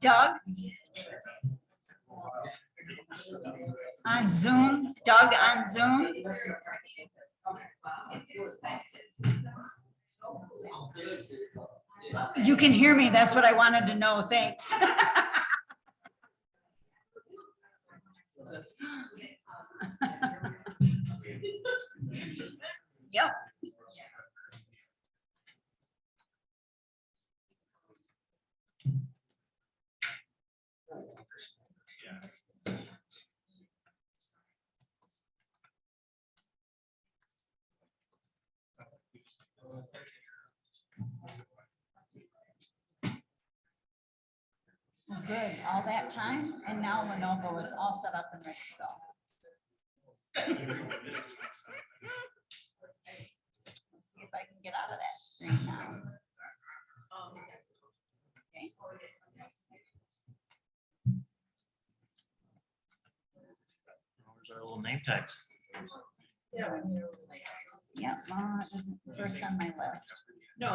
Doug? On Zoom, Doug on Zoom? You can hear me, that's what I wanted to know, thanks. Yep. Good, all that time, and now Lenovo is all set up and ready to go. Let's see if I can get out of that screen now. Okay. Where's our little name tags? Yeah, it isn't first on my list. No.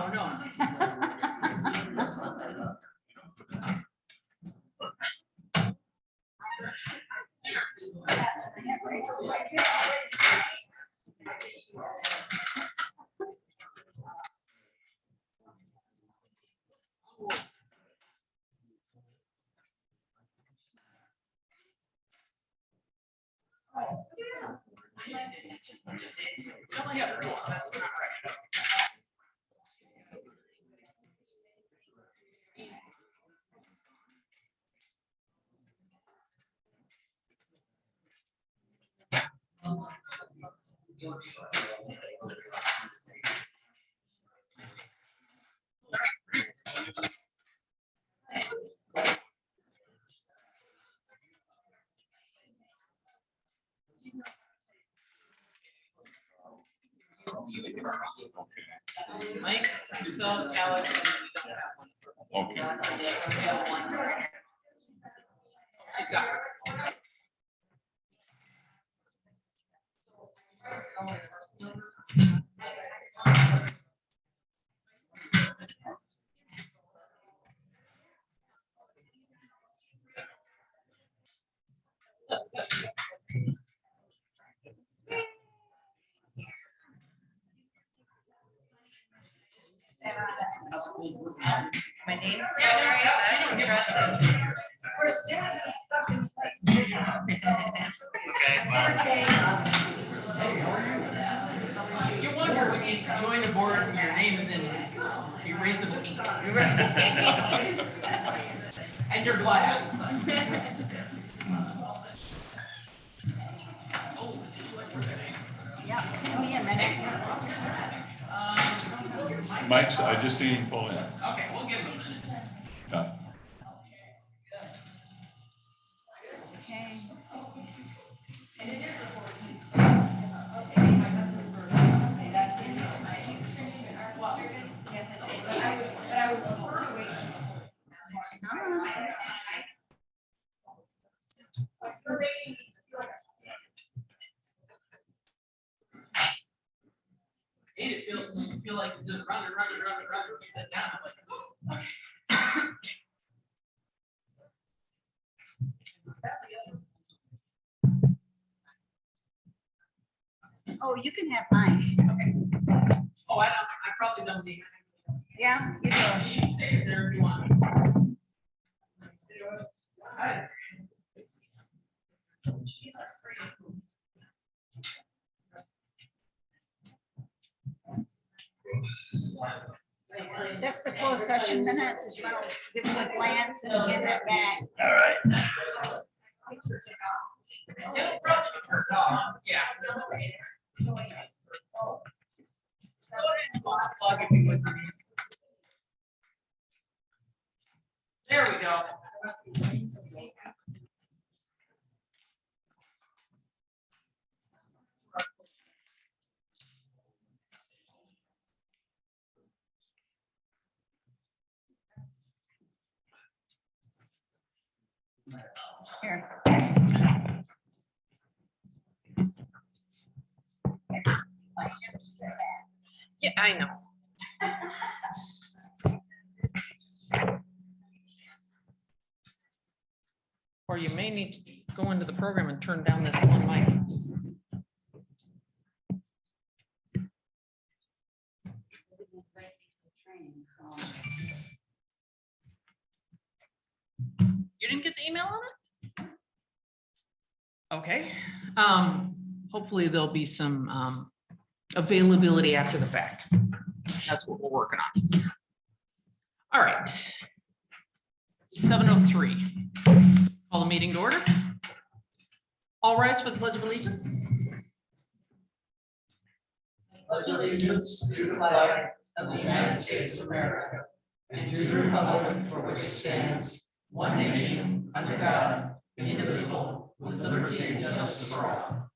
Mike, myself, Alex, and we don't have one. Okay. We have one. She's got her. My name's Sarah, that's impressive. We're still stuck in place. You wonder when you join the board and your name is in, you raise it. And your glass. Yeah, it's gonna be a minute. Mike's, I just seen him pull in. Okay, we'll give him a minute. Yeah. Okay. Made it feel like you're just running. We sat down, I'm like, oh, okay. Oh, you can have mine. Okay. Oh, I probably don't need it. Yeah, you do. You can stay there if you want. That's the closed session minutes. If you want to give them a glance and hand that back. All right. It'll probably be turned off. Yeah. Go ahead and plug if you would, please. There we go. Here. Yeah, I know. Or you may need to go into the program and turn down this one mic. You didn't get the email on it? Okay, hopefully there'll be some availability after the fact. That's what we're working on. All right. 7:03. Call the meeting to order. All rise for the Pledge of Allegiance. Pledge allegiance to the flag of the United States of America and to the republic for which it stands, one nation, under God, indivisible, with liberty and justice for all.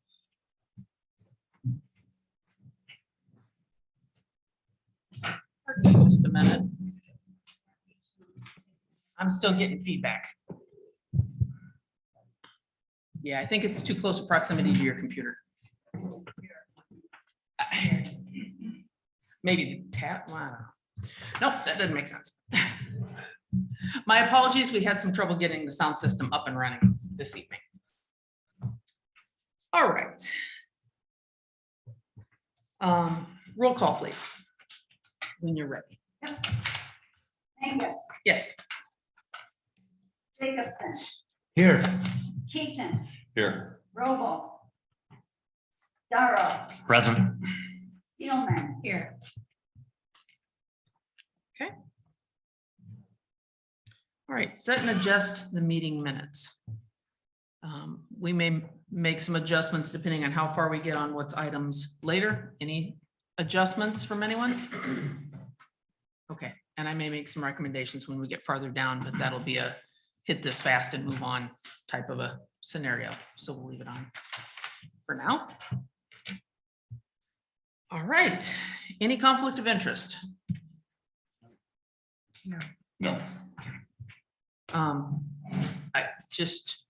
Just a minute. I'm still getting feedback. Yeah, I think it's too close a proximity to your computer. Maybe the tap. Wow. Nope, that doesn't make sense. My apologies. We had some trouble getting the sound system up and running this evening. All right. Roll call, please. When you're ready. Angus, Yes. Jacobson, Here. Keaton, Here. Robo, Darrow, Present. Steelman. Here. Okay. All right, set and adjust the meeting minutes. We may make some adjustments depending on how far we get on what's items later. Any adjustments from anyone? Okay, and I may make some recommendations when we get farther down, but that'll be a hit this fast and move on type of a scenario. So we'll leave it on for now. All right, any conflict of interest? No. I just,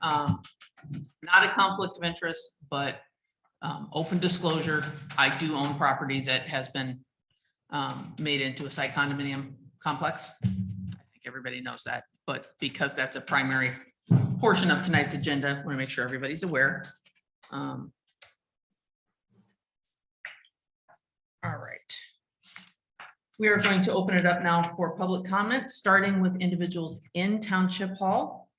not a conflict of interest, but open disclosure, I do own property that has been made into a site condominium complex. I think everybody knows that, but because that's a primary portion of tonight's agenda, I want to make sure everybody's aware. All right. We are going to open it up now for public comment, starting with individuals in Township Hall.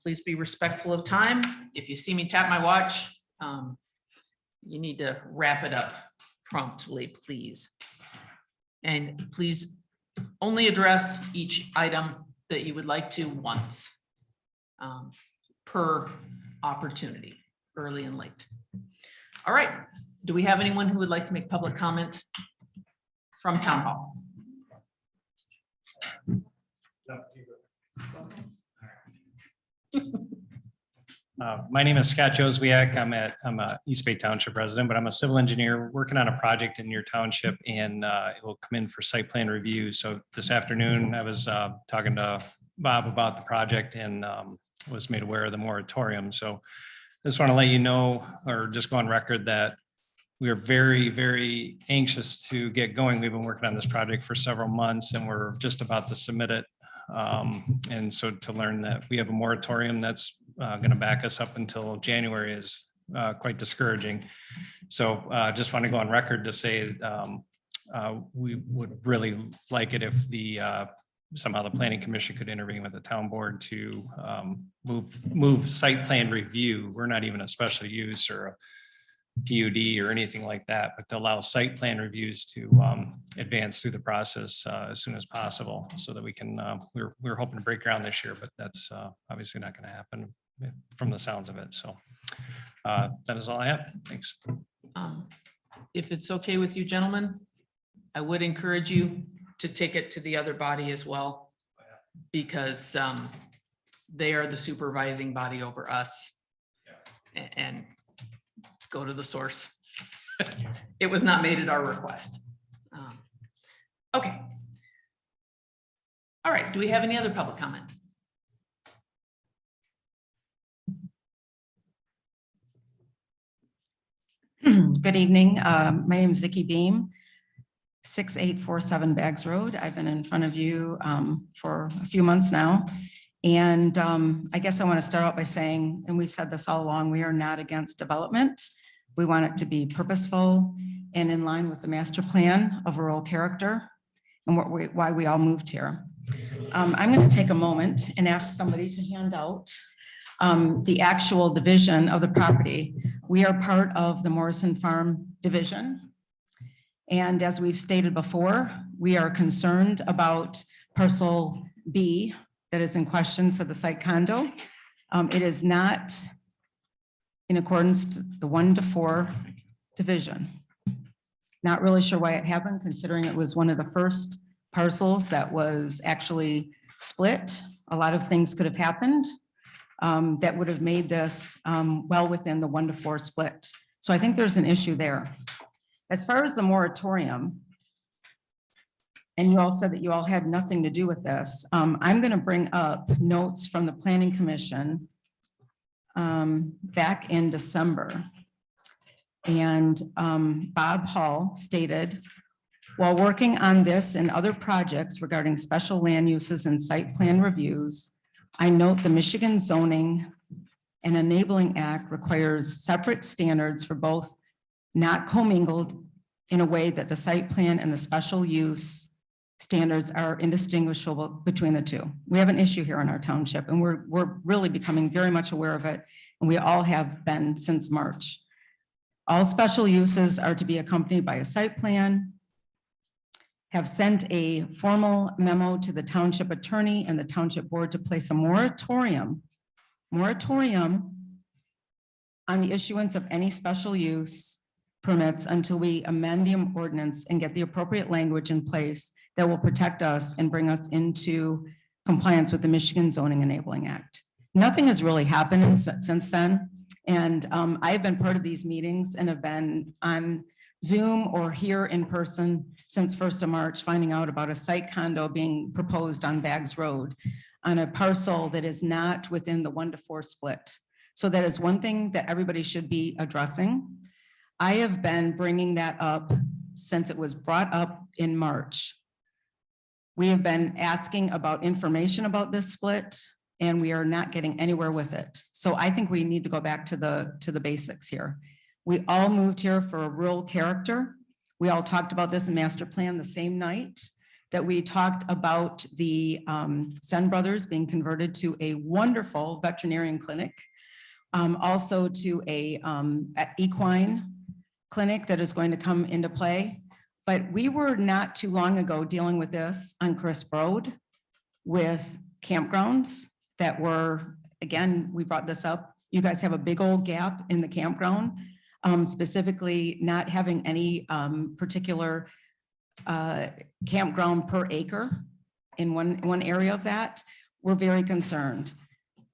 Please be respectful of time. If you see me tap my watch, you need to wrap it up promptly, please. And please only address each item that you would like to once per opportunity, early and late. All right. Do we have anyone who would like to make public comment from Town Hall? My name is Scott Joswiak. I'm a East Bay Township resident, but I'm a civil engineer working on a project in your township, and it will come in for site plan review. So this afternoon, I was talking to Bob about the project and was made aware of the moratorium. So I just want to let you know, or just go on record, that we are very, very anxious to get going. We've been working on this project for several months, and we're just about to submit it. And so to learn that we have a moratorium that's going to back us up until January is quite discouraging. So just want to go on record to say we would really like it if somehow the planning commission could intervene with the town board to move site plan review. We're not even a special use or a PUD or anything like that, but to allow site plan reviews to advance through the process as soon as possible, so that we can, we're hoping to break ground this year, but that's obviously not going to happen from the sounds of it. So that is all I have. Thanks. If it's okay with you, gentlemen, I would encourage you to take it to the other body as well, because they are the supervising body over us. And go to the source. It was not made at our request. Okay. All right, do we have any other public comment? Good evening. My name is Vicki Beam, 6847 Bags Road. I've been in front of you for a few months now. And I guess I want to start out by saying, and we've said this all along, we are not against development. We want it to be purposeful and in line with the master plan of rural character and why we all moved here. I'm going to take a moment and ask somebody to hand out the actual division of the property. We are part of the Morrison Farm division. And as we've stated before, we are concerned about parcel B that is in question for the site condo. It is not in accordance to the 1-to-4 division. Not really sure why it happened, considering it was one of the first parcels that was actually split. A lot of things could have happened that would have made this well within the 1-to-4 split. So I think there's an issue there. As far as the moratorium, and you all said that you all had nothing to do with this, I'm going to bring up notes from the Planning Commission back in December. And Bob Hall stated, while working on this and other projects regarding special land uses and site plan reviews, I note the Michigan Zoning and Enabling Act requires separate standards for both, not commingled, in a way that the site plan and the special use standards are indistinguishable between the two. We have an issue here in our township, and we're really becoming very much aware of it, and we all have been since March. All special uses are to be accompanied by a site plan, have sent a formal memo to the township attorney and the township board to place a moratorium on the issuance of any special use permits until we amend the ordinance and get the appropriate language in place that will protect us and bring us into compliance with the Michigan Zoning Enabling Act. Nothing has really happened since then. And I've been part of these meetings and have been on Zoom or here in person since 1st of March, finding out about a site condo being proposed on Bags Road on a parcel that is not within the 1-to-4 split. So that is one thing that everybody should be addressing. I have been bringing that up since it was brought up in March. We have been asking about information about this split, and we are not getting anywhere with it. So I think we need to go back to the basics here. We all moved here for a rural character. We all talked about this in master plan the same night that we talked about the Sen Brothers being converted to a wonderful veterinarian clinic, also to a equine clinic that is going to come into play. But we were not too long ago dealing with this on Crisp Road with campgrounds that were, again, we brought this up. You guys have a big old gap in the campground, specifically not having any particular campground per acre in one area of that. We're very concerned.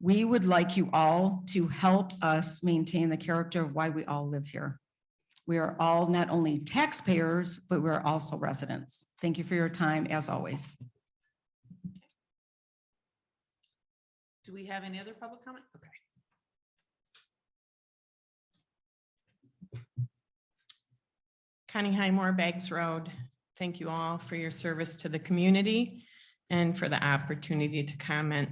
We would like you all to help us maintain the character of why we all live here. We are all not only taxpayers, but we're also residents. Thank you for your time, as always. Do we have any other public comment? Okay. Connie Highmore, Bags Road. Thank you all for your service to the community and for the opportunity to comment.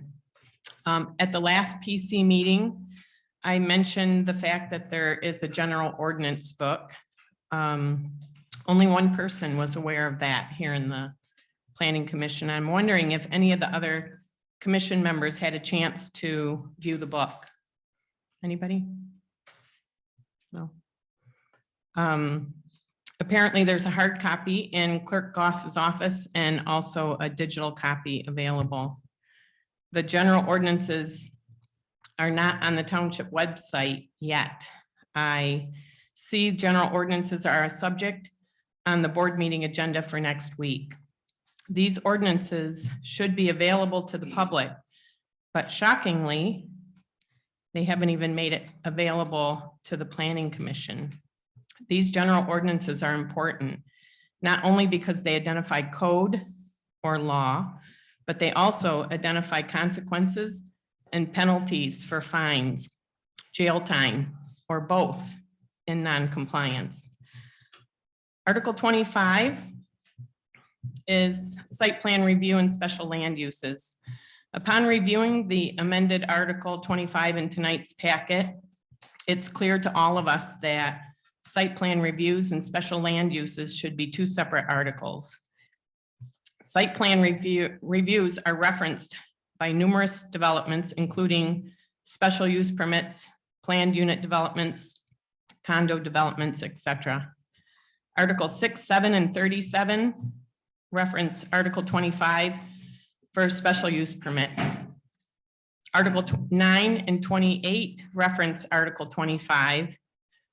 At the last PC meeting, I mentioned the fact that there is a general ordinance book. Only one person was aware of that here in the Planning Commission. I'm wondering if any of the other commission members had a chance to view the book. Anybody? No. Apparently there's a hard copy in Clerk Goss's office and also a digital copy available. The general ordinances are not on the township website yet. I see general ordinances are a subject on the board meeting agenda for next week. These ordinances should be available to the public, but shockingly, they haven't even made it available to the Planning Commission. These general ordinances are important, not only because they identify code or law, but they also identify consequences and penalties for fines, jail time, or both in non-compliance. Article 25 is site plan review and special land uses. Upon reviewing the amended Article 25 in tonight's packet, it's clear to all of us that site plan reviews and special land uses should be two separate articles. Site plan reviews are referenced by numerous developments, including special use permits, planned unit developments, condo developments, etc. Article 6, 7, and 37 reference Article 25 for special use permits. Article 9 and 28 reference Article 25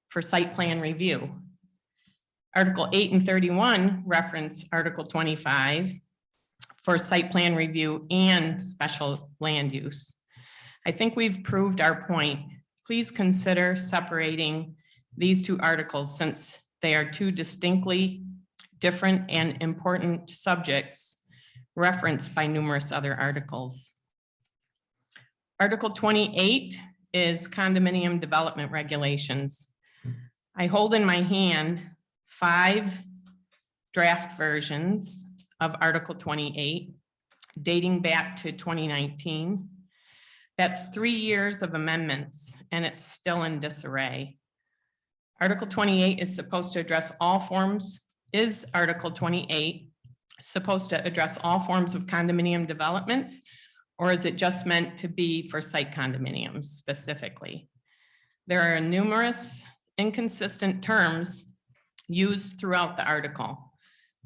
for site plan review. Article 8 and 31 reference Article 25 for site plan review and special land use. I think we've proved our point. Please consider separating these two articles since they are two distinctly different and important subjects referenced by numerous other articles. Article 28 is condominium development regulations. I hold in my hand 5 draft versions of Article 28 dating back to 2019. That's 3 years of amendments and it's still in disarray. Article 28 is supposed to address all forms. Is Article 28 supposed to address all forms of condominium developments, or is it just meant to be for site condominiums specifically? There are numerous inconsistent terms used throughout the article.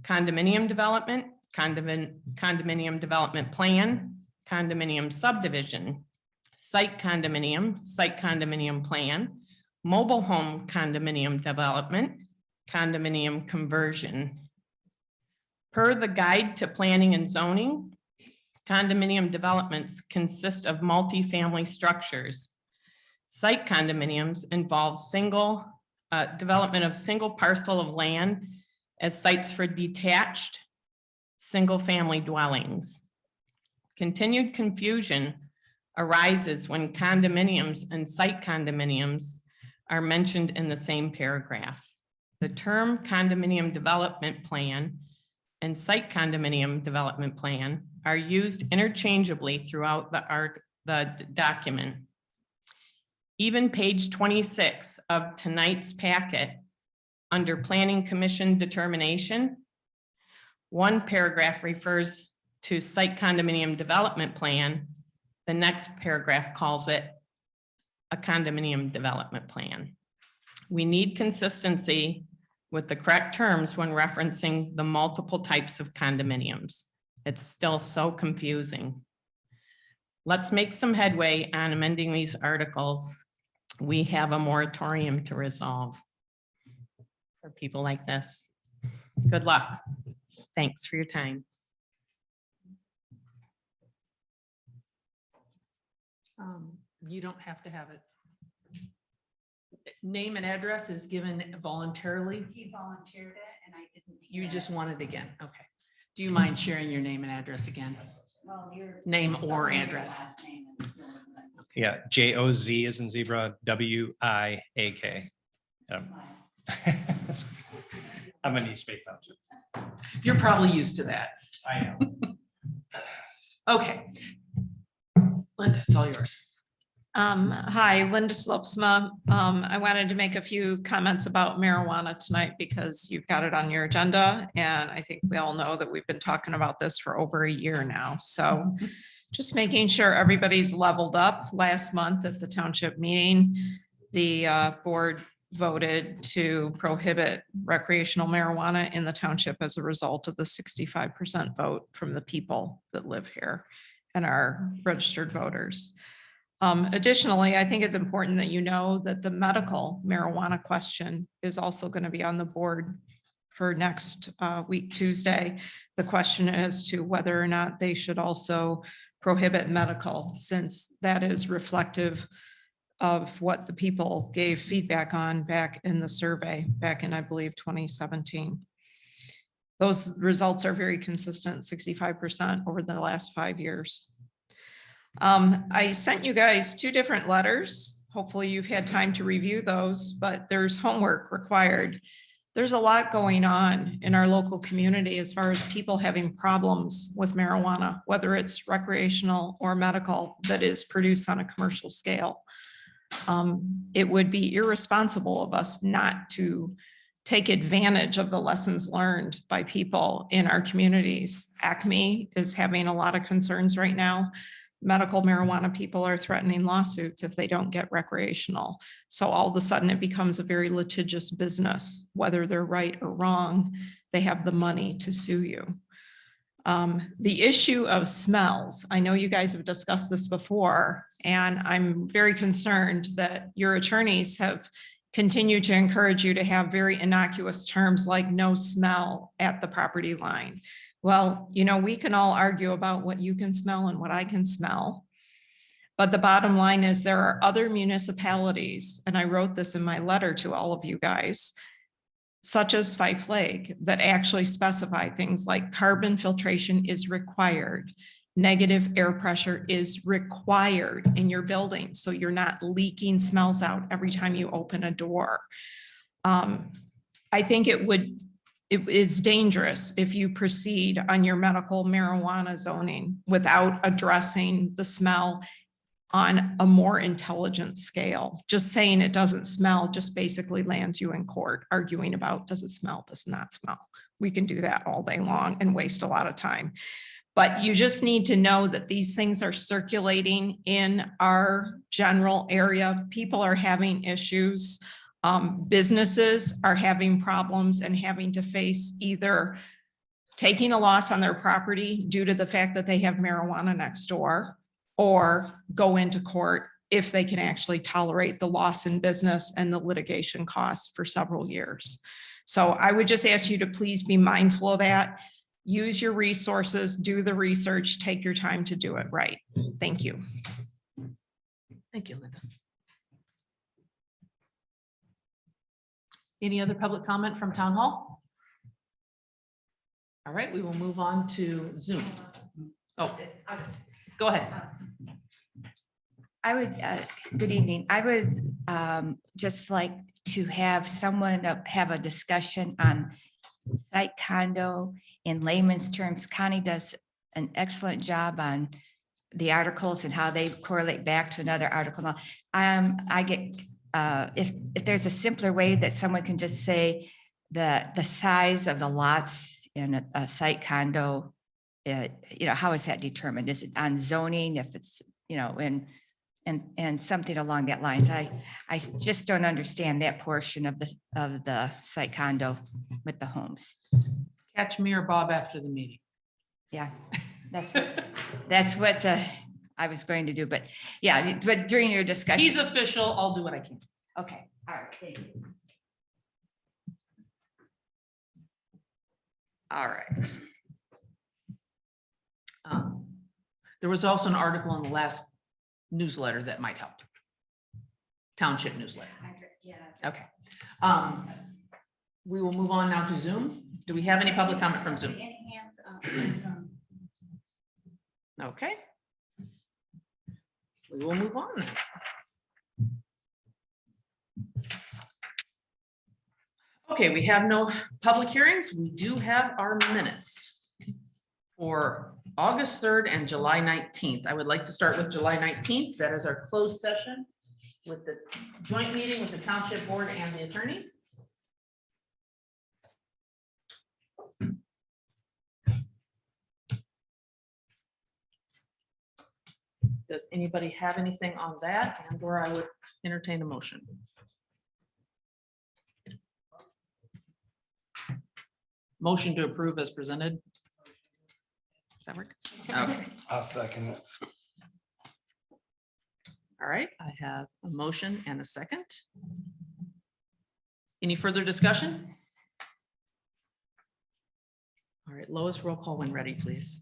Condominium development, condominium development plan, condominium subdivision, site condominium plan, mobile home condominium development, condominium conversion. Per the guide to planning and zoning, condominium developments consist of multifamily structures. Site condominiums involve development of single parcel of land as sites for detached single-family dwellings. Continued confusion arises when condominiums and site condominiums are mentioned in the same paragraph. The term condominium development plan and site condominium development plan are used interchangeably throughout the document. Even page 26 of tonight's packet, under Planning Commission determination, one paragraph refers to site condominium development plan. The next paragraph calls it a condominium development plan. We need consistency with the correct terms when referencing the multiple types of condominiums. It's still so confusing. Let's make some headway on amending these articles. We have a moratorium to resolve for people like this. Good luck. Thanks for your time. You don't have to have it. Name and address is given voluntarily. He volunteered it and I didn't. You just want it again. Okay. Do you mind sharing your name and address again? Well, your Name or address. last name is yours, but Yeah, J-O-Z is in zebra, W-I-A-K. I'm an East Bay Township. You're probably used to that. I am. Okay. Linda, it's all yours. Hi, Linda Slopsma. I wanted to make a few comments about marijuana tonight because you've got it on your agenda. And I think we all know that we've been talking about this for over a year now. So just making sure everybody's leveled up. Last month at the township meeting, the board voted to prohibit recreational marijuana in the township as a result of the 65% vote from the people that live here and are registered voters. Additionally, I think it's important that you know that the medical marijuana question is also going to be on the board for next week, Tuesday. The question as to whether or not they should also prohibit medical, since that is reflective of what the people gave feedback on back in the survey back in, I believe, 2017. Those results are very consistent, 65% over the last 5 years. I sent you guys 2 different letters Hopefully you've had time to review those, but there's homework required. There's a lot going on in our local community as far as people having problems with marijuana, whether it's recreational or medical that is produced on a commercial scale. It would be irresponsible of us not to take advantage of the lessons learned by people in our communities. Acme is having a lot of concerns right now. Medical marijuana people are threatening lawsuits if they don't get recreational. So all of a sudden it becomes a very litigious business, whether they're right or wrong, they have the money to sue you. The issue of smells, I know you guys have discussed this before, and I'm very concerned that your attorneys have continued to encourage you to have very innocuous terms like no smell at the property line. Well, you know, we can all argue about what you can smell and what I can smell. But the bottom line is there are other municipalities, and I wrote this in my letter to all of you guys, such as Fife Lake, that actually specify things like carbon filtration is required. Negative air pressure is required in your building, so you're not leaking smells out every time you open a door. I think it is dangerous if you proceed on your medical marijuana zoning without addressing the smell on a more intelligent scale. Just saying it doesn't smell just basically lands you in court arguing about does it smell, does it not smell. We can do that all day long and waste a lot of time. But you just need to know that these things are circulating in our general area. People are having issues. Businesses are having problems and having to face either taking a loss on their property due to the fact that they have marijuana next door, or go into court if they can actually tolerate the loss in business and the litigation costs for several years. So I would just ask you to please be mindful of that. Use your resources, do the research, take your time to do it right. Thank you. Thank you, Linda. Any other public comment from town hall? All right, we will move on to Zoom. Oh, go ahead. I would, good evening. I would just like to have someone have a discussion on site condo in layman's terms. Connie does an excellent job on the articles and how they correlate back to another article. I get, if there's a simpler way that someone can just say the size of the lots in a site condo, you know, how is that determined? Is it on zoning? If it's, you know, and something along that lines. I just don't understand that portion of the site condo with the homes. Catch me or Bob after the meeting. Yeah, that's what I was going to do, but yeah, but during your discussion. He's official. I'll do what I can. Okay, all right, thank you. All right. There was also an article in the last newsletter that might help. Township newsletter. Yeah. Okay. We will move on now to Zoom. Do we have any public comment from Zoom? Okay. We will move on. Okay, we have no public hearings. We do have our minutes for August 3rd and July 19th. I would like to start with July 19th. That is our closed session with the joint meeting with the township board and the attorneys. Does anybody have anything on that, and or I would entertain a motion? Motion to approve as presented. Does that work? Okay. I'll second it. All right, I have a motion and a second. Any further discussion? All right, Lois, roll call when ready, please.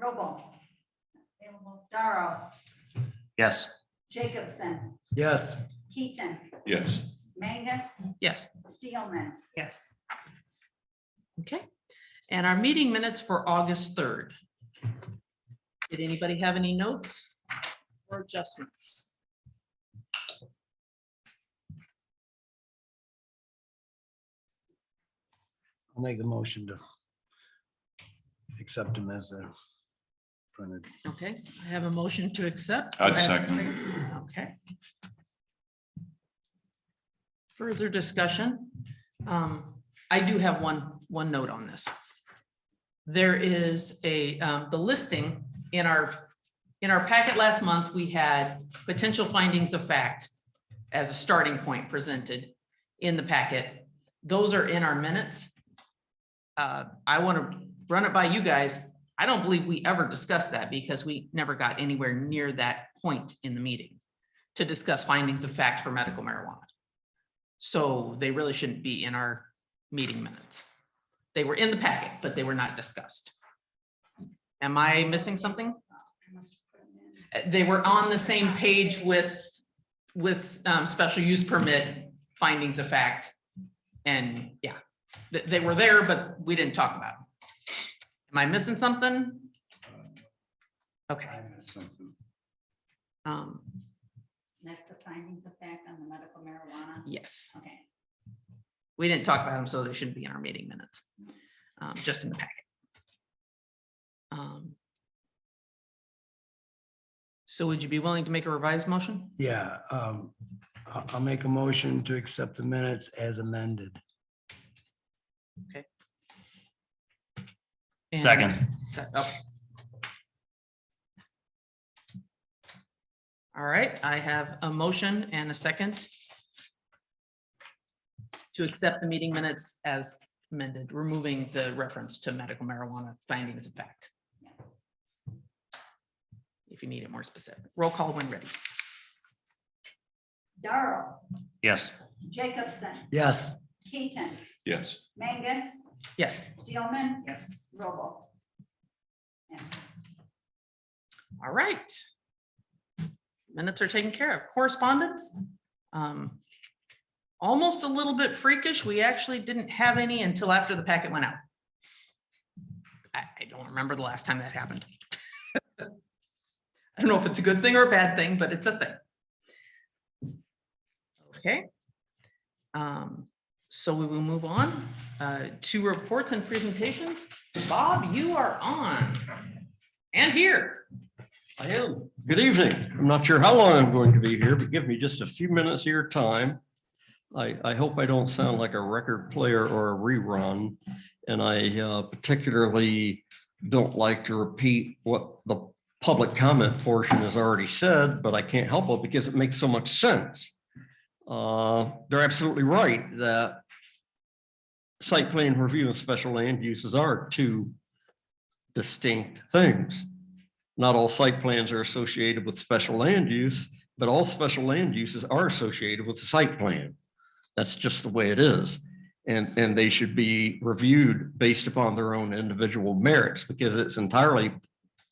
Roll call. Darrow, Yes. Jacobson, Yes. Keaton, Yes. Mangus, Yes. Steelman. Yes. Okay. And our meeting minutes for August 3rd. Did anybody have any notes or adjustments? I'll make a motion to accept them as they're printed. Okay, I have a motion to accept. Do I'd I have a second. Okay. Further discussion. I do have one note on this. There is the listing in our packet last month, we had potential findings of fact as a starting point presented in the packet. Those are in our minutes. I want to run it by you guys. I don't believe we ever discussed that because we never got anywhere near that point in the meeting to discuss findings of fact for medical marijuana. So they really shouldn't be in our meeting minutes. They were in the packet, but they were not discussed. Am I missing something? They were on the same page with special use permit findings of fact. And yeah, they were there, but we didn't talk about them. Am I missing something? Okay. That's the findings of fact on the medical marijuana. Yes, Okay. we didn't talk about them, so they shouldn't be in our meeting minutes, just in the packet. So would you be willing to make a revised motion? Yeah, I'll make a motion to accept the minutes as amended. And- Second. Oh. All right, I have a motion and a second to accept the meeting minutes as amended, removing the reference to medical marijuana findings of fact. If you need it more specific, roll call when ready. Darrow, Yes. Jacobson, Yes. Keaton, Yes. Mangus, Yes, Steelman. Yes. Robo. Yes. all right. Minutes are taken care of. Correspondence. Almost a little bit freakish. We actually didn't have any until after the packet went out. I don't remember the last time that happened. I don't know if it's a good thing or a bad thing, but it's a thing. Okay. So we will move on to reports and presentations. Bob, you are on and here. I am. Good evening. I'm not sure how long I'm going to be here, but give me just a few minutes of your time. I hope I don't sound like a record player or a rerun. And I particularly don't like to repeat what the public comment portion has already said, but I can't help it because it makes so much sense. They're absolutely right that site plan review and special land uses are two distinct things. Not all site plans are associated with special land use, but all special land uses are associated with the site plan. That's just the way it is. And they should be reviewed based upon their own individual merits, because it's entirely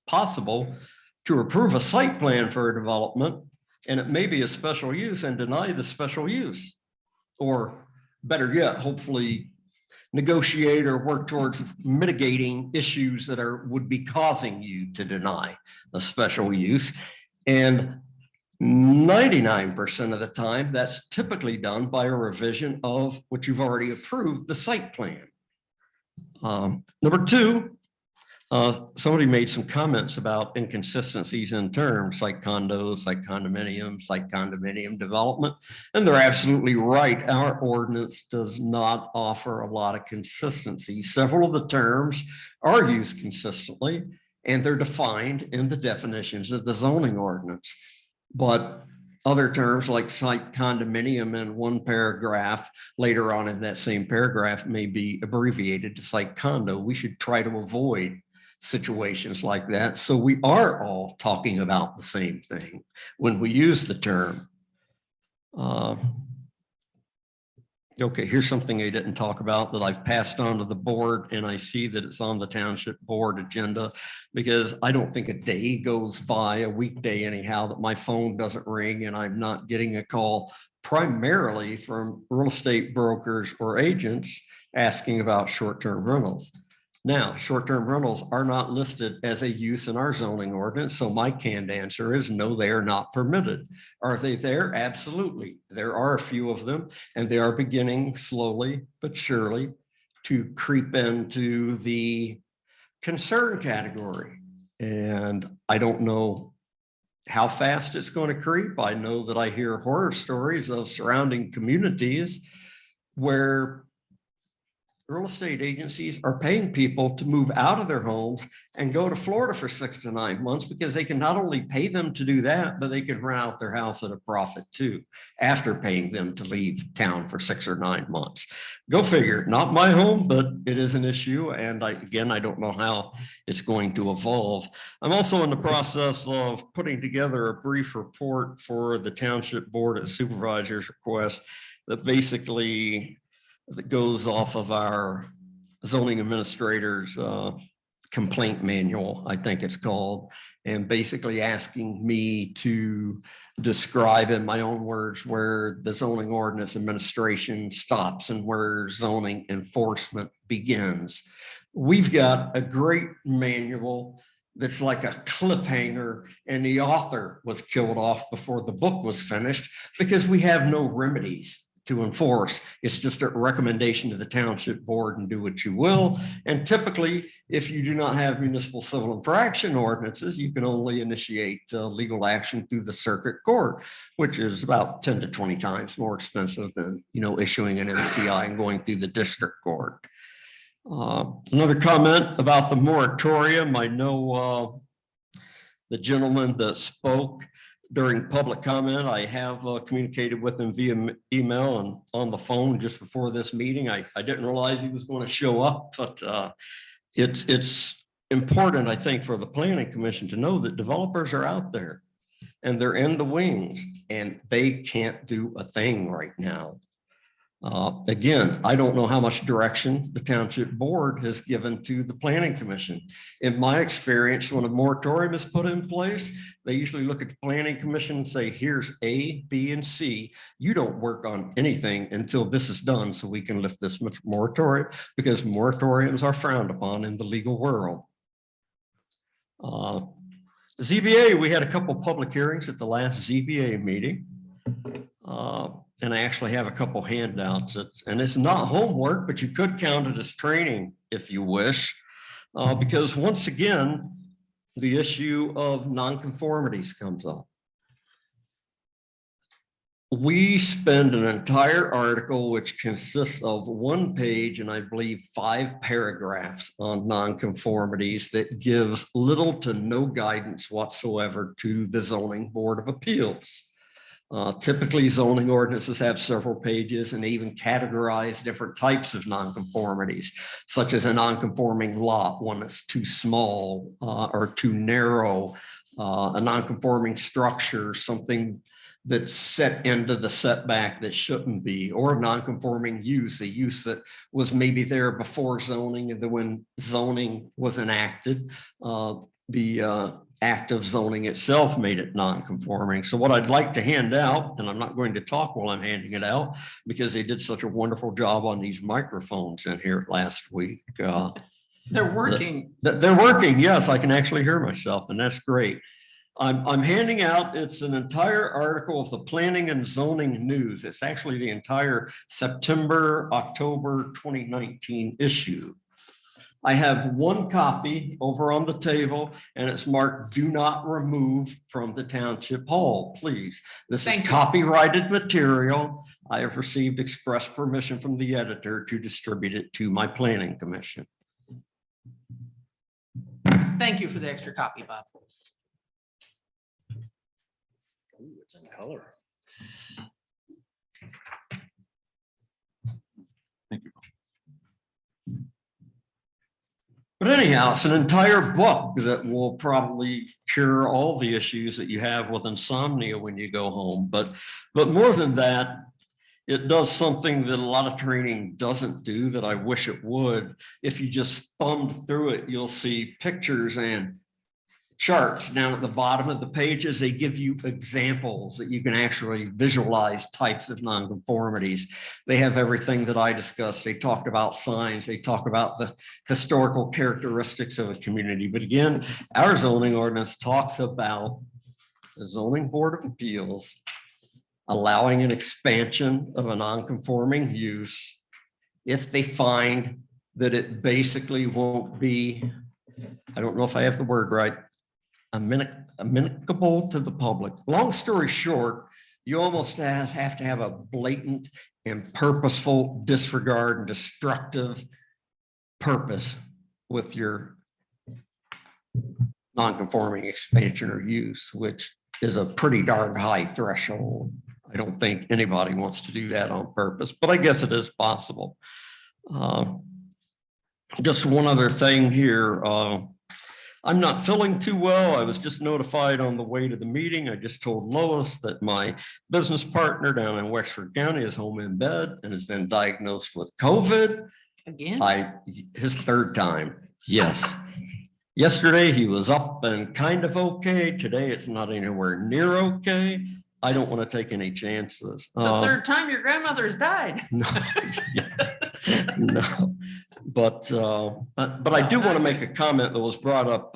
possible to approve a site plan for a development and it may be a special use and deny the special use. Or better yet, hopefully negotiate or work towards mitigating issues that would be causing you to deny a special use. And 99% of the time, that's typically done by a revision of what you've already approved, the site plan. Number two, somebody made some comments about inconsistencies in terms like condos, like condominiums, like condominium development, and they're absolutely right. Our ordinance does not offer a lot of consistency. Several of the terms are used consistently, and they're defined in the definitions of the zoning ordinance. But other terms like site condominium in one paragraph later on in that same paragraph may be abbreviated to site condo. We should try to avoid situations like that. So we are all talking about the same thing when we use the term. Okay, here's something I didn't talk about that I've passed on to the board, and I see that it's on the township board agenda, because I don't think a day goes by, a weekday anyhow, that my phone doesn't ring and I'm not getting a call primarily from real estate brokers or agents asking about short-term rentals. Now, short-term rentals are not listed as a use in our zoning ordinance, so my canned answer is no, they are not permitted. Are they there? Absolutely. There are a few of them, and they are beginning slowly but surely to creep into the concern category. And I don't know how fast it's going to creep. I know that I hear horror stories of surrounding communities where real estate agencies are paying people to move out of their homes and go to Florida for 6 to 9 months, because they can not only pay them to do that, but they can rent out their house at a profit too, after paying them to leave town for 6 or 9 months. Go figure. Not my home, but it is an issue. And I don't know how it's going to evolve. I'm also in the process of putting together a brief report for the Township Board of Supervisors request that basically that goes off of our zoning administrator's complaint manual, I think it's called, and basically asking me to describe in my own words where the zoning ordinance administration stops and where zoning enforcement begins. We've got a great manual that's like a cliffhanger, and the author was killed off before the book was finished because we have no remedies to enforce. It's just a recommendation to the township board and do what you will. And typically, if you do not have municipal civil infraction ordinances, you can only initiate legal action through the circuit court, which is about 10 to 20 times more expensive than, issuing an MCI and going through the district court. Another comment about the moratorium. I know the gentleman that spoke during public comment, I have communicated with him via email and on the phone just before this meeting. I didn't realize he was going to show up, but it's important, I think, for the Planning Commission to know that developers are out there and they're in the wings and they can't do a thing right now. Again, I don't know how much direction the township board has given to the Planning Commission. In my experience, when a moratorium is put in place, they usually look at the Planning Commission and say, here's A, B, and C. You don't work on anything until this is done so we can lift this moratorium, because moratoriums are frowned upon in the legal world. ZBA, we had a couple public hearings at the last ZBA meeting. And I actually have a couple handouts. And it's not homework, but you could count it as training if you wish. Because once again, the issue of nonconformities comes up. We spend an entire article which consists of 1 page and I believe 5 paragraphs on nonconformities that gives little to no guidance whatsoever to the Zoning Board of Appeals. Typically, zoning ordinances have several pages and even categorize different types of nonconformities, such as a nonconforming lot, one that's too small or too narrow, a nonconforming structure, something that's set into the setback that shouldn't be, or a nonconforming use, a use that was maybe there before zoning, and then when zoning was enacted, the act of zoning itself made it non-conforming. So what I'd like to hand out, and I'm not going to talk while I'm handing it out because they did such a wonderful job on these microphones in here last week. They're working. They're working. Yes, I can actually hear myself, and that's great. I'm handing out, it's an entire article of the Planning and Zoning News. It's actually the entire September, October 2019 issue. I have 1 copy over on the table and it's marked "Do not remove from the Township Hall, please." This is copyrighted material. I have received express permission from the editor to distribute it to my Planning Commission. Thank you for the extra copy, Bob. Ooh, it's in color. Thank you. But anyhow, it's an entire book that will probably cure all the issues that you have with insomnia when you go home. But more than that, It does something that a lot of training doesn't do that I wish it would. If you just thumbed through it, you'll see pictures and charts down at the bottom of the pages. They give you examples that you can actually visualize types of nonconformities. They have everything that I discussed. They talk about signs. They talk about the historical characteristics of a community. But again, our zoning ordinance talks about the zoning board of appeals allowing an expansion of a nonconforming use if they find that it basically won't be, I don't know if I have the word right, amenable to the public. Long story short, you almost have to have a blatant and purposeful disregard and destructive purpose with your non-conforming expansion or use, which is a pretty darn high threshold. I don't think anybody wants to do that on purpose, but I guess it is possible. Just one other thing here. I'm not feeling too well. I was just notified on the way to the meeting. I just told Lois that my business partner down in Wexford County is home in bed and has been diagnosed with COVID. Again? His third time. Yes. Yesterday he was up and kind of okay. Today it's not anywhere near okay. I don't want to take any chances. It's the third time your grandmother's died. No, yes, no, but I do want to make a comment that was brought up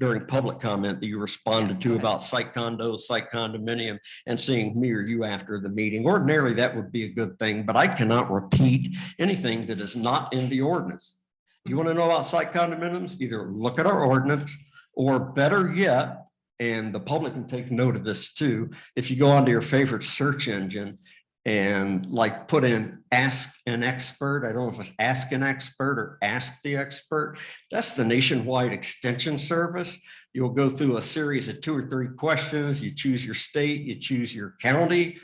during public comment that you responded to about site condos, site condominium, and seeing me or you after the meeting. Ordinarily, that would be a good thing, but I cannot repeat anything that is not in the ordinance. You want to know about site condominiums? Either look at our ordinance, or better yet, and the public can take note of this too, if you go onto your favorite search engine and like put in ask an expert, I don't know if it's ask an expert or ask the expert, that's the nationwide extension service. You'll go through a series of 2 or 3 questions. You choose your state, you choose your county,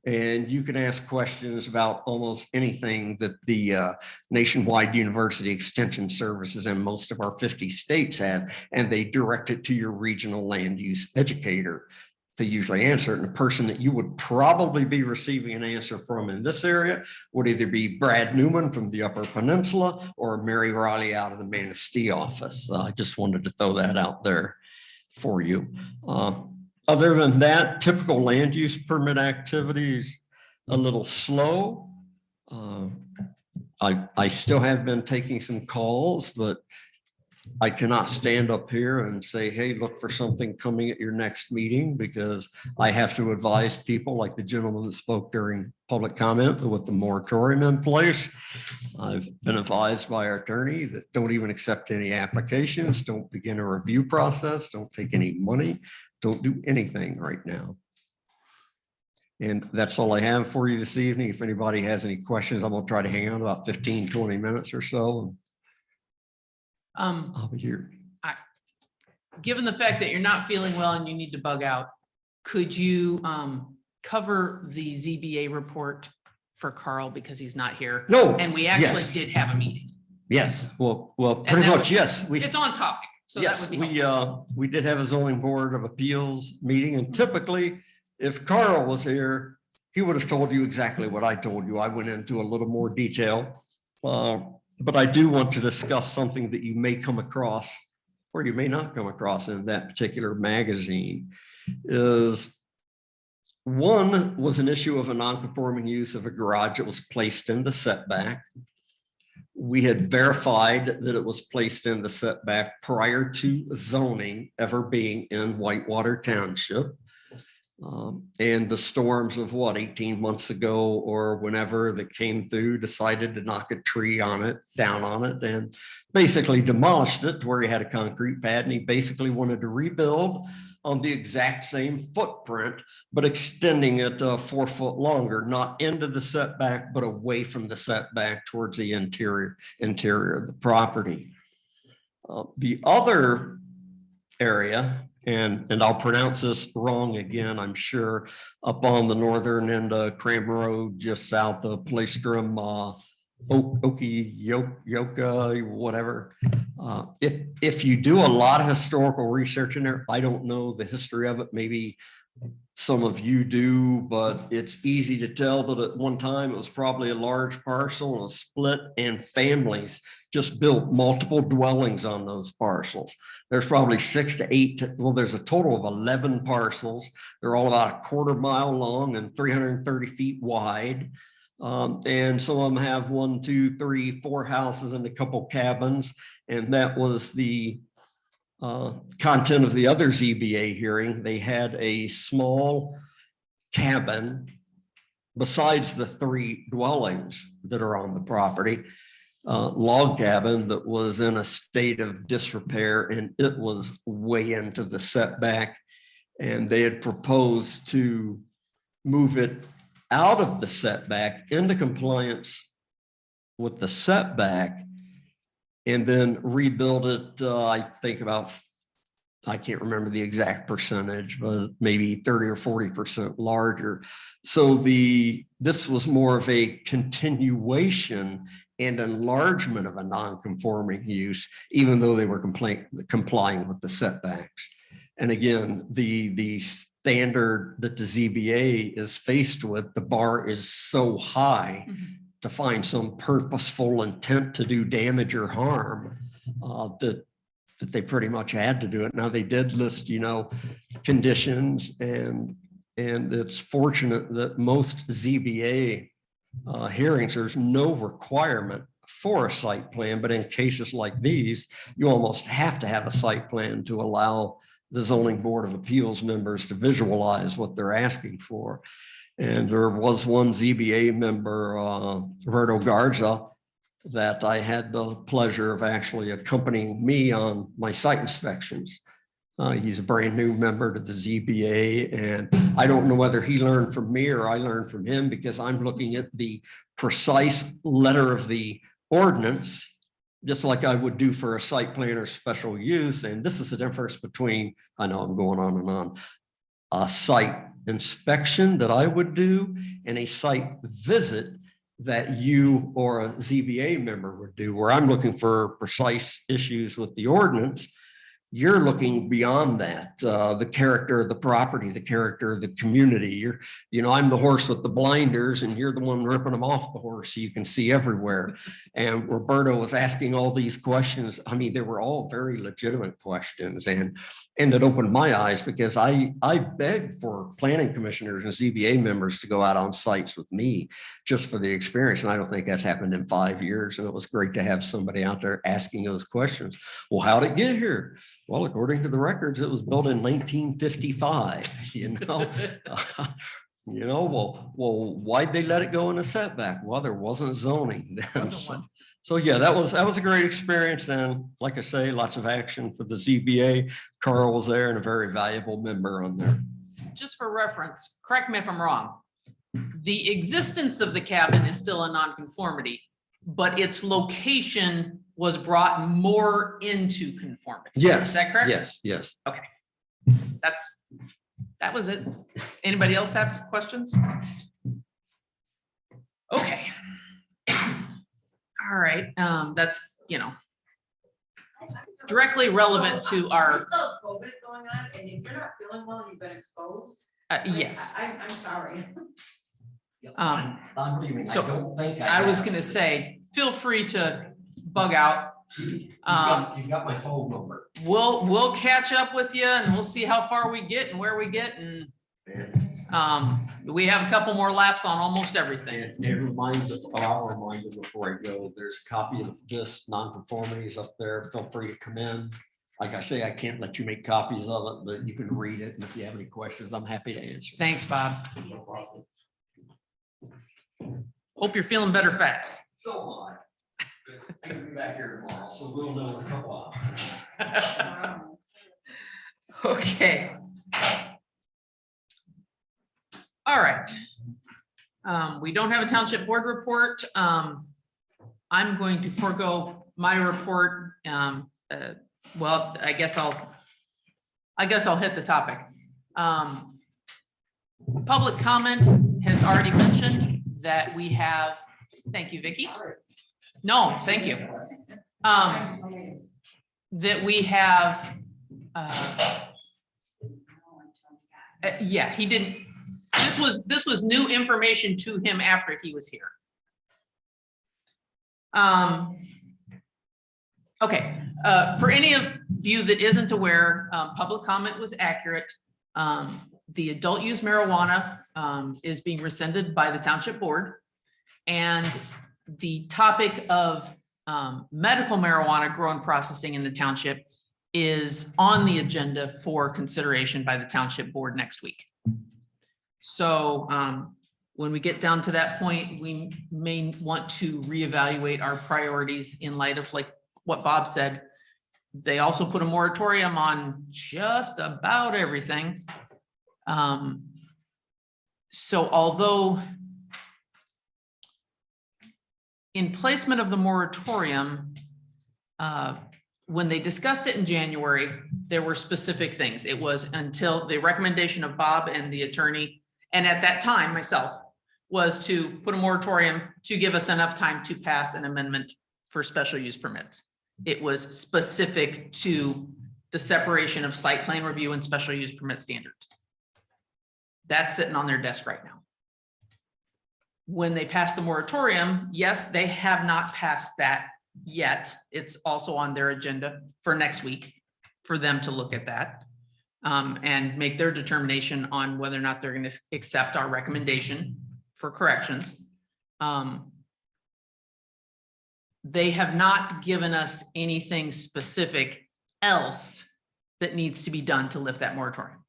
and you can ask questions about almost anything that the nationwide university extension services in most of our 50 states have, and they direct it to your regional land use educator to usually answer it. And the person that you would probably be receiving an answer from in this area would either be Brad Newman from the Upper Peninsula or Mary Riley out of the Manistee office. I just wanted to throw that out there for you. Other than that, typical land use permit activities, a little slow. I still have been taking some calls, but I cannot stand up here and say, hey, look for something coming at your next meeting, because I have to advise people like the gentleman that spoke during public comment with the moratorium in place. I've been advised by our attorney that don't even accept any applications, don't begin a review process, don't take any money, don't do anything right now. And that's all I have for you this evening. If anybody has any questions, I'm gonna try to hang on about 15, 20 minutes or so. I'll be here. Given the fact that you're not feeling well and you need to bug out, could you cover the ZBA report for Carl, because he's not here? No. And we actually yes. did have a meeting. Yes, well, pretty much, yes. It's on topic. So yes, that would be helpful. we did have a zoning board of appeals meeting, and typically if Carl was here, he would have told you exactly what I told you. I went into a little more detail. But I do want to discuss something that you may come across or you may not come across in that particular magazine. Is one was an issue of a non-conforming use of a garage that was placed in the setback. We had verified that it was placed in the setback prior to zoning ever being in Whitewater Township. And the storms of 18 months ago or whenever that came through decided to knock a tree down on it and basically demolished it to where he had a concrete pad, and he basically wanted to rebuild on the exact same footprint, but extending it 4 foot longer, not into the setback, but away from the setback towards the interior of the property. The other area, and I'll pronounce this wrong again, I'm sure, up on the northern end of Cram Road, just south of Playstrom, Yoka, whatever. If you do a lot of historical research in there, I don't know the history of it, maybe some of you do, but it's easy to tell that at one time it was probably a large parcel and a split, and families just built multiple dwellings on those parcels. There's probably 6 to 8, well, there's a total of 11 parcels. They're all about a quarter mile long and 330 feet wide. And some of them have 1, 2, 3, 4 houses and a couple cabins. And that was the content of the other ZBA hearing. They had a small cabin besides the 3 dwellings that are on the property, log cabin that was in a state of disrepair, and it was way into the setback. And they had proposed to move it out of the setback into compliance with the setback, and then rebuild it, I think about, I can't remember the exact percentage, but maybe 30 or 40% larger. So this was more of a continuation and enlargement of a non-conforming use, even though they were complying with the setbacks. And again, the standard that the ZBA is faced with, the bar is so high to find some purposeful intent to do damage or harm, that they pretty much had to do it. Now, they did list, conditions, and it's fortunate that most ZBA hearings, there's no requirement for a site plan, but in cases like these, you almost have to have a site plan to allow the zoning board of appeals members to visualize what they're asking for. And there was one ZBA member, Roberto Garza, that I had the pleasure of actually accompanying me on my site inspections. He's a brand new member to the ZBA, and I don't know whether he learned from me or I learned from him, because I'm looking at the precise letter of the ordinance, just like I would do for a site plan or special use. And this is the difference between, I know I'm going on and on, a site inspection that I would do and a site visit that you or a ZBA member would do, where I'm looking for precise issues with the ordinance. You're looking beyond that, the character of the property, the character of the community. I'm the horse with the blinders, and you're the one ripping them off the horse so you can see everywhere. And Roberto was asking all these questions. I mean, they were all very legitimate questions, and it opened my eyes, because I begged for planning commissioners and ZBA members to go out on sites with me just for the experience. And I don't think that's happened in 5 years. And it was great to have somebody out there asking those questions. Well, how'd it get here? Well, according to the records, it was built in 1955, well, why'd they let it go in a setback? Well, there wasn't zoning then. So yeah, that was a great experience. And like I say, lots of action for the ZBA. Carl was there, and a very valuable member on there. Just for reference, correct me if I'm wrong, the existence of the cabin is still a nonconformity, but its location was brought more into conformity. Yes. Is that correct? Yes. Okay. That was it. Anybody else have questions? Okay. All right, that's, directly relevant to our. COVID going on, and if you're not feeling well, you've been exposed. Yes. I'm sorry. So I was gonna say, feel free to bug out. You've got my phone number. We'll catch up with you, and we'll see how far we get and where we get, and we have a couple more laps on almost everything. I'll remind you before I go, there's a copy of this non-conformities up there. Feel free to come in. Like I say, I can't let you make copies of it, but you can read it. And if you have any questions, I'm happy to answer. Thanks, Bob. No problem. Hope you're feeling better fast. So am I. I can be back here tomorrow, so we'll know in a couple hours. Okay. All right. We don't have a township board report. I'm going to forego my report. Well, I guess I'll hit the topic. Public comment has already mentioned that we have, thank you, Vicky. No, thank you. That we have Yeah, he didn't, this was new information to him after he was here. Okay, for any of you that isn't aware, public comment was accurate. The adult use marijuana is being rescinded by the township board. And the topic of medical marijuana grow and processing in the township is on the agenda for consideration by the township board next week. So when we get down to that point, we may want to reevaluate our priorities in light of like what Bob said. They also put a moratorium on just about everything. So although in placement of the moratorium, when they discussed it in January, there were specific things. It was until the recommendation of Bob and the attorney, and at that time myself, was to put a moratorium to give us enough time to pass an amendment for special use permits. It was specific to the separation of site plan review and special use permit standards. That's sitting on their desk right now. When they pass the moratorium, yes, they have not passed that yet. It's also on their agenda for next week for them to look at that and make their determination on whether or not they're going to accept our recommendation for corrections. They have not given us anything specific else that needs to be done to lift that moratorium.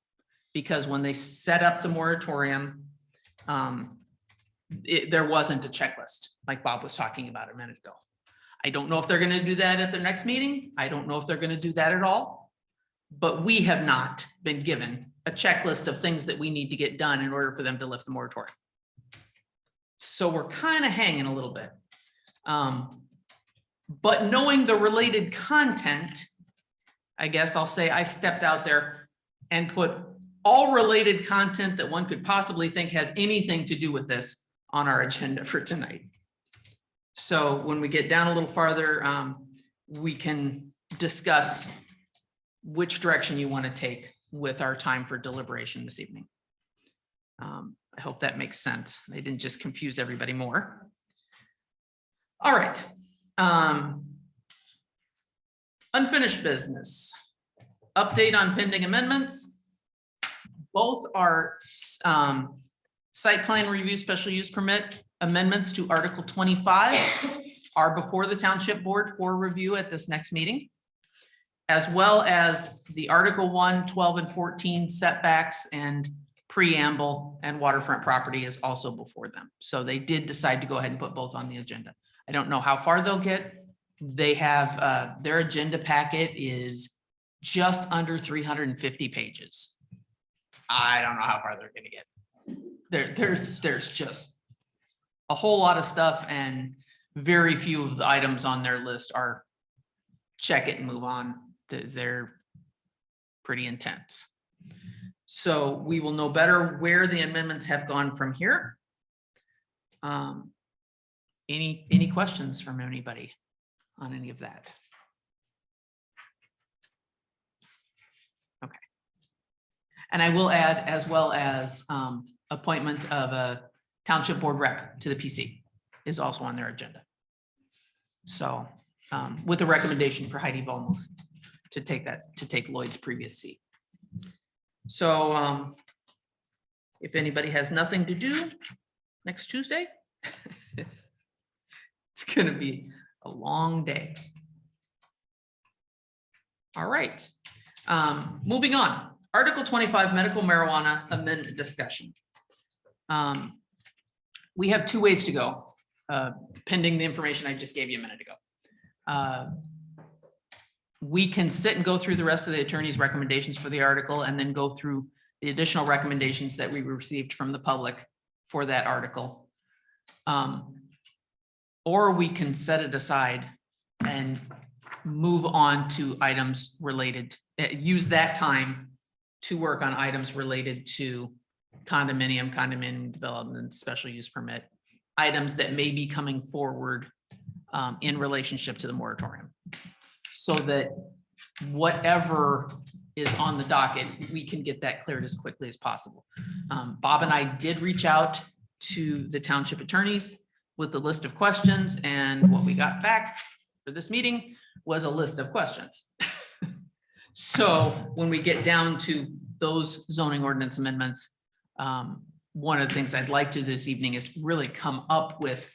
Because when they set up the moratorium, there wasn't a checklist like Bob was talking about a minute ago. I don't know if they're going to do that at the next meeting. I don't know if they're going to do that at all. But we have not been given a checklist of things that we need to get done in order for them to lift the moratorium. So we're kind of hanging a little bit. But knowing the related content, I guess I'll say I stepped out there and put all related content that one could possibly think has anything to do with this on our agenda for tonight. So when we get down a little farther, we can discuss which direction you want to take with our time for deliberation this evening. I hope that makes sense. They didn't just confuse everybody more. All right. Unfinished business. Update on pending amendments. Both are site plan review special use permit amendments to Article 25 are before the township board for review at this next meeting, as well as the Article 1, 12, and 14 setbacks and preamble and waterfront property is also before them. So they did decide to go ahead and put both on the agenda. I don't know how far they'll get. They have their agenda packet is just under 350 pages. I don't know how far they're going to get. There's just a whole lot of stuff, and very few of the items on their list are check it and move on. They're pretty intense. So we will know better where the amendments have gone from here. Any questions from anybody on any of that? Okay. And I will add, as well as appointment of a township board rep to the PC is also on their agenda. So with a recommendation for Heidi Volmuth to take Lloyd's previous seat. So if anybody has nothing to do next Tuesday, it's going to be a long day. All right. Moving on. Article 25, medical marijuana amendment discussion. We have two ways to go, pending the information I just gave you a minute ago. We can sit and go through the rest of the attorney's recommendations for the article and then go through the additional recommendations that we received from the public for that article. Or we can set it aside and move on to items related, use that time to work on items related to condominium development, special use permit, items that may be coming forward in relationship to the moratorium. So that whatever is on the docket, we can get that cleared as quickly as possible. Bob and I did reach out to the township attorneys with the list of questions, and what we got back for this meeting was a list of questions. So when we get down to those zoning ordinance amendments, one of the things I'd like to this evening is really come up with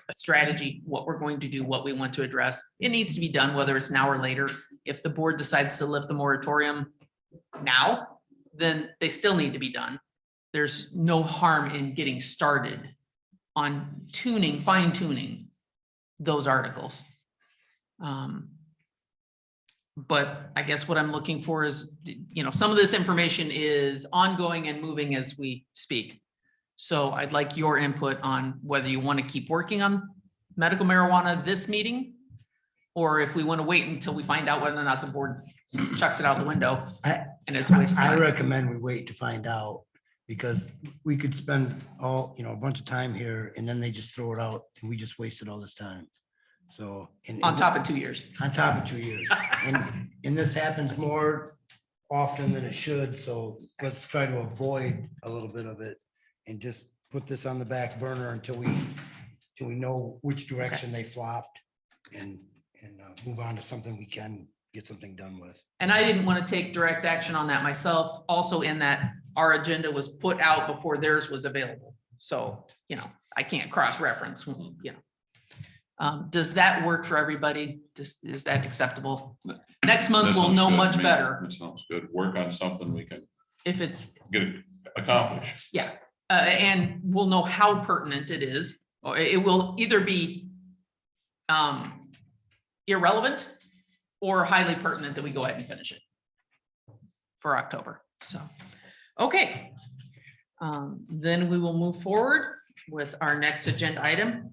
a strategy, what we're going to do, what we want to address. It needs to be done, whether it's now or later. If the board decides to lift the moratorium now, then they still need to be done. There's no harm in getting started on tuning, fine tuning those articles. But I guess what I'm looking for is, some of this information is ongoing and moving as we speak. So I'd like your input on whether you want to keep working on medical marijuana this meeting, or if we want to wait until we find out whether or not the board chucks it out the window and it's a waste of I time. recommend we wait to find out, because we could spend a bunch of time here and then they just throw it out and we just wasted all this time. So. On top of 2 years. On top of 2 years. And this happens more often than it should. So let's try to avoid a little bit of it and just put this on the back burner until we know which direction they flopped, and move on to something we can get something done with. And I didn't want to take direct action on that myself, also in that our agenda was put out before theirs was available. So, I can't cross-reference, does that work for everybody? Is that acceptable? Next month, That we'll sounds know good to much me. better That sounds good. Work on something we can if it's, get it accomplished. yeah. And we'll know how pertinent it is, or it will either be irrelevant or highly pertinent that we go ahead and finish it for October. So, okay. Then we will move forward with our next agenda item.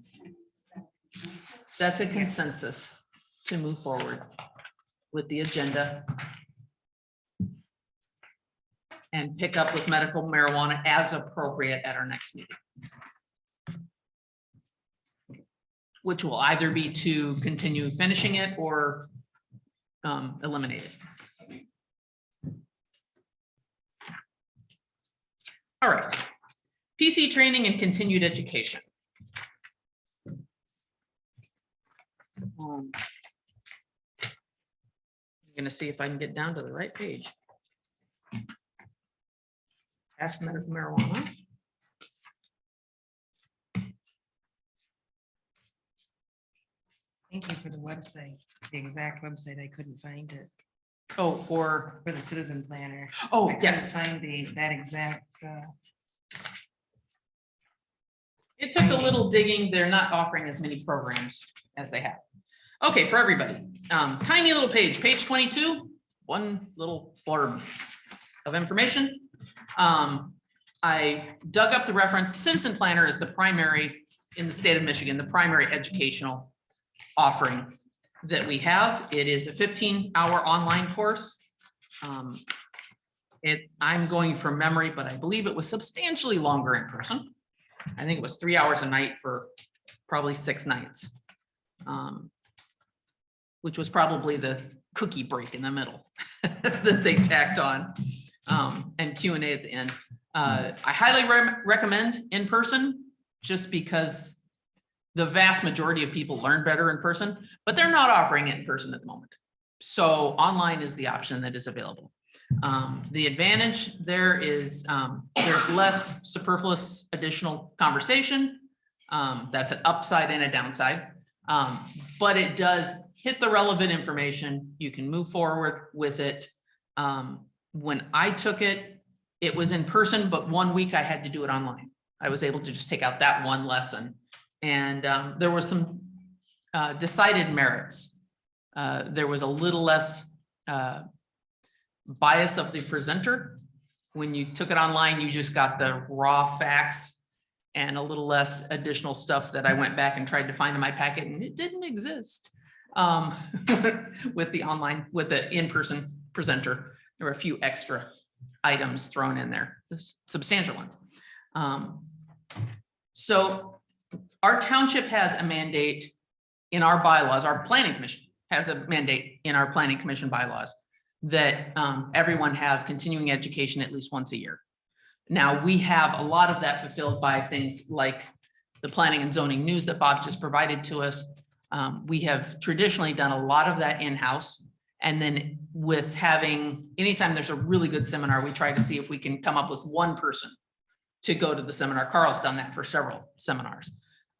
That's a consensus to move forward with the agenda and pick up with medical marijuana as appropriate at our next meeting, which will either be to continue finishing it or eliminate it. All right. PC training and continued education. I'm gonna see if I can get down to the right page. Ask medical marijuana. Thank you for the website, the exact website. I couldn't find it Oh, for, for the citizen planner. oh, I couldn't yes. find that exact. It took a little digging. They're not offering as many programs as they have. Okay, for everybody, tiny little page, page 22, one little blurb of information. I dug up the reference. Citizen Planner is the primary, in the state of Michigan, the primary educational offering that we have. It is a 15-hour online course. I'm going from memory, but I believe it was substantially longer in person. I think it was 3 hours a night for probably 6 nights, which was probably the cookie break in the middle that they tacked on, and Q&A at the end. I highly recommend in person, just because the vast majority of people learn better in person, but they're not offering it in person at the moment. So online is the option that is available. The advantage there is there's less superfluous additional conversation. That's an upside and a downside, but it does hit the relevant information. You can move forward with it. When I took it, it was in person, but 1 week I had to do it online. I was able to just take out that one lesson, and there were some decided merits. There was a little less bias of the presenter. When you took it online, you just got the raw facts and a little less additional stuff that I went back and tried to find in my packet, and it didn't exist with the online, with the in-person presenter. There were a few extra items thrown in there, substantial ones. So our township has a mandate in our bylaws. Our planning commission has a mandate in our planning commission bylaws that everyone have continuing education at least once a year. Now, we have a lot of that fulfilled by things like the planning and zoning news that Bob just provided to us. We have traditionally done a lot of that in-house. And then with having, anytime there's a really good seminar, we try to see if we can come up with one person to go to the seminar. Carl's done that for several seminars.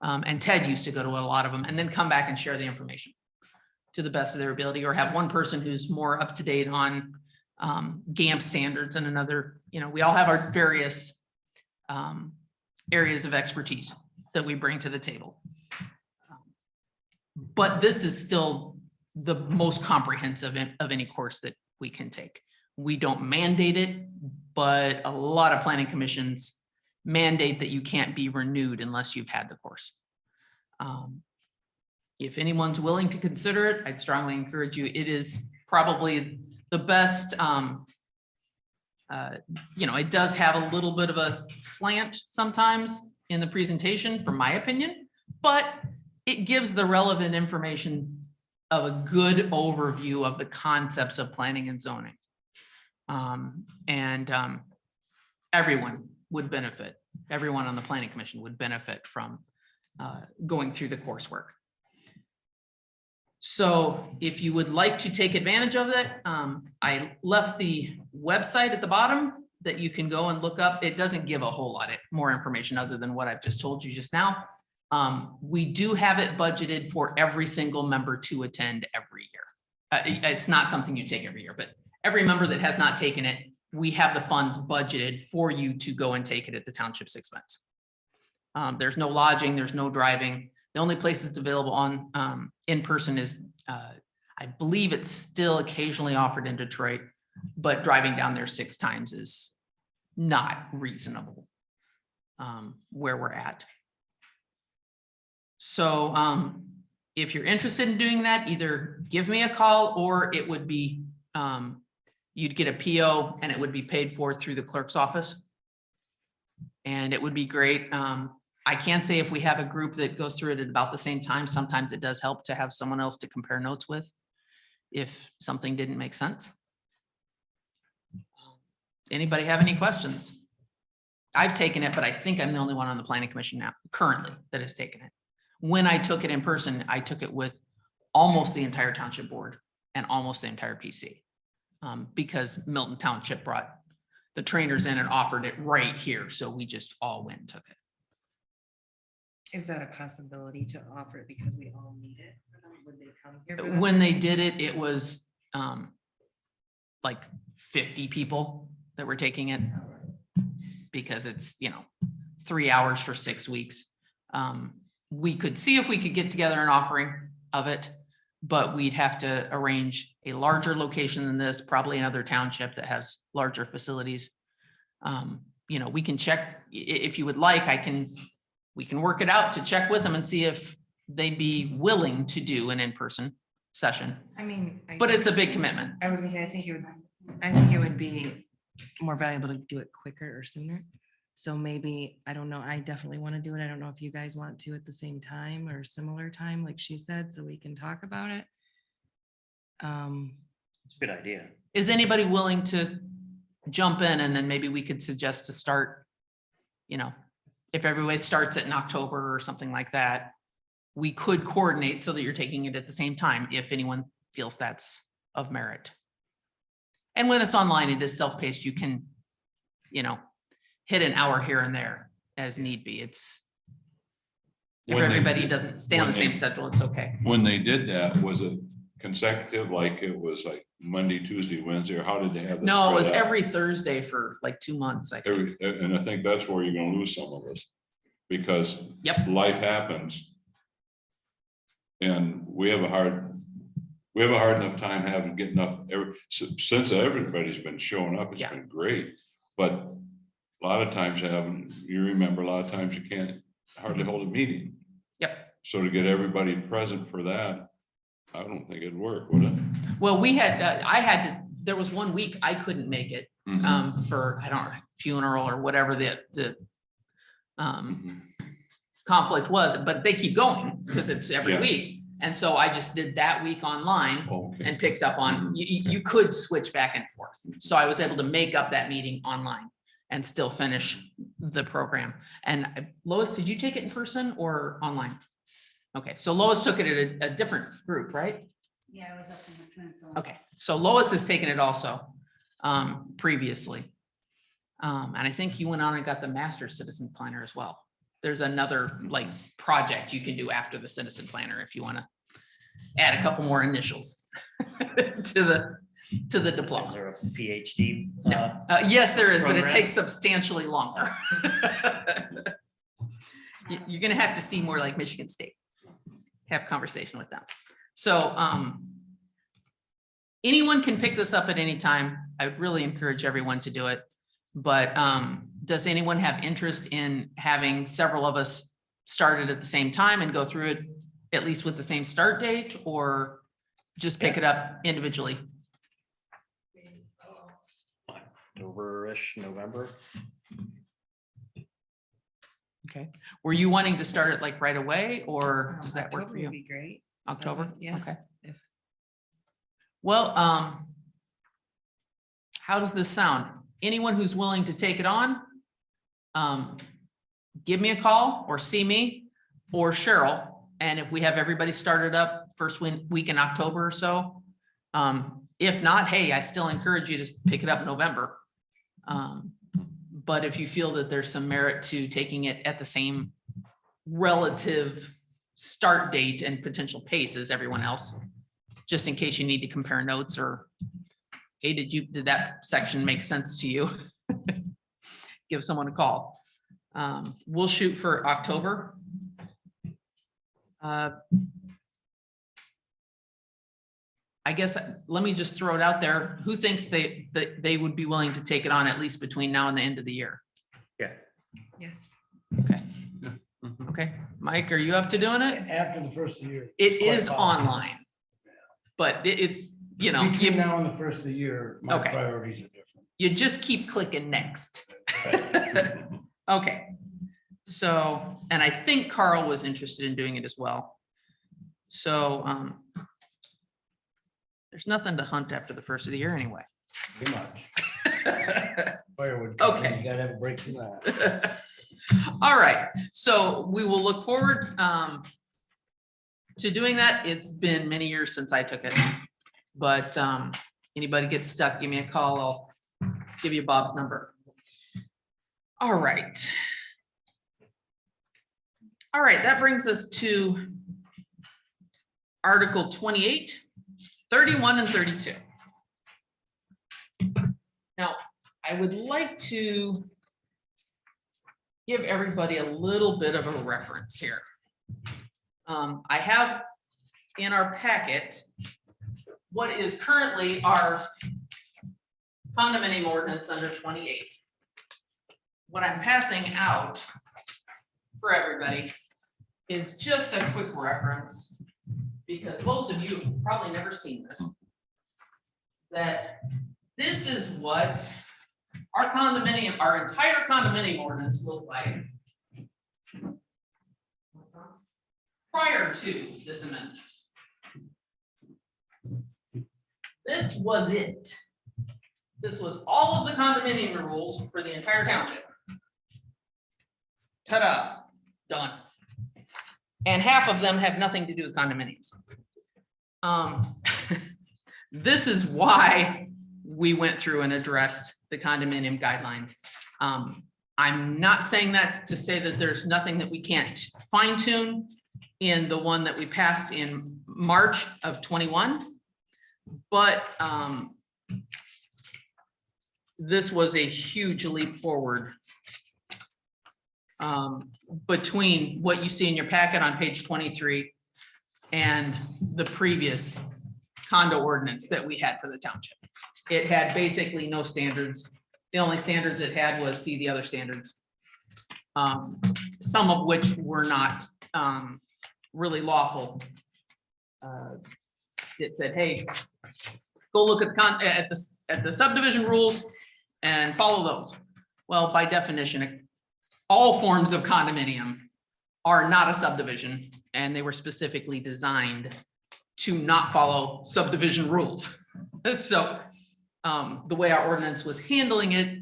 And Ted used to go to a lot of them and then come back and share the information to the best of their ability, or have one person who's more up to date on GAMP standards and another, we all have our various areas of expertise that we bring to the table. But this is still the most comprehensive of any course that we can take. We don't mandate it, but a lot of planning commissions mandate that you can't be renewed unless you've had the course. If anyone's willing to consider it, I'd strongly encourage you. It is probably the best. It does have a little bit of a slant sometimes in the presentation, from my opinion, but it gives the relevant information of a good overview of the concepts of planning and zoning. Everyone would benefit. Everyone on the planning commission would benefit from going through the coursework. So if you would like to take advantage of it, I left the website at the bottom that you can go and look up. It doesn't give a whole lot more information other than what I've just told you just now. We do have it budgeted for every single member to attend every year. It's not something you take every year, but every member that has not taken it, we have the funds budgeted for you to go and take it at the township's expense. There's no lodging, there's no driving. The only place that's available on in person is, I believe it's still occasionally offered in Detroit, but driving down there 6 times is not reasonable where we're at. So if you're interested in doing that, either give me a call, or it would be, you'd get a PO and it would be paid for through the clerk's office. And it would be great. I can't say if we have a group that goes through it at about the same time. Sometimes it does help to have someone else to compare notes with if something didn't make sense. Anybody have any questions? I've taken it, but I think I'm the only one on the planning commission now currently that has taken it. When I took it in person, I took it with almost the entire township board and almost the entire PC, because Milton Township brought the trainers in and offered it right here. So we just all went and took it. Is that a possibility to offer it because we all need it? Would they come here? For that? When they did it, it was like 50 people that were taking it, because it's, 3 hours for 6 weeks. We could see if we could get together an offering of it, but we'd have to arrange a larger location than this, probably another township that has larger facilities. We can check if you would like. We can work it out to check with them and see if they'd be willing to do an in-person session. I mean, But it's a big commitment. I was gonna say, I think it would be more valuable to do it quicker or sooner. So maybe, I don't know, I definitely want to do it. I don't know if you guys want to at the same time or similar time, like she said, so we can talk about it. It's a good idea. Is anybody willing to jump in, and then maybe we could suggest to start, if everybody starts it in October or something like that, we could coordinate so that you're taking it at the same time if anyone feels that's of merit. And when it's online, it is self-paced. You can, hit an hour here and there as need be. If When they- everybody doesn't stay on the when they- same schedule, it's okay. When they did that, was it consecutive, like it was like Monday, Tuesday, Wednesday, or how did they have? that No, it was spread out? every Thursday for like 2 months, I think. And I think that's where you're gonna lose some of us, because Yep. life happens. And we have a hard enough time getting up since everybody's been showing up, it's Yeah. been great. But a lot of times you remember, a lot of times you can't hardly hold a meeting. Yep. So to get everybody present for that, I don't think it'd work, would it? Well, there was 1 week I couldn't make it for, I don't know, funeral or whatever the conflict was, but they keep going because it's every Yes. week. And so I just did that week online Okay. and picked up on, you could switch back and forth. So I was able to make up that meeting online and still finish the program. And Lois, did you take it in person or online? Okay, so Lois took it at a different group, right? Yeah, I was up in the peninsula. Okay, so Lois has taken it also previously. And I think you went on and got the master citizen planner as well. There's another like project you can do after the citizen planner if you want to add a couple more initials to the Is diploma. there a PhD? Yes, there is, but it program? takes substantially longer. You're gonna have to see more like Michigan State. Have a conversation with them. So anyone can pick this up at any time. I would really encourage everyone to do it. But does anyone have interest in having several of us started at the same time and go through it at least with the same start date, or just pick it up individually? October-ish, November. Okay. Were you wanting to start it like right away, or does that work October for you? would be great. October? Yeah. Okay. If- Well, how does this sound? Anyone who's willing to take it on, give me a call or see me or Cheryl. And if we have everybody started up first week in October or so, if not, hey, I still encourage you to pick it up in November. But if you feel that there's some merit to taking it at the same relative start date and potential pace as everyone else, just in case you need to compare notes or, hey, did that section make sense to you? Give someone a call. We'll shoot for October. I guess, let me just throw it out there. Who thinks that they would be willing to take it on at least between now and the end of the year? Yeah. Yes. Okay, Mhm. okay. Mike, are you up to doing it? After the first of the year. It quite is possible. online, but it's, you know, Between now and the first of the year, my Okay. priorities are different. you just keep clicking next. Okay. So, and I think Carl was interested in doing it as well. So, there's nothing to hunt after the first of the year anyway. Pretty much. Firewood. Okay. You gotta have a break from that. All right, so we will look forward to doing that. It's been many years since I took it. But anybody gets stuck, give me a call. I'll give you Bob's number. All right. All right, that brings us to Article 28, 31, and 32. Now, I would like to give everybody a little bit of a reference here. I have in our packet what is currently our condominium ordinance under 28. What I'm passing out for everybody is just a quick reference, because most of you have probably never seen this. That this is what our condominium, our entire condominium ordinance looked like prior to this amendment. This was it. This was all of the condominium rules for the entire township. Ta-da, done. And half of them have nothing to do with condominiums. This is why we went through and addressed the condominium guidelines. I'm not saying that to say that there's nothing that we can't fine tune in the one that we passed in March of 21. But this was a huge leap forward between what you see in your packet on page 23 and the previous condo ordinance that we had for the township. It had basically no standards. The only standards it had was see the other standards, some of which were not really lawful. It said, hey, go look at the subdivision rules and follow those. Well, by definition, all forms of condominium are not a subdivision, and they were specifically designed to not follow subdivision rules. So the way our ordinance was handling it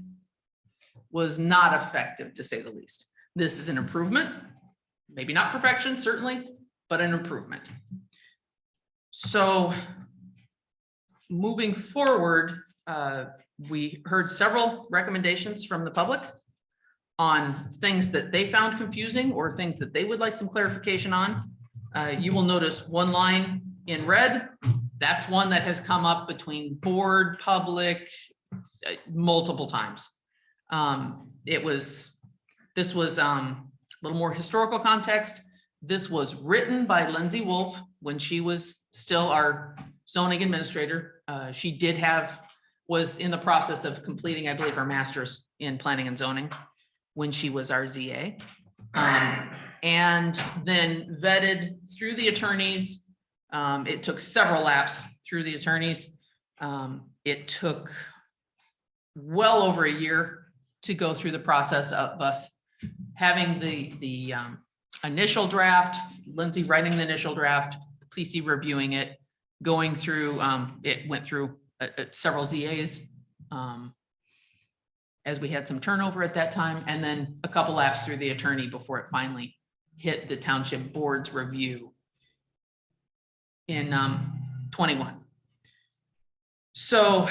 was not effective, to say the least. This is an improvement, maybe not perfection, certainly, but an improvement. So moving forward, we heard several recommendations from the public on things that they found confusing or things that they would like some clarification on. You will notice one line in red. That's one that has come up between board, public, multiple times. This was a little more historical context. This was written by Lindsay Wolf when she was still our zoning administrator. She was in the process of completing, I believe, her master's in planning and zoning when she was our ZA. And then vetted through the attorneys. It took several laps through the attorneys. It took well over a year to go through the process of us having the initial draft, Lindsay writing the initial draft, PC reviewing it, going through, it went through several ZAs as we had some turnover at that time, and then a couple laps through the attorney before it finally hit the township board's review in 21. So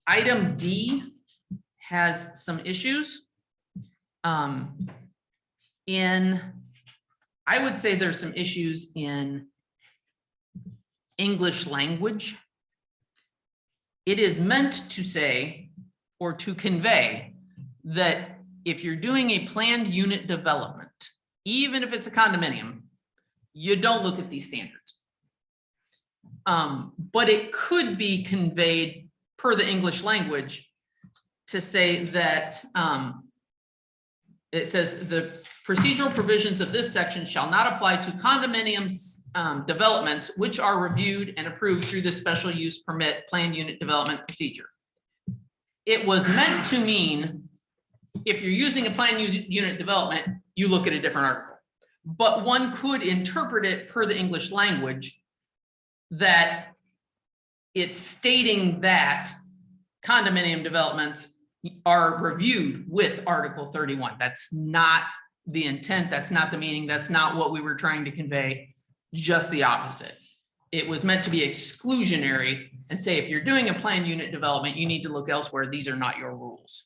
item D has some issues. I would say there's some issues in English language. It is meant to say or to convey that if you're doing a planned unit development, even if it's a condominium, you don't look at these standards. But it could be conveyed per the English language to say that it says the procedural provisions of this section shall not apply to condominiums developments which are reviewed and approved through the special use permit planned unit development procedure. It was meant to mean if you're using a planned unit development, you look at a different article. But one could interpret it per the English language that it's stating that condominium developments are reviewed with Article 31. That's not the intent. That's not the meaning. That's not what we were trying to convey. Just the opposite. It was meant to be exclusionary and say, if you're doing a planned unit development, you need to look elsewhere. These are not your rules.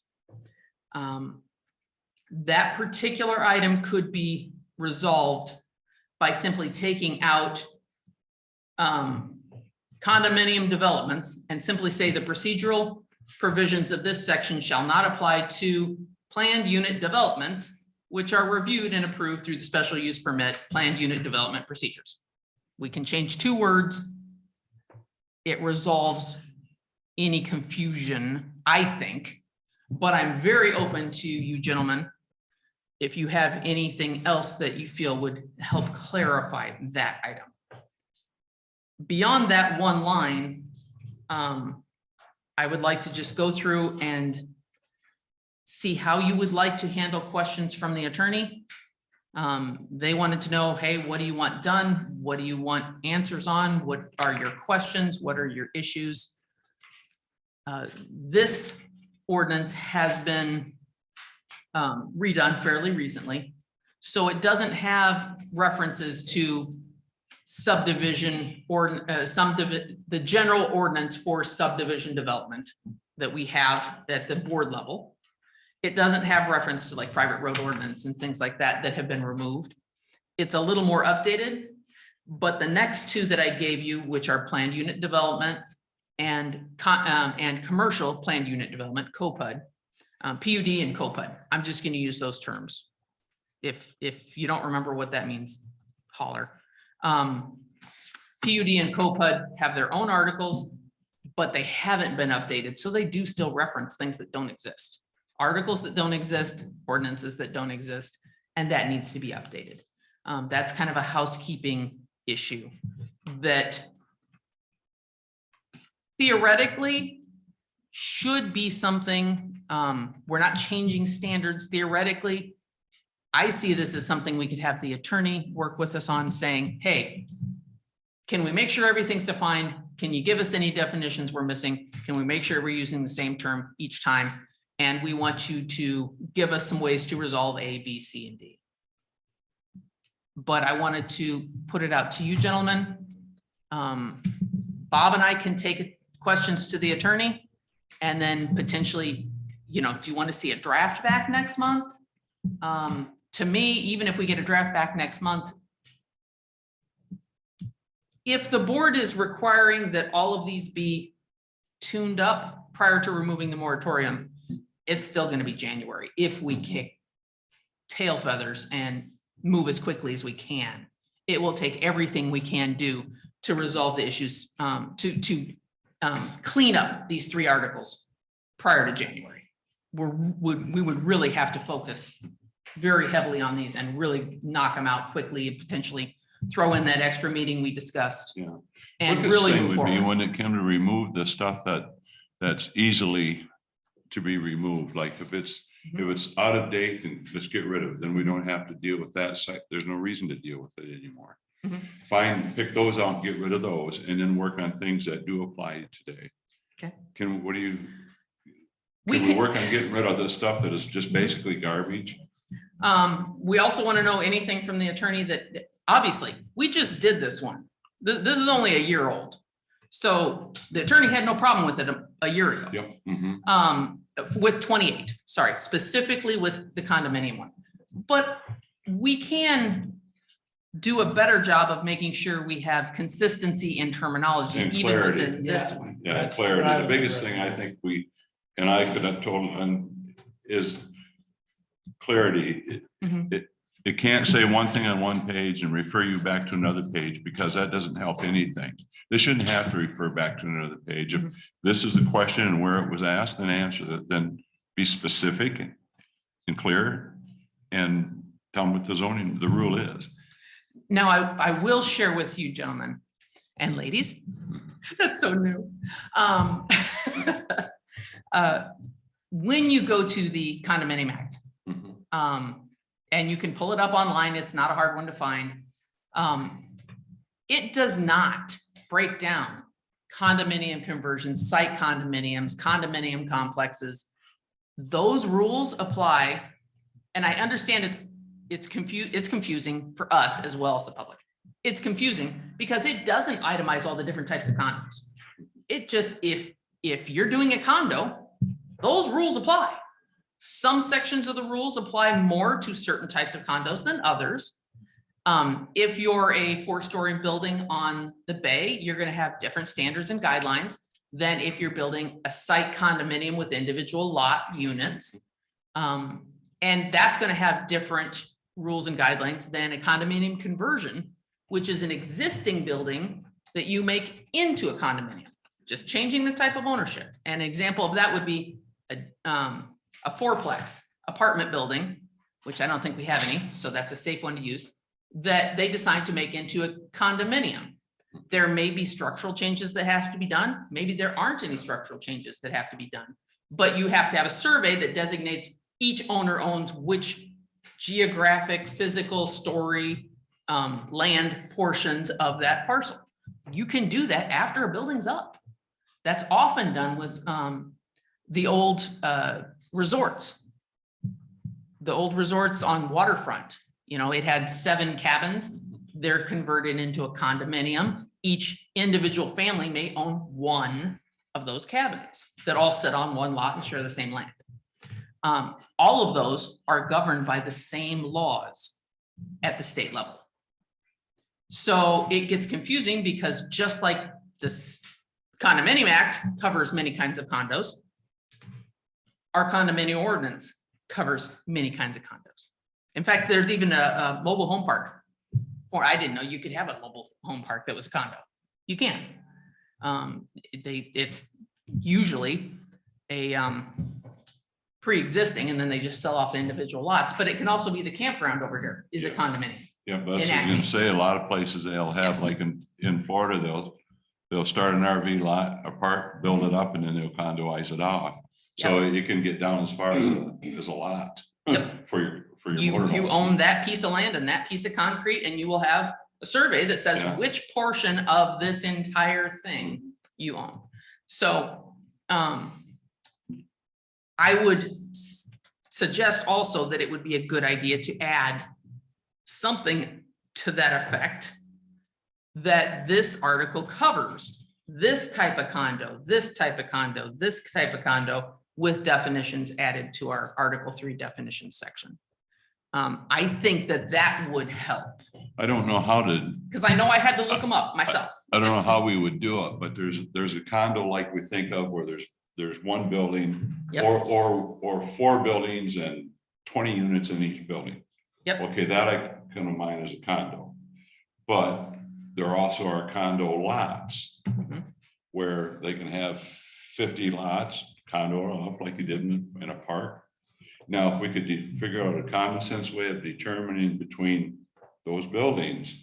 That particular item could be resolved by simply taking out condominium developments and simply say the procedural provisions of this section shall not apply to planned unit developments, which are reviewed and approved through the special use permit planned unit development procedures. We can change 2 words. It resolves any confusion, I think, but I'm very open to you gentlemen if you have anything else that you feel would help clarify that item. Beyond that one line, I would like to just go through and see how you would like to handle questions from the attorney. They wanted to know, hey, what do you want done? What do you want answers on? What are your questions? What are your issues? This ordinance has been redone fairly recently, so it doesn't have references to subdivision or the general ordinance for subdivision development that we have at the board level. It doesn't have reference to like private road ordinance and things like that that have been removed. It's a little more updated, but the next 2 that I gave you, which are planned unit development and commercial planned unit development, COPUD, PUD and COPUD. I'm just going to use those terms. If you don't remember what that means, holler. PUD and COPUD have their own articles, but they haven't been updated. So they do still reference things that don't exist. Articles that don't exist, ordinances that don't exist, and that needs to be updated. That's kind of a housekeeping issue that theoretically should be something, we're not changing standards theoretically. I see this as something we could have the attorney work with us on, saying, hey, can we make sure everything's defined? Can you give us any definitions we're missing? Can we make sure we're using the same term each time? And we want you to give us some ways to resolve A, B, C, and D. But I wanted to put it out to you, gentlemen. Bob and I can take questions to the attorney, and then potentially, you know, do you want to see a draft back next month? To me, even if we get a draft back next month, if the board is requiring that all of these be tuned up prior to removing the moratorium, it's still going to be January if we kick tail feathers and move as quickly as we can. It will take everything we can do to resolve the issues, to clean up these 3 articles prior to January. We would really have to focus very heavily on these and really knock them out quickly and potentially throw in that extra meeting we discussed. Yeah. And Quickest really thing move would be forward. when it came to remove the stuff that's easily to be removed, like if it's out of date, then let's get rid of it. Then we don't have to deal with that site. There's no reason to deal with it anymore. Pick those out, get rid of those, and then work on things that do apply today. Okay. Can we work on getting rid of this stuff that is just basically garbage? We also want to know anything from the attorney that, obviously, we just did this one. This is only a year old. So the attorney had no problem with it a year ago. Yep. With 28, sorry, specifically with the condominium one. But we can do a better job of making sure we have consistency in terminology, And even clarity. within this one. Yeah, That's what I clarity. The was biggest thing I think I could have told is clarity. It can't say one thing on one page and refer you back to another page, because that doesn't help anything. This shouldn't have to refer back to another page. If this is a question and where it was asked, then answer it, then be specific and clear and tell them what the rule is. Now, I will share with you, gentlemen and ladies, that's so new. When you go to the Condominium Act, and you can pull it up online, it's not a hard one to find. It does not break down condominium conversions, site condominiums, condominium complexes. Those rules apply, and I understand it's confusing for us as well as the public. It's confusing because it doesn't itemize all the different types of condos. It just, if you're doing a condo, those rules apply. Some sections of the rules apply more to certain types of condos than others. If you're a 4-story building on the bay, you're going to have different standards and guidelines than if you're building a site condominium with individual lot units. And that's going to have different rules and guidelines than a condominium conversion, which is an existing building that you make into a condominium, just changing the type of ownership. An example of that would be a 4-plex apartment building, which I don't think we have any, so that's a safe one to use, that they decide to make into a condominium. There may be structural changes that have to be done. Maybe there aren't any structural changes that have to be done, but you have to have a survey that designates each owner owns which geographic, physical, story, land portions of that parcel. You can do that after a building's up. That's often done with the old resorts. The old resorts on waterfront, you know, it had 7 cabins. They're converted into a condominium. Each individual family may own one of those cabins that all sit on one lot and share the same land. All of those are governed by the same laws at the state level. So it gets confusing because just like this Condominium Act covers many kinds of condos, our condominium ordinance covers many kinds of condos. In fact, there's even a mobile home park. I didn't know you could have a mobile home park that was a condo. You can. It's usually a pre-existing, and then they just sell off the individual lots, but it can also be the campground over here is a condominium. Yeah, but that's what I was gonna say, a lot of places they'll have, Yes. like in Florida, they'll start an RV lot, a park, build it up, and then they'll condoize it off. So you can get down as far as a lot Yep. for for your You motorhome. own that piece of land and that piece of concrete, and you will have a survey that says Yeah. which portion of this entire thing you own. So I would suggest also that it would be a good idea to add something to that effect, that this article covers this type of condo, this type of condo, this type of condo, with definitions added to our Article 3 definition section. I think that that would help, I don't know how to, because I know I had to look them up myself. I don't know how we would do it, but there's a condo like we think of where there's one building Yep. or 4 buildings and 20 units in each building. Yep. Okay, that I can mine as a condo. But there also are condo lots Mhm. where they can have 50 lots, condo off like you did in a park. Now, if we could figure out a common sense way of determining between those buildings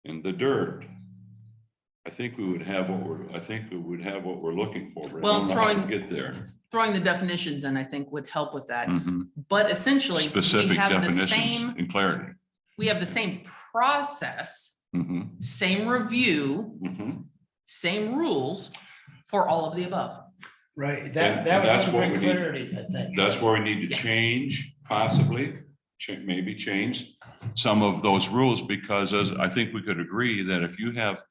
and the dirt, I think we would have what we're looking for. But I Well, don't know how to throwing- get there. Throwing the definitions in, I think, would help with that. Mhm. But essentially, we Specific have the definitions same, and clarity. we have the same process, Mhm, same review, mhm. same rules for all of the above. Right, And that that's would what bring we need. clarity, I think. That's where we need to Yeah. change, possibly, maybe change some of those rules, because as I think we could agree that if you have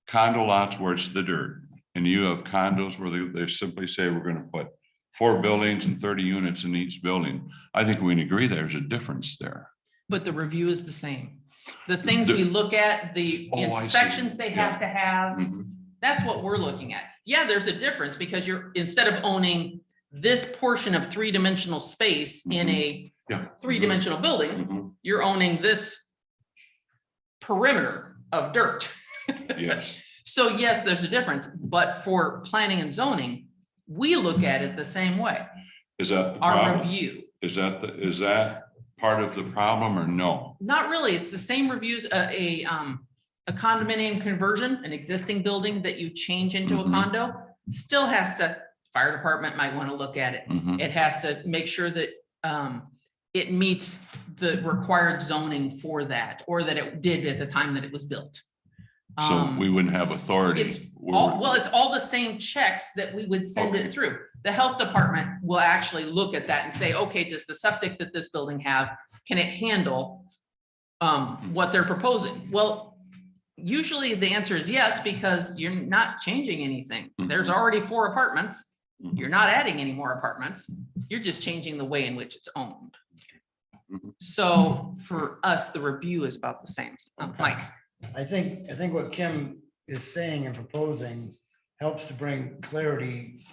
condo lots where it's the dirt, and you have condos where they simply say, we're gonna put 4 buildings and 30 units in each building, I think we can agree there's a difference there. But the review is the same. The things we look at, the Oh, I see. inspections they have to have, Mhm. that's what we're looking at. Yeah, there's a difference because you're, instead of owning this portion of 3-dimensional space in a Yeah. 3-dimensional building, Mhm. you're owning this perimeter of dirt. Yes, So yes, there's a difference, but for planning and zoning, we look at it the same way. is that the Our problem? review, Is that part of the problem or no? not really, it's the same reviews, a condominium conversion, an existing building that you change into a Mhm. condo, still has to, fire department might want to look at it. Mhm. It has to make sure that it meets the required zoning for that, or that it did at the time that it was built. So we wouldn't have authority. It's well, it's all the same checks that we would send Okay. it through. The health department will actually look at that and say, okay, does the septic that this building have, can it handle what they're proposing? Well, usually the answer is yes, because you're not changing anything. There's already 4 apartments. Mhm. You're not adding any more apartments. You're just changing the way in which it's owned. Mhm. So for us, the review is about the same. Mike? I think what Kim is saying and proposing helps to bring clarity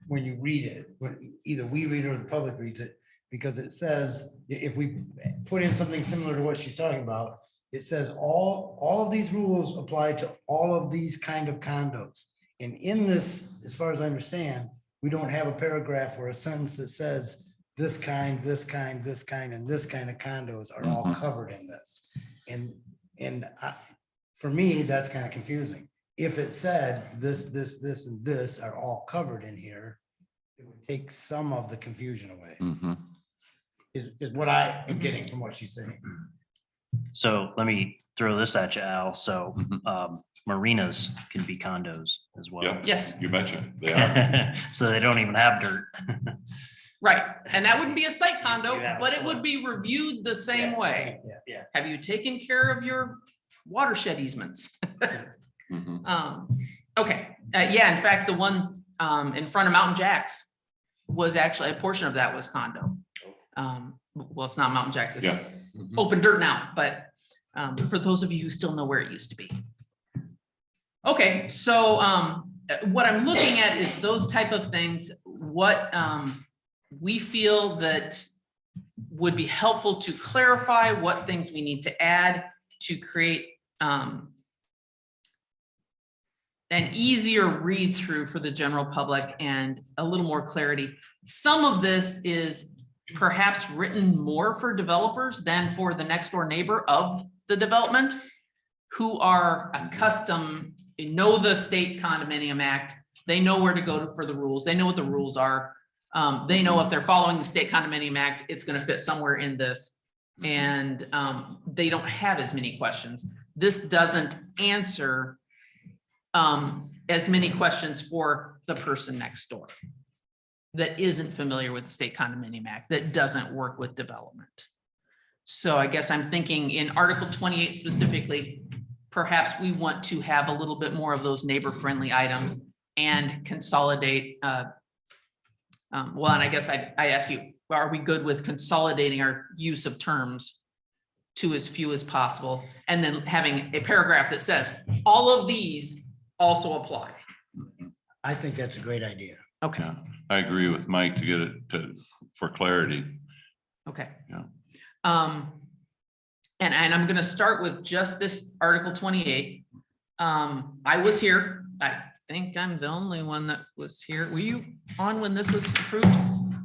when you read it, when either we read it or the public reads it, because it says, if we put in something similar to what she's talking about, it says all of these rules apply to all of these kind of condos. And in this, as far as I understand, we don't have a paragraph or a sentence that says this kind, this kind, this kind, and this kind of condos are all Mhm. covered in this. For me, that's kind of confusing. If it said this, and this are all covered in here, it would take some of the confusion away, Mhm. is what I am getting from what she's saying. So let me throw this at you, Al. So Mhm. marinas can be condos as well. Yeah. Yes. You betcha, they are. So they don't even have dirt. Right, and that wouldn't be a site condo, You have but it some. would be reviewed the same Yes. way. Yeah. Have you taken care of your watershed easements? Mhm. Okay, yeah, in fact, the one in front of Mountain Jacks was actually, a portion of that was condo. Well, it's not Mountain Jacks, it's Yeah. Mhm. open dirt now, but for those of you who still know where it used to be. Okay, so what I'm looking at is those type of things, what we feel that would be helpful to clarify, what things we need to add to create an easier read through for the general public and a little more clarity. Some of this is perhaps written more for developers than for the next door neighbor of the development, who are accustomed, know the state condominium act. They know where to go for the rules. They know what the rules are. They know if they're following the state condominium act, it's going to fit somewhere in this. and they don't have as many questions. This doesn't answer as many questions for the person next door that isn't familiar with the State Condominium Act, that doesn't work with development. So I guess I'm thinking in Article 28 specifically, perhaps we want to have a little bit more of those neighbor-friendly items and consolidate. Well, and I guess I ask you, are we good with consolidating our use of terms to as few as possible? And then having a paragraph that says, all of these also apply. I think that's a great idea. Okay, Yeah, I agree with Mike to get it for clarity. okay. Yeah. And I'm gonna start with just this Article 28. I was here. I think I'm the only one that was here. Were you on when this was approved?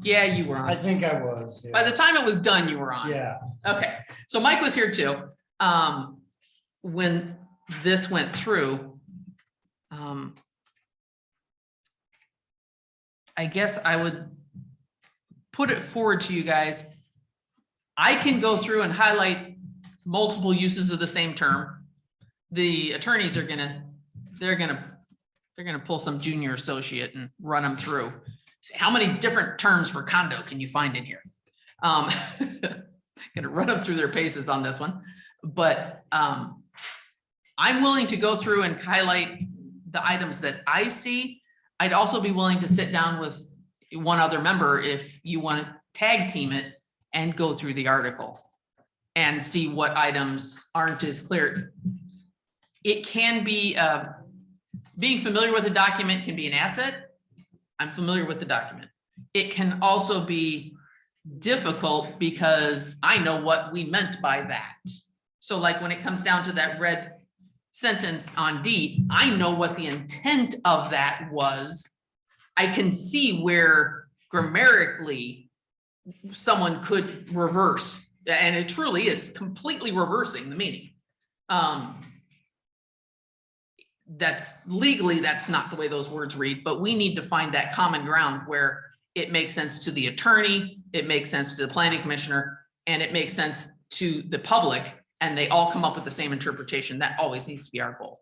Yeah, you were I on. think I was. By the time it was done, you were on. Yeah. Okay, so Mike was here too. When this went through, I guess I would put it forward to you guys. I can go through and highlight multiple uses of the same term. The attorneys are they're gonna pull some junior associate and run them through. Say, how many different terms for condo can you find in here? Gonna run them through their paces on this one, but I'm willing to go through and highlight the items that I see. I'd also be willing to sit down with one other member if you want to tag team it and go through the article and see what items aren't as clear. It can be, being familiar with the document can be an asset. I'm familiar with the document. It can also be difficult because I know what we meant by that. So like when it comes down to that red sentence on D, I know what the intent of that was. I can see where grammatically someone could reverse, and it truly is completely reversing the meaning. That's legally, that's not the way those words read, but we need to find that common ground where it makes sense to the attorney, it makes sense to the planning commissioner, and it makes sense to the public, and they all come up with the same interpretation. That always needs to be our goal.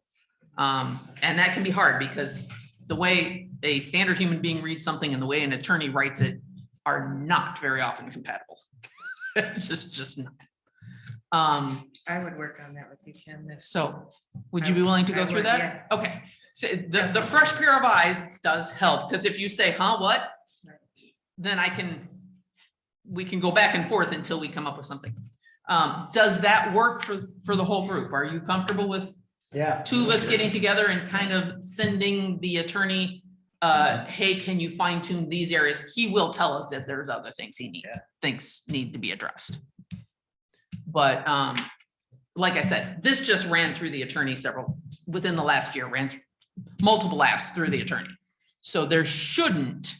And that can be hard because the way a standard human being reads something and the way an attorney writes it are not very often compatible. It's just not. I would work on that with you, Kim. So would you be willing to go I through would, that? Okay, so the fresh pair of eyes does help, because if you say, huh, what? Then we can go back and forth until we come up with something. Does that work for the whole group? Are you comfortable with two of us getting together and kind of sending the attorney, hey, can you fine tune these areas? He will tell us if there's other things he thinks need to be addressed. But like I said, this just ran through the attorney within the last year, ran through multiple apps through the attorney. So there shouldn't,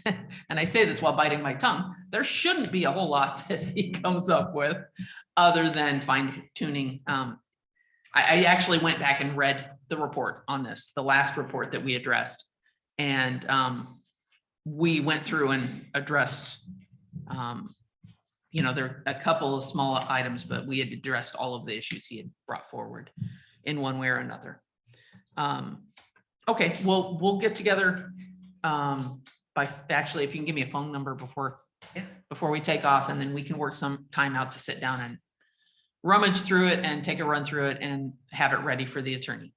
and I say this while biting my tongue, there shouldn't be a whole lot that he comes up with other than fine tuning. I actually went back and read the report on this, the last report that we addressed. And we went through and addressed, there are a couple of small items, but we had addressed all of the issues he had brought forward in one way or another. Okay, we'll get together actually, if you can give me a phone number before we take off, and then we can work some time out to sit down and rummage through it and take a run through it and have it ready for the attorney.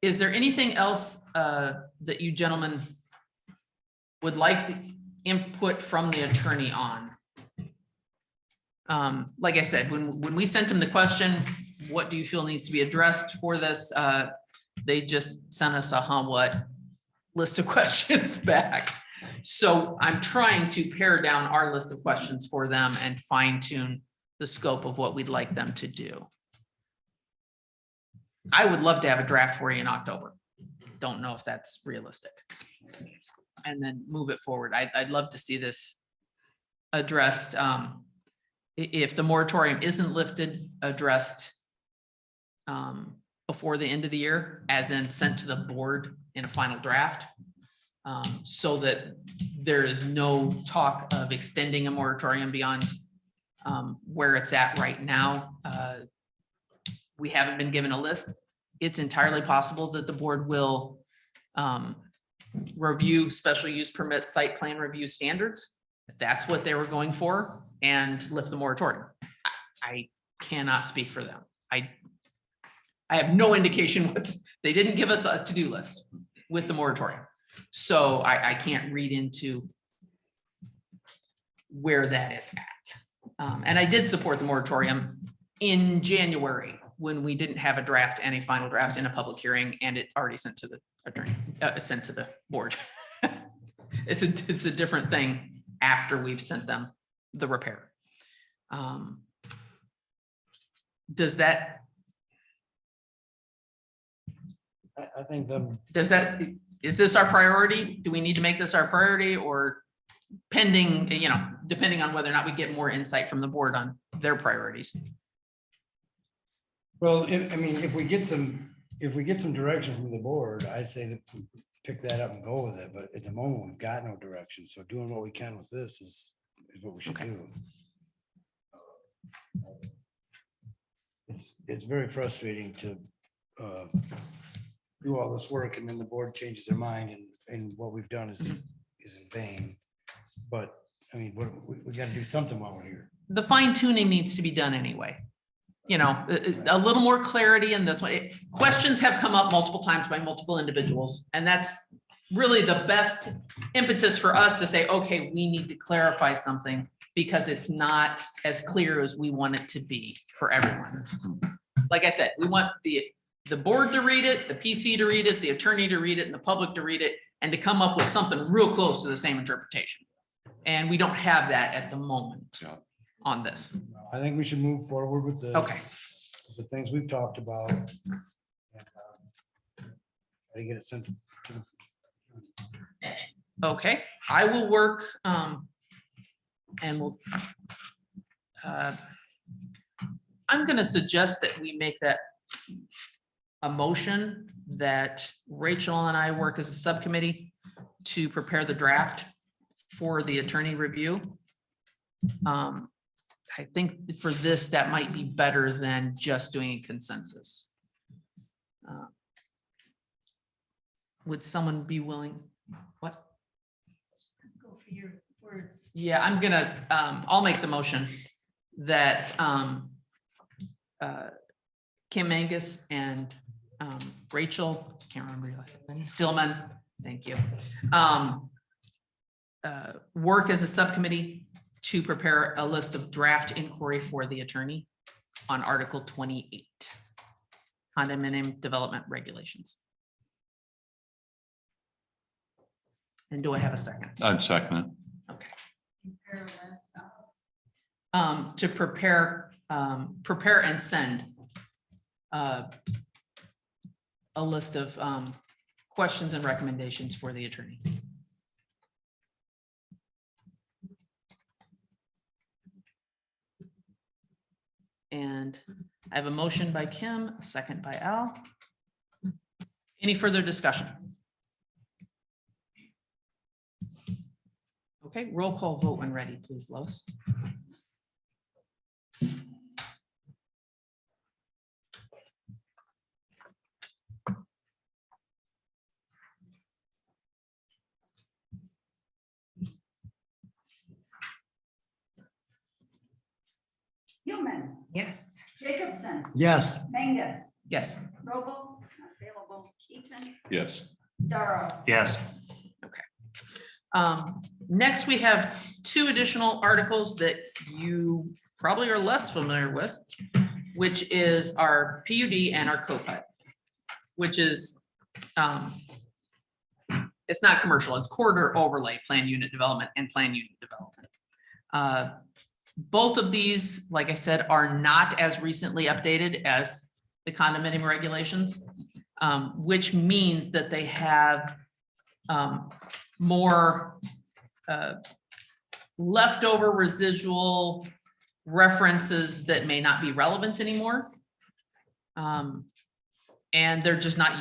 Is there anything else that you gentlemen would like the input from the attorney on? Like I said, when we sent him the question, what do you feel needs to be addressed for this? They just sent us a what list of questions back. So I'm trying to pare down our list of questions for them and fine tune the scope of what we'd like them to do. I would love to have a draft for you in October. Don't know if that's realistic. And then move it forward. I'd love to see this addressed. If the moratorium isn't lifted, addressed before the end of the year, as in sent to the board in a final draft, so that there is no talk of extending a moratorium beyond where it's at right now. We haven't been given a list. It's entirely possible that the board will review special use permit site plan review standards. If that's what they were going for, and lift the moratorium. I cannot speak for them. I have no indication they didn't give us a to-do list with the moratorium. So I can't read into where that is at. And I did support the moratorium in January when we didn't have a draft and a final draft in a public hearing, and it already sent to the attorney, sent to the board. It's a different thing after we've sent them the repair. Does that, I think is this our priority? Do we need to make this our priority, or pending, depending on whether or not we get more insight from the board on their priorities? well, if we get some direction from the board, I say that we pick that up and go with it, but at the moment, we've got no direction, so doing what we can with this is what we should Okay. do. It's very frustrating to do all this work and then the board changes their mind and what we've done is in vain. But we got to do something while we're here. The fine tuning needs to be done anyway. A little more clarity in this one. Questions have come up multiple times by multiple individuals, and that's really the best impetus for us to say, okay, we need to clarify something because it's not as clear as we want it to be for everyone. Like I said, we want the board to read it, the PC to read it, the attorney to read it, and the public to read it, and to come up with something real close to the same interpretation. And we don't have that at the moment on this. I think we should move forward with this. Okay. The things we've talked about. And, try to get it sent to Okay, I will work, and we'll, I'm gonna suggest that we make that a motion that Rachel and I work as a subcommittee to prepare the draft for the attorney review. I think for this, that might be better than just doing a consensus. Would someone be willing? What? Go for your words. Yeah, I'm gonna, I'll make the motion that Kim Angus and Rachel, can't remember your last name, Stillman, thank you. Work as a subcommittee to prepare a list of draft inquiry for the attorney on Article 28, condominium development regulations. And do I have a second? I'd second it. Okay. Compare list of- To prepare and send a list of questions and recommendations for the attorney. And I have a motion by Kim, a second by Al. Any further discussion? Okay, roll call vote when ready, please, Lois. Human, Yes. Jacobson, yes. Mangus, Yes. Robel, not available, Keaton, Yes. Darrow. Yes. Next, we have two additional articles that you probably are less familiar with, which is our PUD and our COPUD, which is, it's not commercial, it's corridor overlay, plan unit development and plan unit development. Both of these, like I said, are not as recently updated as the condominium regulations, which means that they have more leftover residual references that may not be relevant anymore. And they're just not,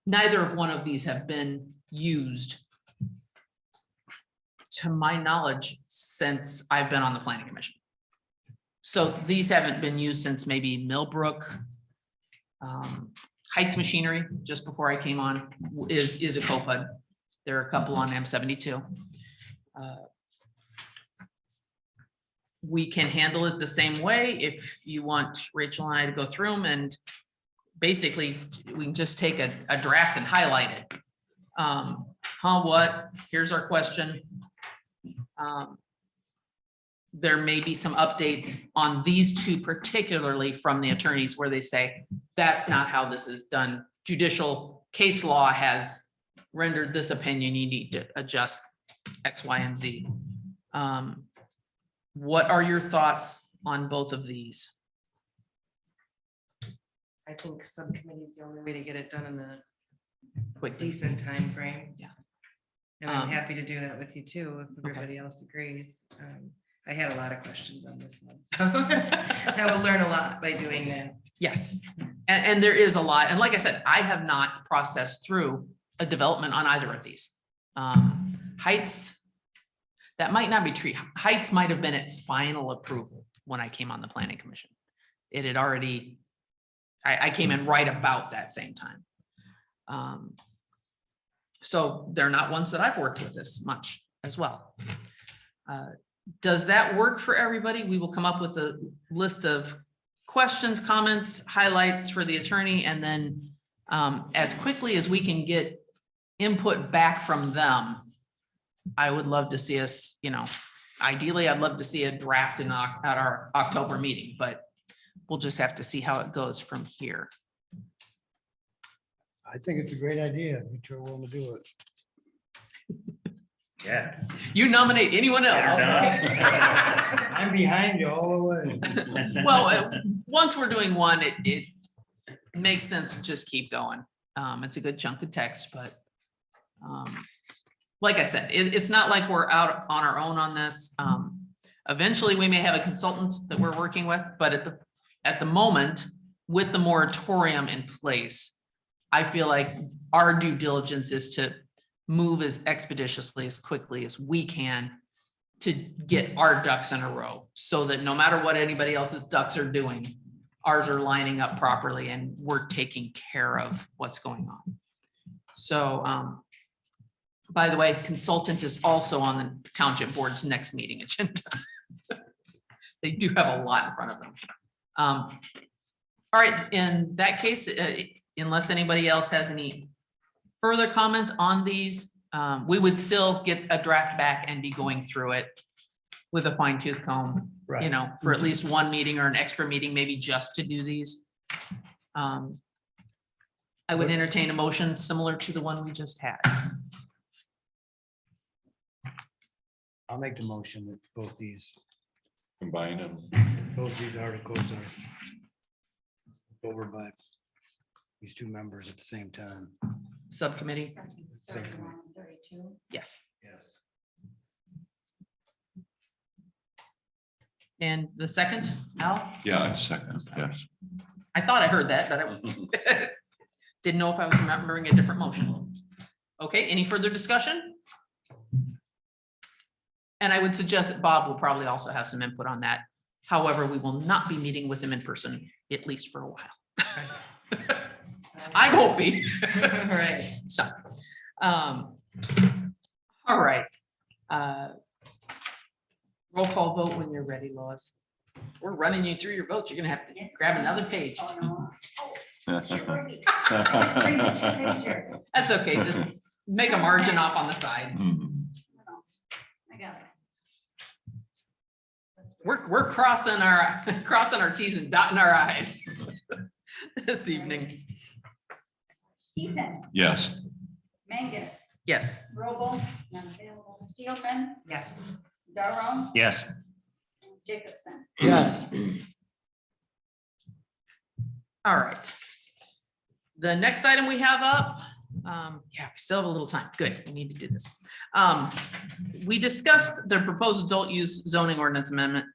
neither of one of these have been used to my knowledge, since I've been on the planning commission. So these haven't been used since maybe Millbrook. Heights Machinery, just before I came on, is a COPUD. There are a couple on M72. We can handle it the same way if you want Rachel and I to go through them, and basically we can just take a draft and highlight it. What, here's our question. There may be some updates on these two particularly from the attorneys where they say, that's not how this is done. Judicial case law has rendered this opinion, you need to adjust X, Y, and Z. What are your thoughts on both of these? I think subcommittee is the only way to get it done in a Quick, decent time frame. Yeah. And I'm happy to do that with you too, if Okay. everybody else agrees. I had a lot of questions on this one. So I will learn a lot by doing that. yes, and there is a lot. And like I said, I have not processed through a development on either of these. Heights, that might not be true. Heights might have been at final approval when I came on the planning commission. It had already, I came in right about that same time. So they're not ones that I've worked with as much as well. Does that work for everybody? We will come up with a list of questions, comments, highlights for the attorney, and then as quickly as we can get input back from them, I would love to see us, ideally, I'd love to see a draft at our October meeting, but we'll just have to see how it goes from here. I think it's a great idea. If you're willing to do it. Yeah. You nominate anyone else. I'm behind you all the way. Well, once we're doing one, it makes sense to just keep going. It's a good chunk of text, but like I said, it's not like we're out on our own on this. Eventually, we may have a consultant that we're working with, but at the moment, with the moratorium in place, I feel like our due diligence is to move as expeditiously, as quickly as we can to get our ducks in a row, so that no matter what anybody else's ducks are doing, ours are lining up properly and we're taking care of what's going on. So, by the way, consultant is also on the township board's next meeting agenda. They do have a lot in front of them. All right, in that case, unless anybody else has any further comments on these, we would still get a draft back and be going through it with a fine tooth comb, Right. For at least one meeting or an extra meeting, maybe just to do these. I would entertain a motion similar to the one we just had. I'll make the motion that both these Combine articles are over by these two members at the same time. Subcommittee, Second. yes. Yes. And the second, Al? Yeah, second, yes. I thought I heard that, but I didn't know if I was remembering a different motion. Okay, any further discussion? And I would suggest that Bob will probably also have some input on that. However, we will not be meeting with him in person, at least for a while. I won't be. Right. So, all right. Roll call vote when you're ready, Lois. We're running you through your votes. You're gonna have to grab another page. That's okay. Just make a margin off on the side. I got it. We're crossing our T's and dotting our I's this evening. Eaton, Yes. Mangus, Yes. Robo, none available. Steelman, Yes. Darrow, Yes. Jacobson. Yes. All right. The next item we have up, yeah, we still have a little time. Good, we need to do this. We discussed the proposed adult use zoning ordinance amendment,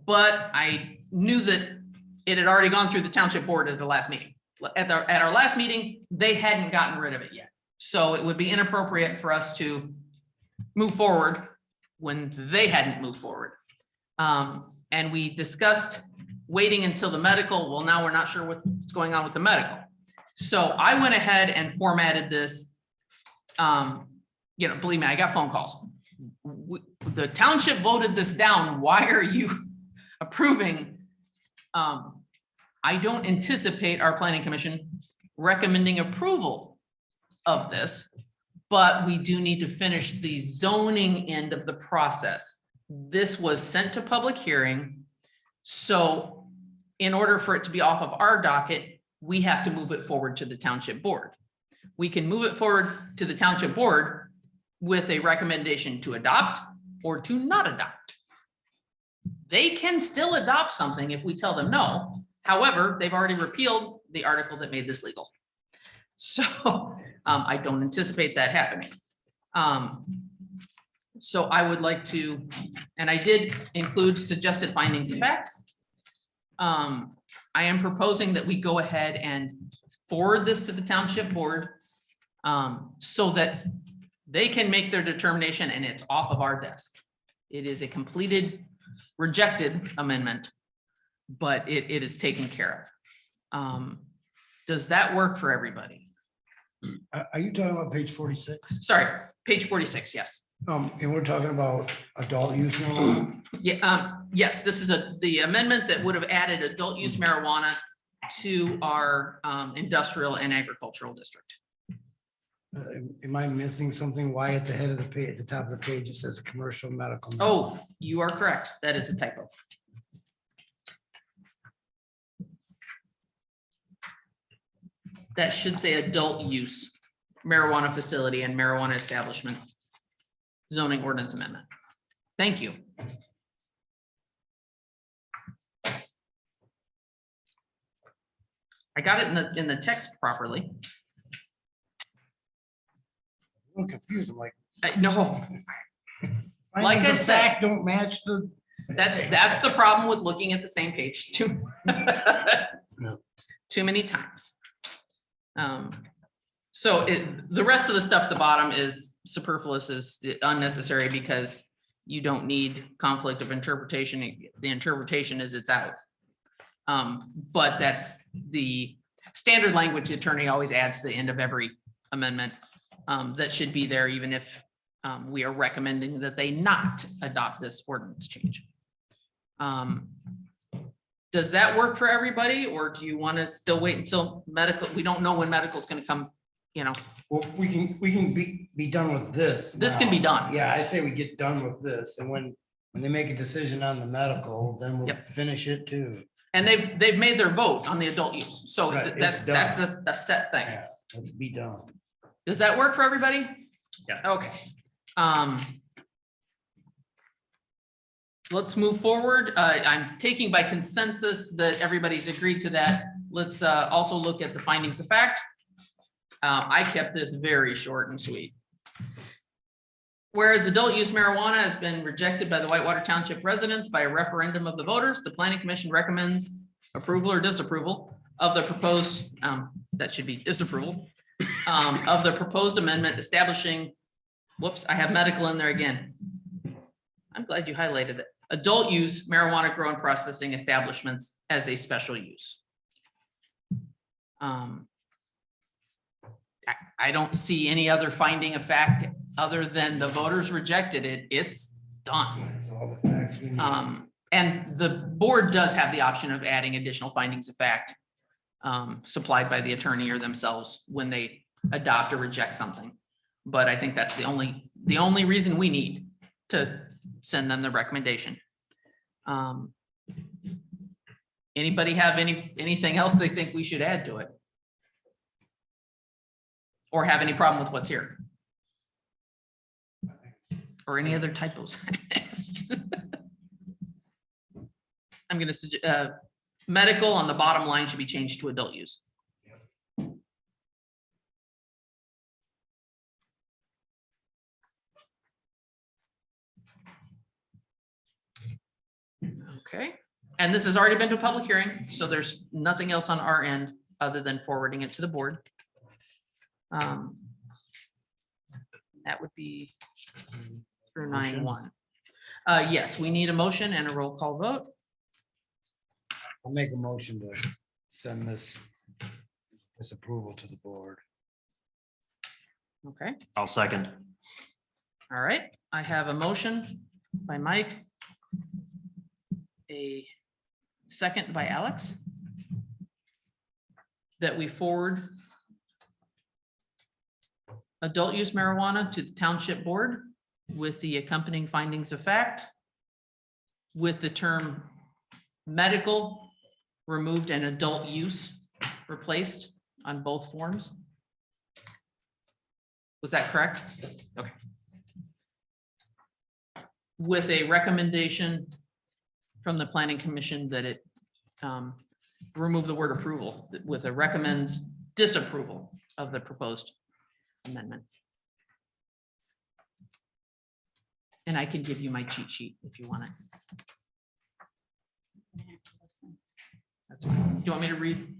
but I knew that it had already gone through the township board at the last meeting. At our last meeting, they hadn't gotten rid of it yet. So it would be inappropriate for us to move forward when they hadn't moved forward. And we discussed waiting until the medical. Well, now we're not sure what's going on with the medical. So I went ahead and formatted this. Believe me, I got phone calls. The township voted this down. Why are you approving? I don't anticipate our planning commission recommending approval of this, but we do need to finish the zoning end of the process. This was sent to public hearing. So in order for it to be off of our docket, we have to move it forward to the township board. We can move it forward to the township board with a recommendation to adopt or to not adopt. They can still adopt something if we tell them no. However, they've already repealed the article that made this legal. So I don't anticipate that happening. So I would like to, and I did include suggested findings of fact. I am proposing that we go ahead and forward this to the township board so that they can make their determination and it's off of our desk. It is a completed, rejected amendment, but it is taken care of. Does that work for everybody? Are you talking about page 46? Sorry, page 46, yes. And we're talking about adult use marijuana? Yeah, yes, this is the amendment that would have added adult use marijuana to our industrial and agricultural district. Am I missing something? Why at the head of the page, at the top of the page, it says commercial medical? Oh, you are correct. That is a typo. That should say adult use marijuana facility and marijuana establishment zoning ordinance amendment. Thank you. I got it in the text properly. I'm confused. I'm like, No, like I findings of said, fact don't match the. that's the problem with looking at the same page too. No. Too many times. So the rest of the stuff at the bottom is superfluous, is unnecessary because you don't need conflict of interpretation. The interpretation is it's out. But that's the standard language the attorney always adds to the end of every amendment. That should be there even if we are recommending that they not adopt this ordinance change. Does that work for everybody, or do you want to still wait until medical? We don't know when medical is going to come, Well, we can be done with this. This now. can be done. Yeah, I say we get done with this, and when they make a decision on the medical, then we'll Yep. finish it too. And they've made their vote on the adult use. So Right, that's it's a set thing. Yeah, let's be done. Does that work for everybody? Yeah. Okay. Let's move forward. I'm taking by consensus that everybody's agreed to that. Let's also look at the findings of fact. I kept this very short and sweet. Whereas adult use marijuana has been rejected by the Whitewater Township residents by a referendum of the voters, the planning commission recommends approval or disapproval of the proposed, that should be disapproval, of the proposed amendment establishing, whoops, I have medical in there again. I'm glad you highlighted it. Adult use marijuana grow and processing establishments as a special use. I don't see any other finding of fact other than the voters rejected it. It's done. That's all the facts we need. And the board does have the option of adding additional findings of fact supplied by the attorney or themselves when they adopt or reject something. But I think that's the only reason we need to send them the recommendation. Anybody have anything else they think we should add to it? Or have any problem with what's here? Or any other typos? I'm gonna suggest, medical on the bottom line should be changed to adult use. Okay, and this has already been to a public hearing, so there's nothing else on our end other than forwarding it to the board. That would be through 9-1. Yes, we need a motion and a roll call vote. I'll make a motion to send this approval to the board. Okay, I'll second. all right. I have a motion by Mike. A second by Alex. That we forward adult use marijuana to the township board with the accompanying findings of fact, with the term medical removed and adult use replaced on both forms. Was that correct? Okay. With a recommendation from the planning commission that it remove the word approval with a recommends disapproval of the proposed amendment. And I can give you my cheat sheet if you want it. That's fine. Do you want me to read?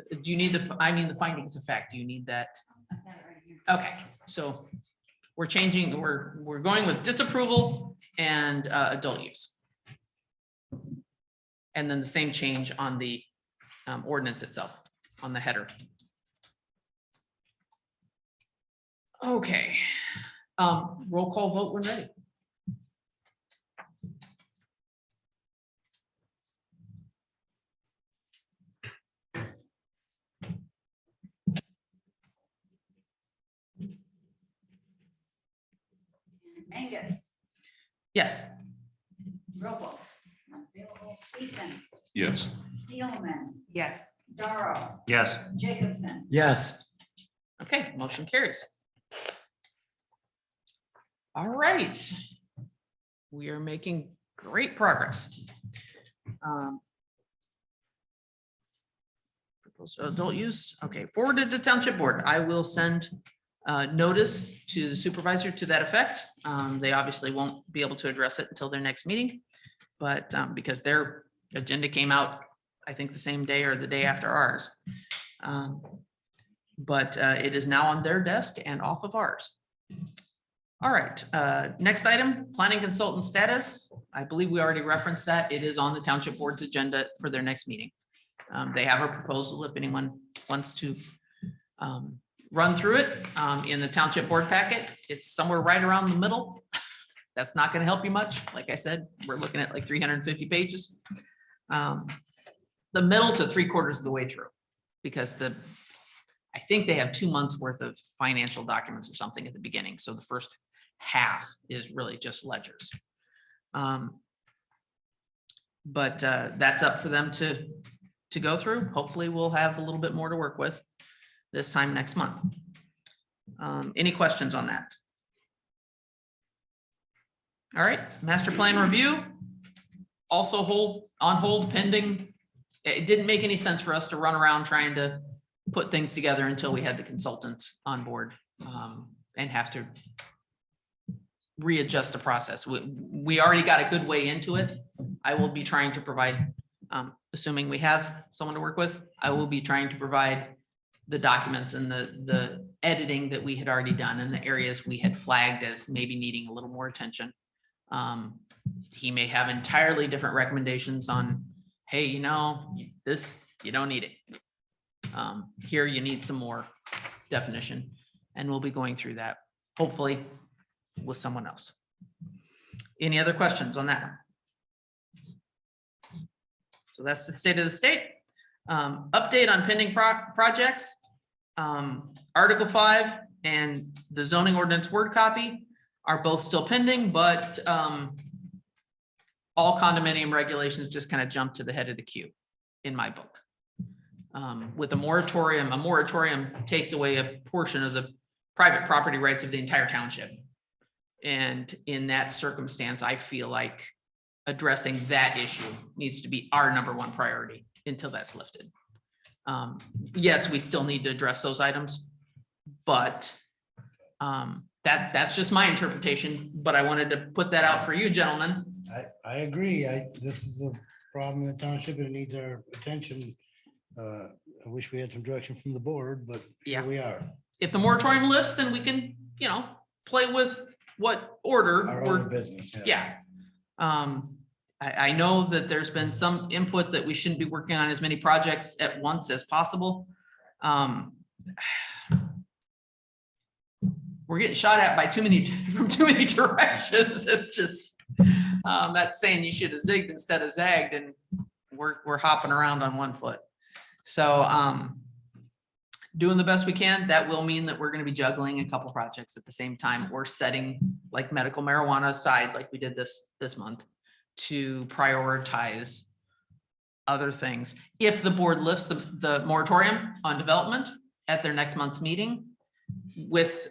Do you need the findings of fact? Do you need that? Okay, so we're changing, we're going with disapproval and adult use. And then the same change on the ordinance itself, on the header. Okay, roll call vote when ready. Angus, Yes. Robo, available, Ethan, Yes. Steelman, Yes. Darrow, Yes. Jacobson. Yes. Okay, motion carries. All right. We are making great progress. Proposed adult use, okay, forwarded to township board. I will send notice to the supervisor to that effect. They obviously won't be able to address it until their next meeting, but because their agenda came out, I think the same day or the day after ours. But it is now on their desk and off of ours. All right, next item, planning consultant status. I believe we already referenced that. It is on the township board's agenda for their next meeting. They have a proposal if anyone wants to run through it in the township board packet. It's somewhere right around the middle. That's not going to help you much. Like I said, we're looking at like 350 pages. The middle to 3/4 of the way through, because I think they have 2 months worth of financial documents or something at the beginning. So the first half is really just ledgers. But that's up for them to go through. Hopefully we'll have a little bit more to work with this time next month. Any questions on that? All right, master plan review. Also on hold pending. It didn't make any sense for us to run around trying to put things together until we had the consultant on board and have to readjust the process. We already got a good way into it. I will be trying to provide, assuming we have someone to work with, I will be trying to provide the documents and the editing that we had already done in the areas we had flagged as maybe needing a little more attention. He may have entirely different recommendations on, hey, you know, this, you don't need it. Here you need some more definition, and we'll be going through that, hopefully with someone else. Any other questions on that? So that's the state of the state. Update on pending projects. Article 5 and the zoning ordinance word copy are both still pending, but all condominium regulations just kind of jumped to the head of the queue in my book. With a moratorium takes away a portion of the private property rights of the entire township. And in that circumstance, I feel like addressing that issue needs to be our #1 priority until that's lifted. Yes, we still need to address those items, but that's just my interpretation, but I wanted to put that out for you gentlemen. I agree. This is a problem in the township and it needs our attention. I wish we had some direction from the board, but here we are. If the moratorium lifts, then we can, play with what order Our we're own business. Yeah. I know that there's been some input that we shouldn't be working on as many projects at once as possible. We're getting shot at by from too many directions. It's just, that's saying you should have zigged instead of zagged, and we're hopping around on one foot. So, doing the best we can. That will mean that we're going to be juggling a couple projects at the same time. We're setting like medical marijuana aside, like we did this month, to prioritize other things. If the board lifts the moratorium on development at their next month meeting with,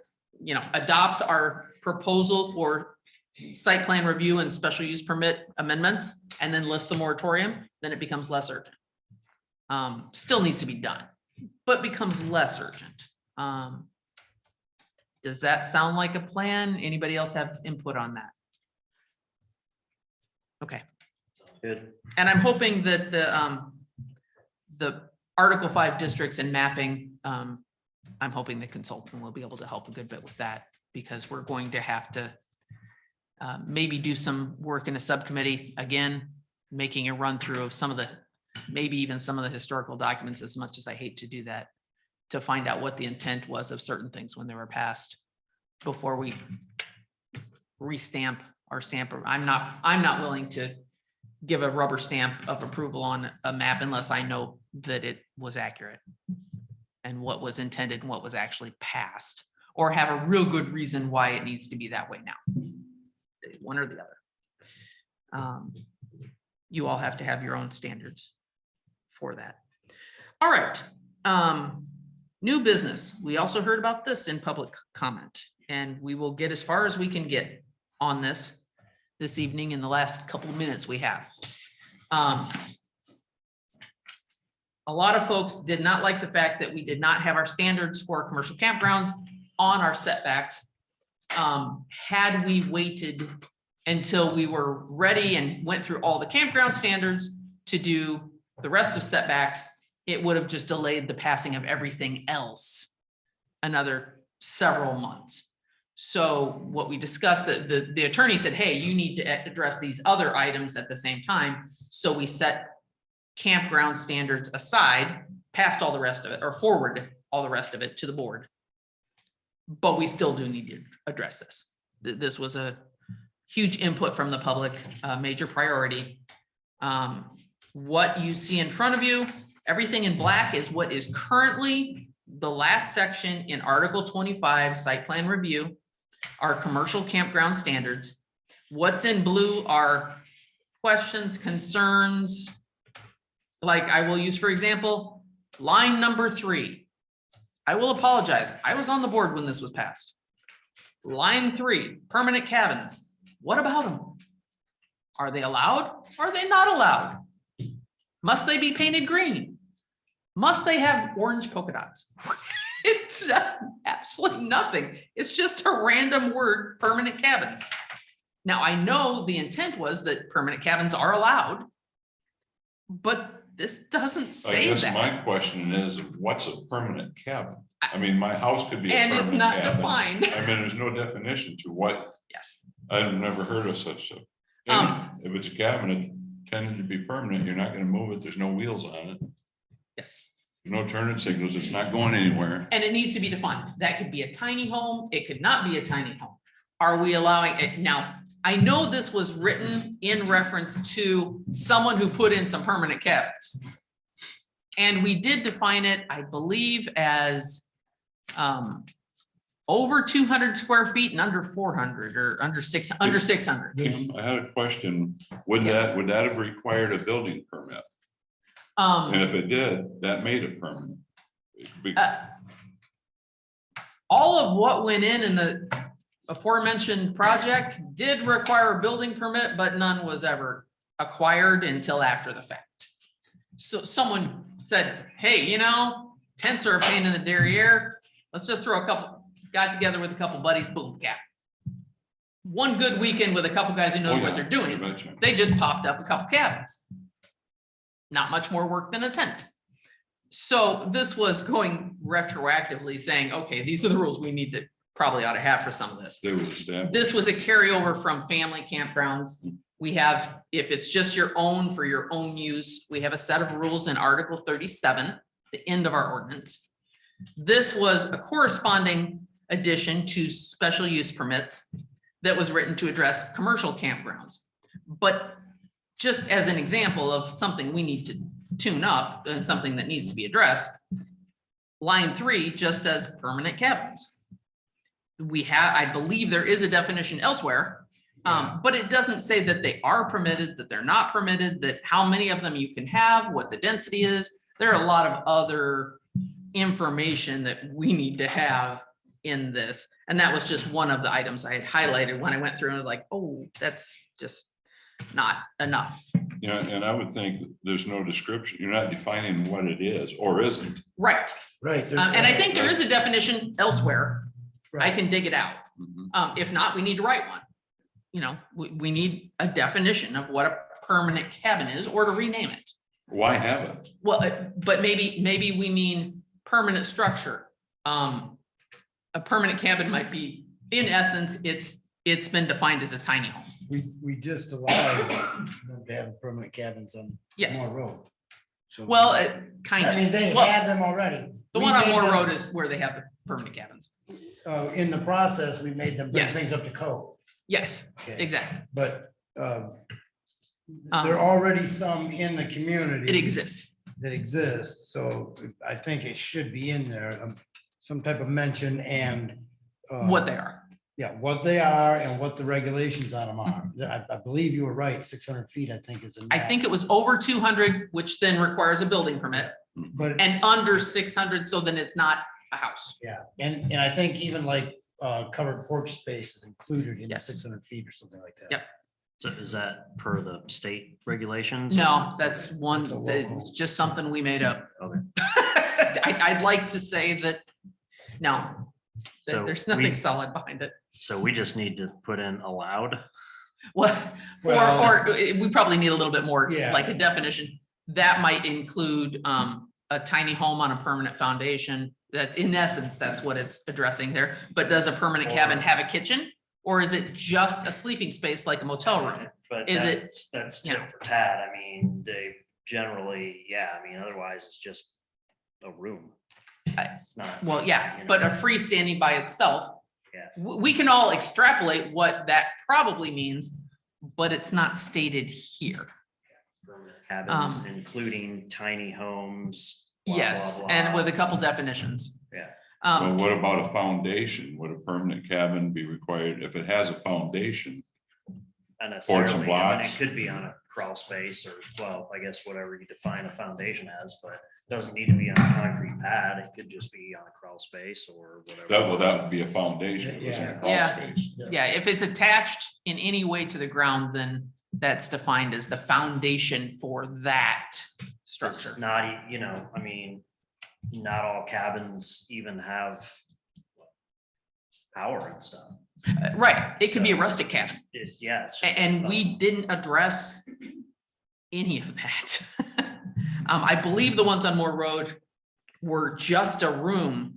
adopts our proposal for site plan review and special use permit amendments, and then lifts the moratorium, then it becomes less urgent. Still needs to be done, but becomes less urgent. Does that sound like a plan? Anybody else have input on that? Okay. Good. And I'm hoping that the Article 5 districts and mapping, I'm hoping the consultant will be able to help a good bit with that, because we're going to have to maybe do some work in a subcommittee, again, making a run through of some of the, maybe even some of the historical documents, as much as I hate to do that, to find out what the intent was of certain things when they were passed before we restamp our stamp. I'm not willing to give a rubber stamp of approval on a map unless I know that it was accurate and what was intended and what was actually passed, or have a real good reason why it needs to be that way now. One or the other. You all have to have your own standards for that. All right. New business. We also heard about this in public comment, and we will get as far as we can get on this evening in the last couple of minutes we have. A lot of folks did not like the fact that we did not have our standards for commercial campgrounds on our setbacks. Had we waited until we were ready and went through all the campground standards to do the rest of setbacks, it would have just delayed the passing of everything else another several months. So what we discussed, the attorney said, hey, you need to address these other items at the same time. So we set campground standards aside, passed all the rest of it, or forward all the rest of it to the board. But we still do need to address this. This was a huge input from the public, major priority. What you see in front of you, everything in black is what is currently the last section in Article 25 site plan review, our commercial campground standards. What's in blue are questions, concerns. Like I will use, for example, line number 3. I will apologize. I was on the board when this was passed. Line 3, permanent cabins. What about them? Are they allowed? Are they not allowed? Must they be painted green? Must they have orange polka dots? It's just absolutely nothing. It's just a random word, permanent cabins. Now, I know the intent was that permanent cabins are allowed, but this doesn't say I guess that. my question is, what's a permanent cabin? I mean, my house could be a And permanent it's not cabin. defined. I mean, there's no definition to what. Yes. I've never heard of such a. If it's a cabin, it tended to be permanent. You're not going to move it. There's no wheels on it. Yes. No turning signals. It's not going anywhere. And it needs to be defined. That could be a tiny home. It could not be a tiny home. Are we allowing it? Now, I know this was written in reference to someone who put in some permanent cabins. And we did define it, I believe, as over 200 square feet and under 400 or under 600. I had a question. Would Yes. that have required a building permit? And if it did, that made it permanent. All of what went in the aforementioned project did require a building permit, but none was ever acquired until after the fact. So someone said, hey, tents are a pain in the derriere. Let's just got together with a couple buddies, boom, cap. One good weekend with a couple guys who know what they're doing. They just popped up a couple cabins. Not much more work than a tent. So this was going retroactively saying, okay, these are the rules we need to probably ought to have for some of this. This was a carryover from family campgrounds We have, if it's just your own for your own use, we have a set of rules in Article 37, the end of our ordinance. This was a corresponding addition to special use permits that was written to address commercial campgrounds. But just as an example of something we need to tune up and something that needs to be addressed, line 3 just says permanent cabins. We have, I believe there is a definition elsewhere, but it doesn't say that they are permitted, that they're not permitted, that how many of them you can have, what the density is. There are a lot of other information that we need to have in this. And that was just one of the items I had highlighted when I went through and was like, oh, that's just not enough. Yeah, and I would think that there's no description. You're not defining what it is or isn't. Right. Right. And I think there is a definition elsewhere. I Right. can dig it out. Mhm. If not, we need to write one. You know, we need a definition of what a permanent cabin is or to rename it. Why have it? Well, but maybe we mean permanent structure. A permanent cabin might be, in essence, it's been defined as a tiny home. We just allowed them to have permanent cabins on Yes. Moore Road. So- Well, kind I mean, of. they Well, had them already. the We one on made Moore them- Road is where they have the permanent cabins. In the process, we made them bring Yes. things up to code. Yes, Okay. exactly. But there are already some in the community. It exists. That exists, so I think it should be in there, some type of mention and. What they are. Yeah, what they are and what the regulations on them are. Mm-hmm. I believe you were right, 600 feet, I think is. I think it was over 200, which then requires a building permit, But, and under 600, so then it's not a house. yeah, and I think even like covered porch space is included in the Yes. 600 feet or something like that. Yep. So is that per the state regulations? No, that's one, That's a local. it's just something we made up. Okay. I'd like to say that, no, So there's nothing we- solid behind it. So we just need to put in allowed. Well, Well- or we probably need a little bit more, Yeah. like a definition. That might include a tiny home on a permanent foundation. That in essence, that's what it's addressing there. But does a permanent cabin have a kitchen? Or is it just a sleeping space like a motel room? But Is it- that's tit yeah. for tat. I mean, they generally, yeah, I mean, otherwise it's just a room. It's not. Well, yeah, you but a know, freestanding by itself. Yeah. We can all extrapolate what that probably means, but it's not stated here. permanent Cabins, including tiny homes. blah, Yes, blah, and blah. with a couple definitions. Yeah. Well, what about a foundation? Would a permanent cabin be required if it has a foundation? Not Porch and necessarily, I mean, blocks. it could be on a crawl space or, well, I guess whatever you define a foundation as, but it doesn't need to be on a concrete pad. It could just be on a crawl space or whatever. That would be a foundation. It was in a crawl Yeah. space. Yeah, if it's attached in any way to the ground, then that's defined as the foundation for that structure. It's not, you know, I mean, not all cabins even have power and stuff. Right, it could be a So rustic cabin. It's, yeah. it's A- just And we nothing. didn't address any of that. I believe the ones on Moore Road were just a room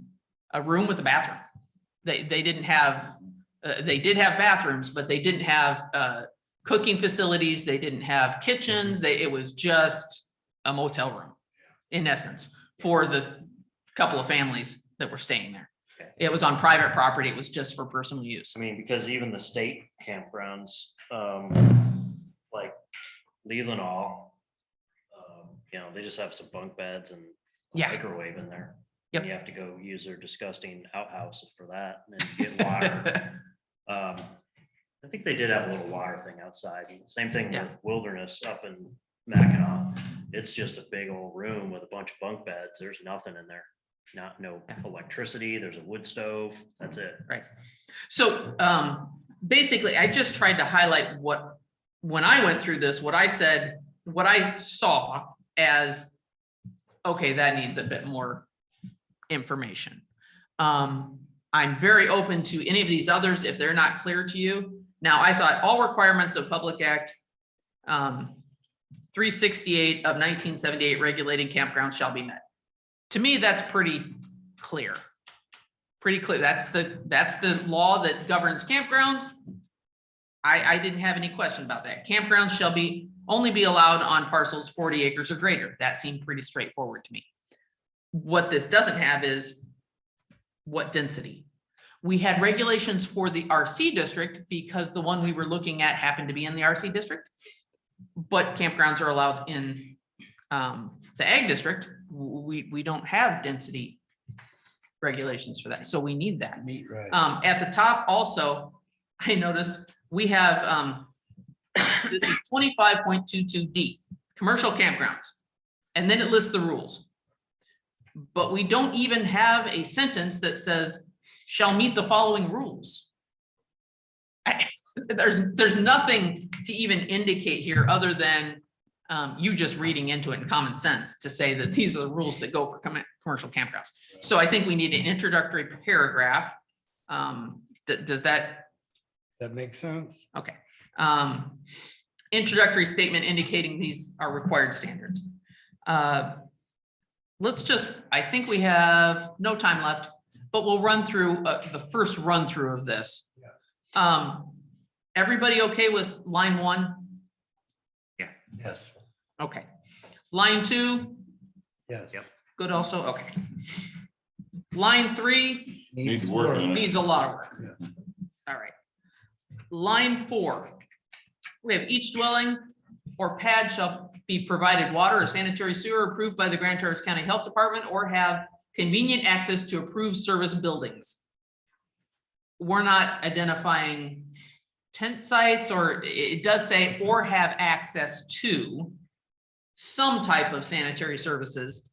with a bathroom. They didn't have, they did have bathrooms, but they didn't have cooking facilities. They didn't have kitchens. It was just a motel room, in essence, for the couple of families that were staying there. It was on private property. It was just for personal use. I mean, because even the state campgrounds, like Leland Hall, you know, they just have some bunk beds and a Yeah. microwave in there. Yep. You have to go use their disgusting outhouse for that and then you get water. I think they did have a little water thing outside. Same thing Yeah. with Wilderness up in Mackinac. It's just a big old room with a bunch of bunk beds. There's nothing in there. No electricity. There's a wood stove. That's it. Right. So basically, I just tried to highlight what, when I went through this, what I said, what I saw as, okay, that needs a bit more information. I'm very open to any of these others if they're not clear to you. Now, I thought all requirements of Public Act 368 of 1978 regulating campgrounds shall be met. To me, that's pretty clear. Pretty clear. That's the law that governs campgrounds. I didn't have any question about that. Campgrounds shall only be allowed on parcels 40 acres or greater. That seemed pretty straightforward to me. What this doesn't have is what density. We had regulations for the RC district because the one we were looking at happened to be in the RC district. But campgrounds are allowed in the ag district. We don't have density regulations for that, so we need that. Meat, right. At the top also, I noticed we have, this is 25.22D, commercial campgrounds. And then it lists the rules. But we don't even have a sentence that says, shall meet the following rules. There's nothing to even indicate here other than you just reading into it in common sense to say that these are the rules that go for commercial campgrounds. So I think we need an introductory paragraph. Does that? That makes sense. Okay. Introductory statement indicating these are required standards. Let's just, I think we have no time left, but we'll run through the first run through of this. Everybody okay with line 1? Yes, Okay. Line 2, yes. Yep. good also, okay. Line 3 Needs work on it. needs a lot of work. Yeah. All right. Line 4, we have each dwelling or pad shall be provided water or sanitary sewer approved by the Grand Traverse County Health Department or have convenient access to approved service buildings. We're not identifying tent sites, or it does say, or have access to some type of sanitary services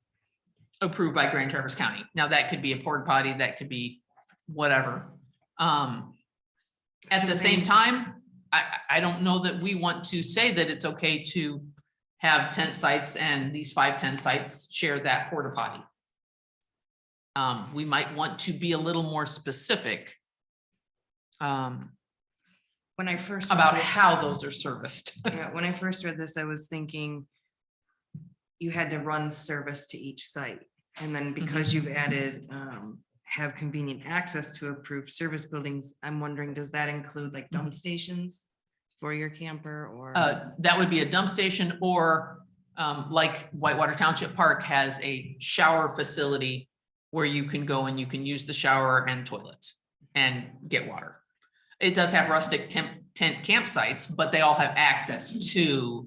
approved by Grand Traverse County. Now that could be a porta potty, that could be whatever. At the same time, I don't know that we want to say that it's okay to have tent sites and these 5 tent sites share that porta potty. We might want to be a little more specific When I first. about read this- how those are serviced. Yeah, when I first read this, I was thinking you had to run service to each site. And then because you've added, have convenient access to approved service buildings, I'm wondering, does that include like dump stations for your camper or? That would be a dump station, or like Whitewater Township Park has a shower facility where you can go and you can use the shower and toilets and get water. It does have rustic tent campsites, but they all have access to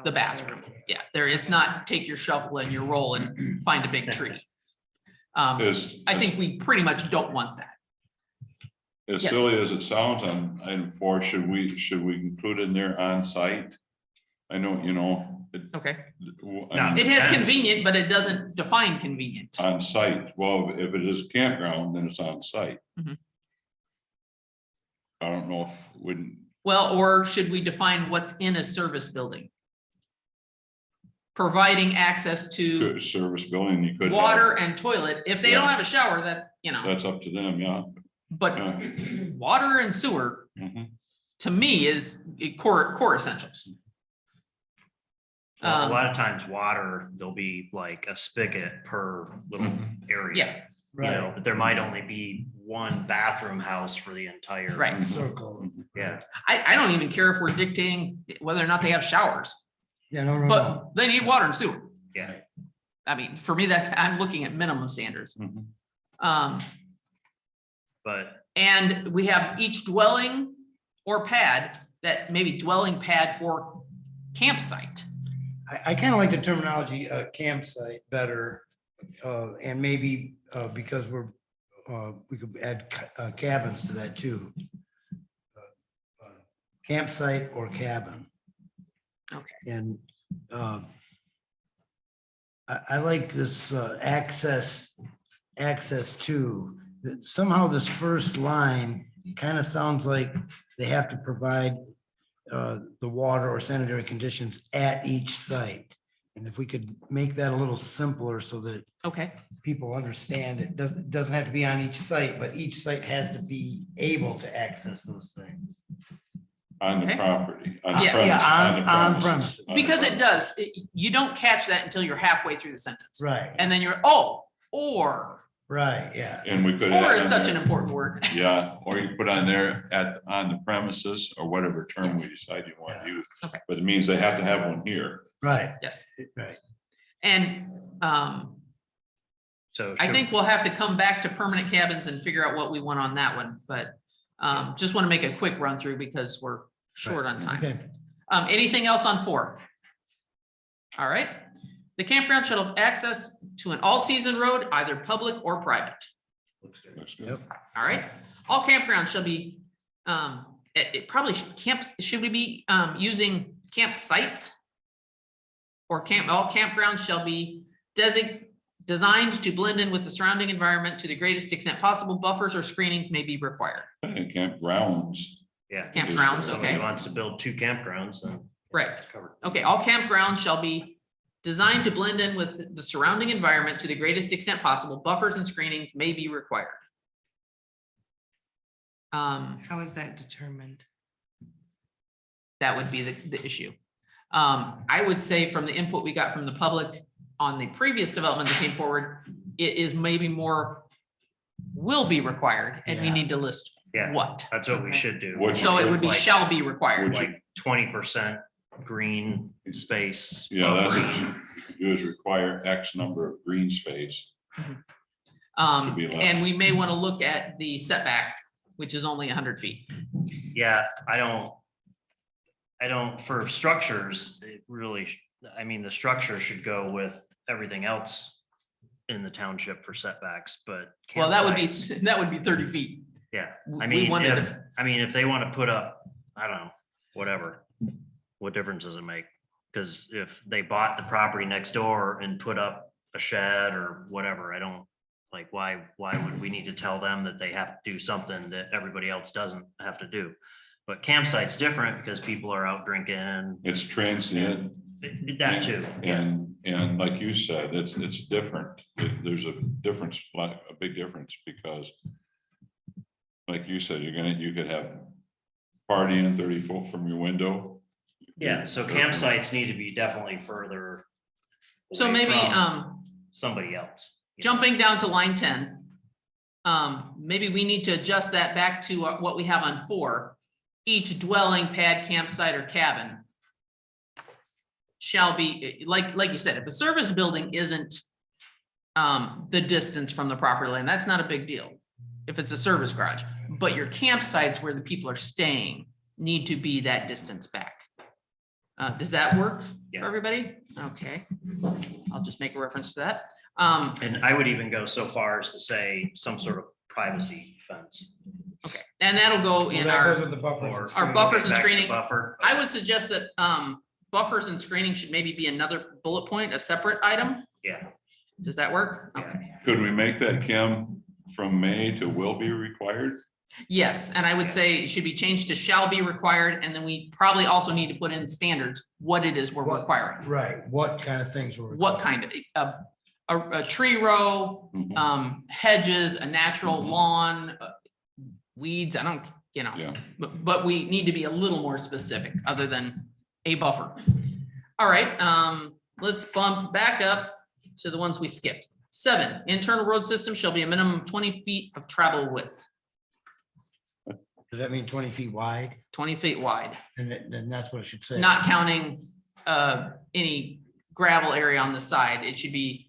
the bathroom. Yeah, it's not take your shovel and your roll and find a big tree. I think we pretty much don't want that. As Yes. silly as it sounds on item 4, should we include in there on site? I know, you know. Okay. I mean, It has convenient, but it doesn't define convenient. on site. Well, if it is a campground, then it's on site. Mhm. I don't know if wouldn't, Well, or should we define what's in a service building? Providing access to service building, you could. have- water and toilet. If they don't Yeah. have a shower, that, you know, That's up to them, yeah. but water and sewer Mhm. to me is core essentials. Well, a lot of times water, there'll be like a spigot per little area. Yeah. You know, but there might only be one bathroom house for the entire. Right. Circle. Yeah. I don't even care if we're dictating whether or not they have showers, Yeah, no. but they need water and sewer. Yeah. I mean, for me, that I'm looking at minimum standards. Mhm. But And we have each dwelling or pad, that maybe dwelling pad or campsite. I kind of like the terminology campsite better. And maybe because we could add cabins to that too. Campsite or cabin. Okay. And I like this access to, somehow this first line kind of sounds like they have to provide the water or sanitary conditions at each site. And if we could make that a little simpler so that Okay. people understand, it doesn't have to be on each site, but each site has to be able to access those things. On the Okay. property. On the Yes. premise, Yeah, the on premises. on the Because it premise. does, you don't catch that until you're halfway through the sentence. Right. And then you're, or Right, yeah. And we could. Or add is on such there- an important word. Yeah, or you put on there on the premises or whatever term we decide you want to use. Okay. But it means they have to have one here. Right, Yes. right. And So. I should- think we'll have to come back to permanent cabins and figure out what we want on that one, but just want to make a quick run through because we're short on time. Okay. Anything else on 4? All right. The campground shall have access to an all-season road, either public or private. Looks good. Yep. All right. All campgrounds shall be, it probably should we be using campsites? Or all campgrounds shall be designed to blend in with the surrounding environment to the greatest extent possible. Buffers or screenings may be required. And campgrounds. Yeah. Campgrounds, If somebody okay. wants to build 2 campgrounds, then. Right. Covered. Okay, all campgrounds shall be designed to blend in with the surrounding environment to the greatest extent possible. Buffers and screenings may be required. How is that determined? That would be the issue. I would say from the input we got from the public on the previous development that came forward, it is maybe more will be required, and we Yeah. need to list Yeah. what. That's what we Okay. should do. Which- So it would be Like- shall be required. Like 20% green space. Yeah, that's buffer. what you could do is require X number of green space. to be less. And we may want to look at the setback, which is only 100 feet. Yeah, I don't, for structures, it really, I mean, the structure should go with everything else in the township for setbacks, but. Well, that would be, campsites- that would be 30 feet. Yeah, We I mean, wanted if they want to put up, I don't know, whatever, what difference does it make? Because if they bought the property next door and put up a shed or whatever, I don't, like, why would we need to tell them that they have to do something that everybody else doesn't have to do? But campsite's different because people are out drinking, It's transient. that too. And like you said, it's different. There's a difference, like a big difference, because like you said, you could have partying 30 foot from your window. Yeah, so campsites need to be definitely further. So away maybe, from somebody else. jumping down to line 10. Maybe we need to adjust that back to what we have on 4. Each dwelling, pad, campsite, or cabin shall be, like you said, if a service building isn't the distance from the property line, that's not a big deal. If it's a service garage, but your campsites where the people are staying need to be that distance back. Does that work Yeah. for everybody? Okay, I'll just make a reference to that. And I would even go so far as to say some sort of privacy fence. Okay, and that'll go Well, in that goes our, with the buffers and Or- screening. buffers and Back to screening. Buffer. I would suggest that buffers and screening should maybe be another bullet point, a separate item. Yeah. Does that work? Yeah. Okay. Could we make that, Kim, from may to will be required? Yes, and I would say it should be changed to shall be required, and then we probably also need to put in standards, what it is we're What- requiring. Right, what kind of things were? What kind of, a tree row, Mhm. hedges, a natural Mhm. lawn, weeds, I don't, Yeah. but we need to be a little more specific, other than a buffer. All right, let's bump back up to the ones we skipped. 7, internal road system shall be a minimum of 20 feet of travel width, Does that mean 20 feet wide? 20 feet wide, And then that's what it should say. not counting any gravel area on the side. It should be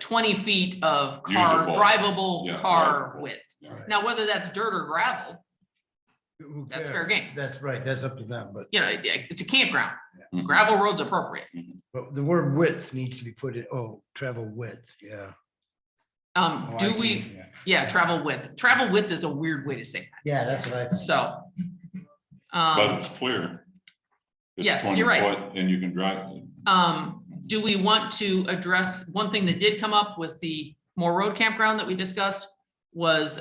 20 feet of Usable. drivable Yeah, car drivable. width. All right. Now, whether that's dirt or gravel, Who that's cares? fair game. That's right, that's up to them, but, It's a campground. Mhm. Gravel road's appropriate. but the word width needs to be put in, travel width, yeah. Oh, I Do see, we, yeah. yeah, travel width. Travel width is a weird way to say that. Yeah, that's what I think. So. But it's clear. It's yes, 20 you're right. foot And you can drive. Do we want to address, one thing that did come up with the Moore Road campground that we discussed was,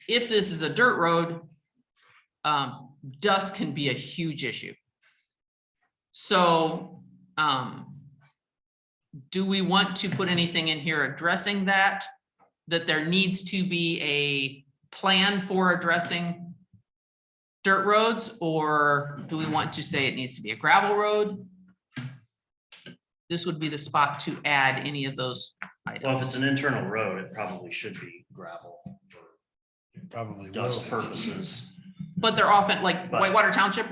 if this is a dirt road, dust can be a huge issue. So, do we want to put anything in here addressing that? That there needs to be a plan for addressing dirt roads, or do we want to say it needs to be a gravel road? this would be the spot to add any of those Well, if items. it's an internal road, it probably should be gravel for Probably will. dust purposes. But they're often like But- Whitewater Township,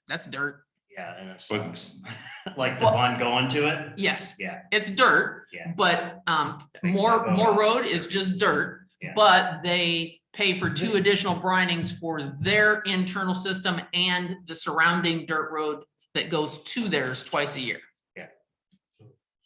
that's dirt. Yeah, and it But- sucks. Like the Well- one going to it. Yes, Yeah, it's dirt, yeah. but Makes more that go. road is just dirt. Yeah. But they pay for 2 additional brinings for their internal system and the surrounding dirt road that goes to theirs twice a year.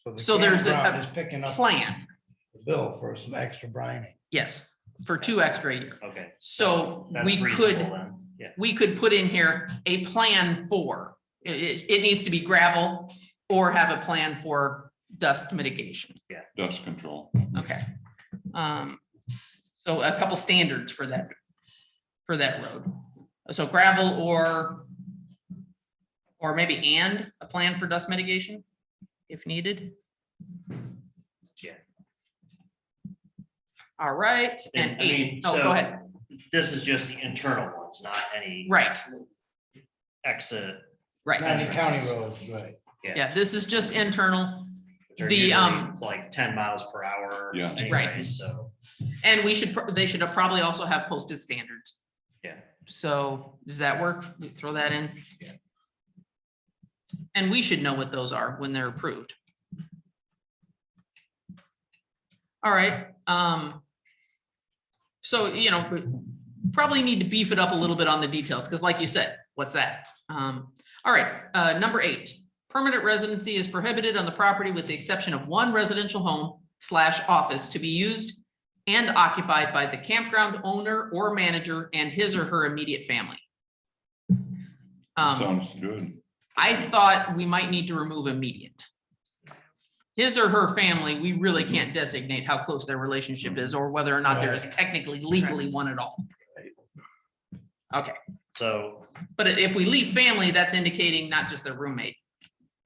the So there's a- campground is picking up Plan, the bill for some extra brining. yes, for 2 extra a year. Okay. So That's we reasonable could, then. Yeah, we could put in here a plan for, it needs to be gravel or have a plan for dust mitigation. Dust control. Okay. So a couple standards for that road. So gravel or maybe and a plan for dust mitigation if needed. Yeah. All right, and I mean, 8, oh, so- go ahead. this is just the internal ones, not any Right, exit. right. Not any county roads, right? Yeah, this is just internal. They're The, usually like 10 miles per hour. Yeah. Right. Anyways, so, And they should have probably also have posted standards. yeah. So does that work? We throw that in? Yeah. And we should know what those are when they're approved. All right, so, you know, we probably need to beef it up a little bit on the details, because like you said, what's that? All right, number 8, permanent residency is prohibited on the property with the exception of one residential home / office to be used and occupied by the campground owner or manager and his or her immediate family. Sounds good. I thought we might need to remove immediate. His or her family, we really can't designate how close their relationship is or whether or not there is technically legally one at all. Okay, So, but if we leave family, that's indicating not just their roommate.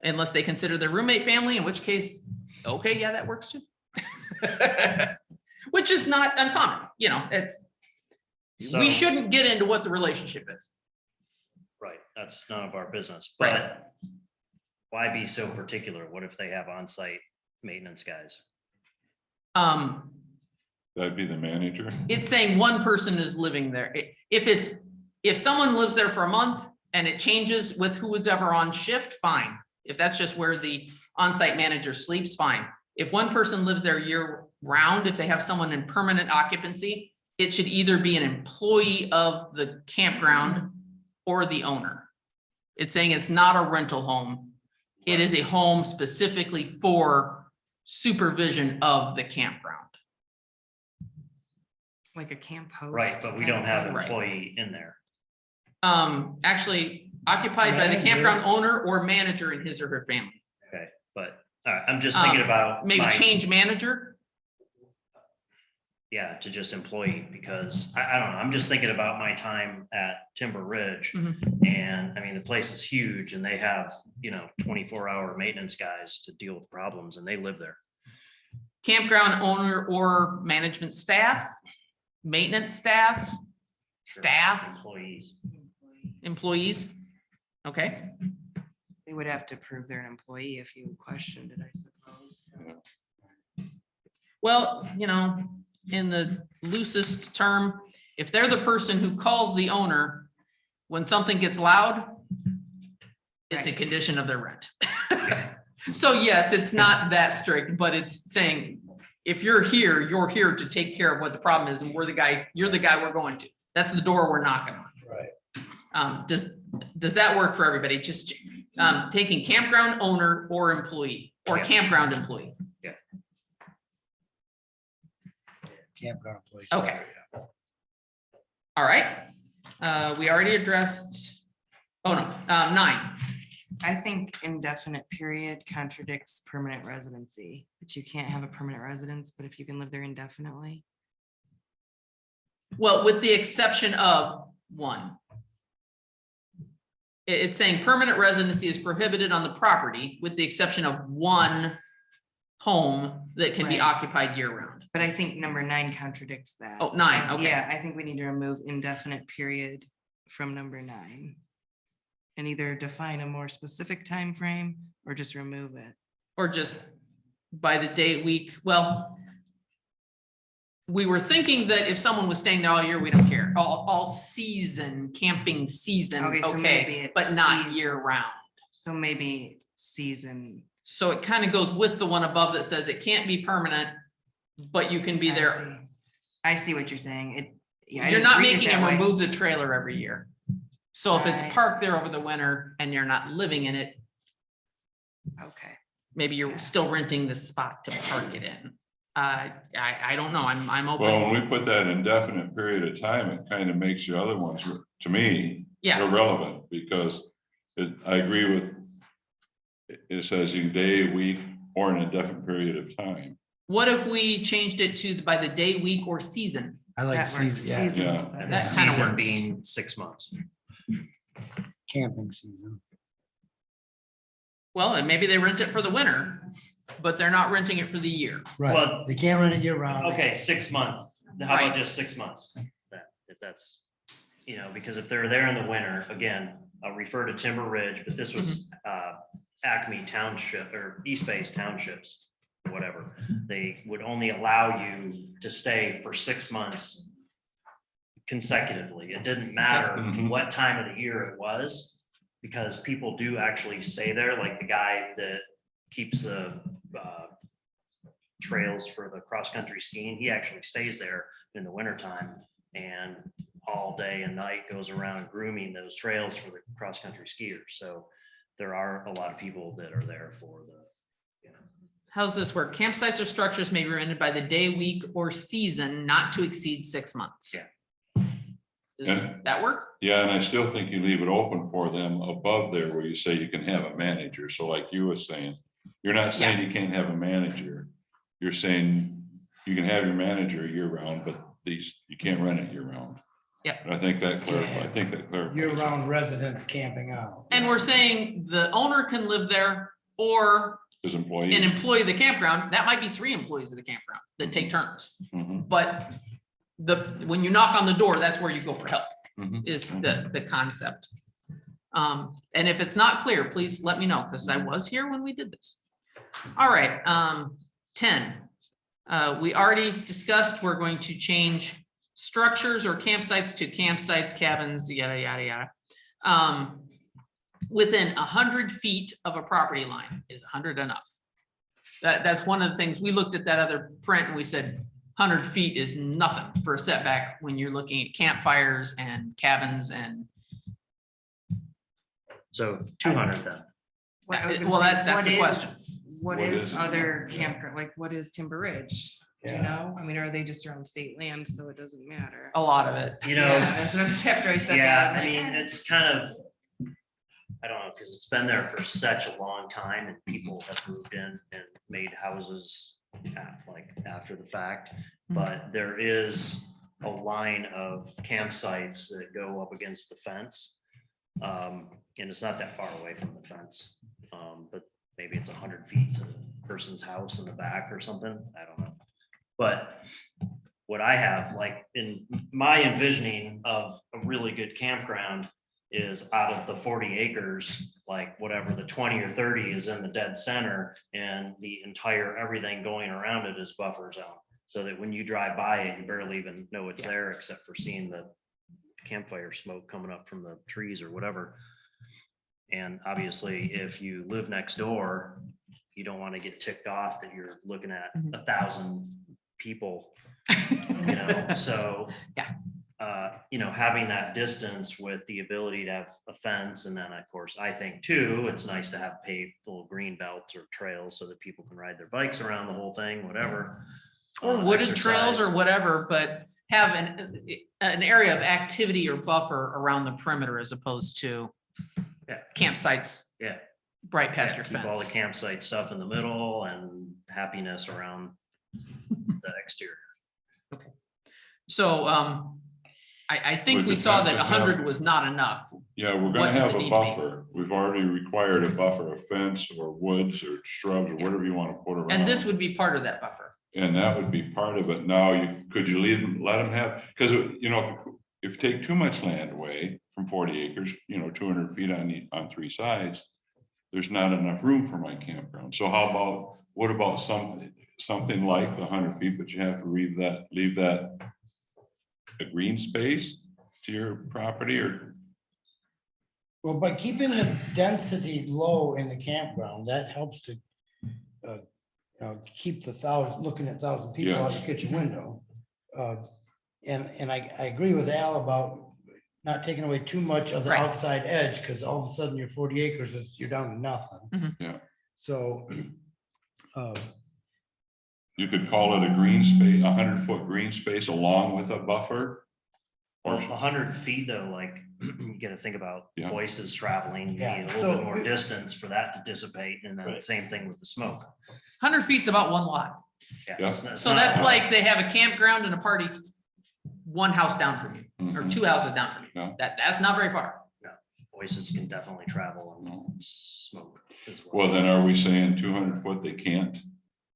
Unless they consider their roommate family, in which case, okay, yeah, that works too. Which is not uncommon, you know, we so- shouldn't get into what the relationship is. right, that's none of our business, Right. but why be so particular? What if they have on-site maintenance guys? That'd be the manager. It's saying one person is living there. If someone lives there for a month and it changes with who is ever on shift, fine. If that's just where the on-site manager sleeps, fine. If one person lives there year round, if they have someone in permanent occupancy, it should either be an employee of the campground or the owner. It's saying it's not a rental home. It is a home specifically for supervision of the campground. Like a camp host. Right, but we kind don't of have thing. an Right. employee in there. Actually occupied by the Manager. campground owner or manager and his or her family. Okay, but, all right, I'm just thinking about. Maybe my- change manager. Yeah, to just employee, because I don't know, I'm just thinking about my time at Timber Ridge. Mhm. And I mean, the place is huge and they have, 24-hour maintenance guys to deal with problems and they live there. Campground owner or management staff, maintenance staff, staff, Employees. employees. Okay, They would have to prove they're an employee if you questioned it, I suppose. well, in the loosest term, if they're the person who calls the owner when something gets loud, it's a Right. condition of their rent. So yes, it's not that strict, but it's saying, if you're here to take care of what the problem is, and you're the guy we're going to. That's the door we're knocking on. Right. Does that work for everybody? Just taking campground owner or employee or Yeah. campground employee. Campground place. Okay. All right. We already addressed, 9. I think indefinite period contradicts permanent residency, that you can't have a permanent residence, but if you can live there indefinitely. Well, with the exception of 1. It's saying permanent residency is prohibited on the property with the exception of one home that can be Right. occupied year round. But I think number 9 contradicts that. Oh, 9, okay. Yeah, I think we need to remove indefinite period from number 9. And either define a more specific time frame or just remove it. Or just by the day, week, well, we were thinking that if someone was staying there all year, we don't care, all season, camping season, Okay, so maybe okay, it's but not season. year round. So maybe season. So it kind of goes with the one above that says it can't be permanent, but you can be I there. see. I see what you're saying. Yeah, I You're didn't not read it making that them way. remove the trailer every year. So if it's Right. parked there over the winter and you're not living in it, Okay. maybe you're still renting the spot to park it in. I don't know, I'm Well, when open. we put that indefinite period of time, it kind of makes the other ones, to me, Yeah, irrelevant, because I agree with, it says in day, week, or an indefinite period of time. what if we changed it to by the day, week, or season? I like That works. season, yeah, Season's Yeah. better. That kind of Season works. being 6 months. camping season. Well, and maybe they rent it for the winter, but they're not renting it for the year. Right, Well- they can't rent it year round. Okay, 6 months. How Right. about just 6 months? If that's, because if they're there in the winter, again, I'll refer to Timber Ridge, but this was Acme Township or East Base Townships, whatever. They would only allow you to stay for 6 months consecutively. It didn't matter Mhm. what time of the year it was, because people do actually stay there, like the guy that keeps the trails for the cross-country skiing, he actually stays there in the wintertime and all day and night goes around grooming those trails for the cross-country skiers. So there are a lot of people that are there for the, How's this work? Campsites or structures may be rented by the day, week, or season not to exceed 6 months. Yeah. Does Yeah. that work? Yeah, and I still think you leave it open for them above there where you say you can have a manager. So like you were saying, you're not saying you can't have a manager. You're saying you can have your manager year round, but you can't rent it year round. Yeah. And I think that clarifies. Year round residents camping out. And we're saying the owner can live there or His an employee. employee of the campground. That might be 3 employees of the campground that take turns. Mhm, But when you knock on the door, that's where you go for help, mhm. is the concept. And if it's not clear, please let me know, because I was here when we did this. All right, 10. We already discussed, we're going to change structures or campsites to campsites, cabins, yada, yada, yada. Within 100 feet of a property line. Is 100 enough? That's one of the things, we looked at that other print and we said, 100 feet is nothing for a setback when you're looking at campfires and cabins and. so 200 then. Well, I was gonna Well, say, that's what the is- question. What What is is it? other campground, like what is Timber Ridge? Do you Yeah. know? I mean, are they just around state land, so it doesn't matter? A lot of it. Yeah, that's what I was after I said Yeah, that. I'm I like, mean, it's kind of, I don't know, because it's been there for such a long time and people have moved in and made houses like after the fact. But there is a line of campsites that go up against the fence. And it's not that far away from the fence. But maybe it's 100 feet to the person's house in the back or something. I don't know. But what I have, like in my envisioning of a really good campground is out of the 40 acres, like whatever, the 20 or 30 is in the dead center and the entire everything going around it is buffer zone. So that when you drive by it, you barely even know it's there except for seeing the campfire smoke coming up from the trees or whatever. And obviously, if you live next door, you don't want to get ticked off that you're looking at 1,000 people, so. Yeah. Having that distance with the ability to have a fence, and then of course, I think too, it's nice to have paved little green belts or trails so that people can ride their bikes around the whole thing, whatever. Or wooded trails or Exercise. whatever, but have an area of activity or buffer around the perimeter as opposed to Yeah. campsites Yeah. right past your Keep all the fence. campsite stuff in the middle and happiness around the exterior. So, I think We we just saw have that to have- 100 was not enough. Yeah, we're What gonna does have it a need to be? buffer. We've already required a buffer, a fence or woods or shrubs or whatever you want to put around. And this would be part of that buffer. And that would be part of it. Now, could you let them have, because, if you take too much land away from 40 acres, 200 feet on 3 sides, there's not enough room for my campground. So how about, what about something like the 100 feet, but you have to leave that a green space to your property, or? Well, by keeping the density low in the campground, that helps to keep the 1,000, looking at 1,000 people out Yes. the kitchen window. And I agree with Al about not taking away too much of the Right. outside edge, because all of a sudden your 40 acres you're down to nothing. Mhm. Yeah. So You could call it a green space, 100-foot green space along with a buffer. Well, Or 100 feet though, like, you gotta think about Yeah. voices traveling, you Yeah, need a little so bit more we- distance for that to dissipate, and then Right. same thing with the smoke. 100 feet's about one lot. Yeah. it's So not- that's like they have a campground and a party one house down from you, or Mhm. 2 houses down from you. Yeah. That's not very far. Voices can definitely travel and smoke as Well, well. then are we saying 200 foot they can't?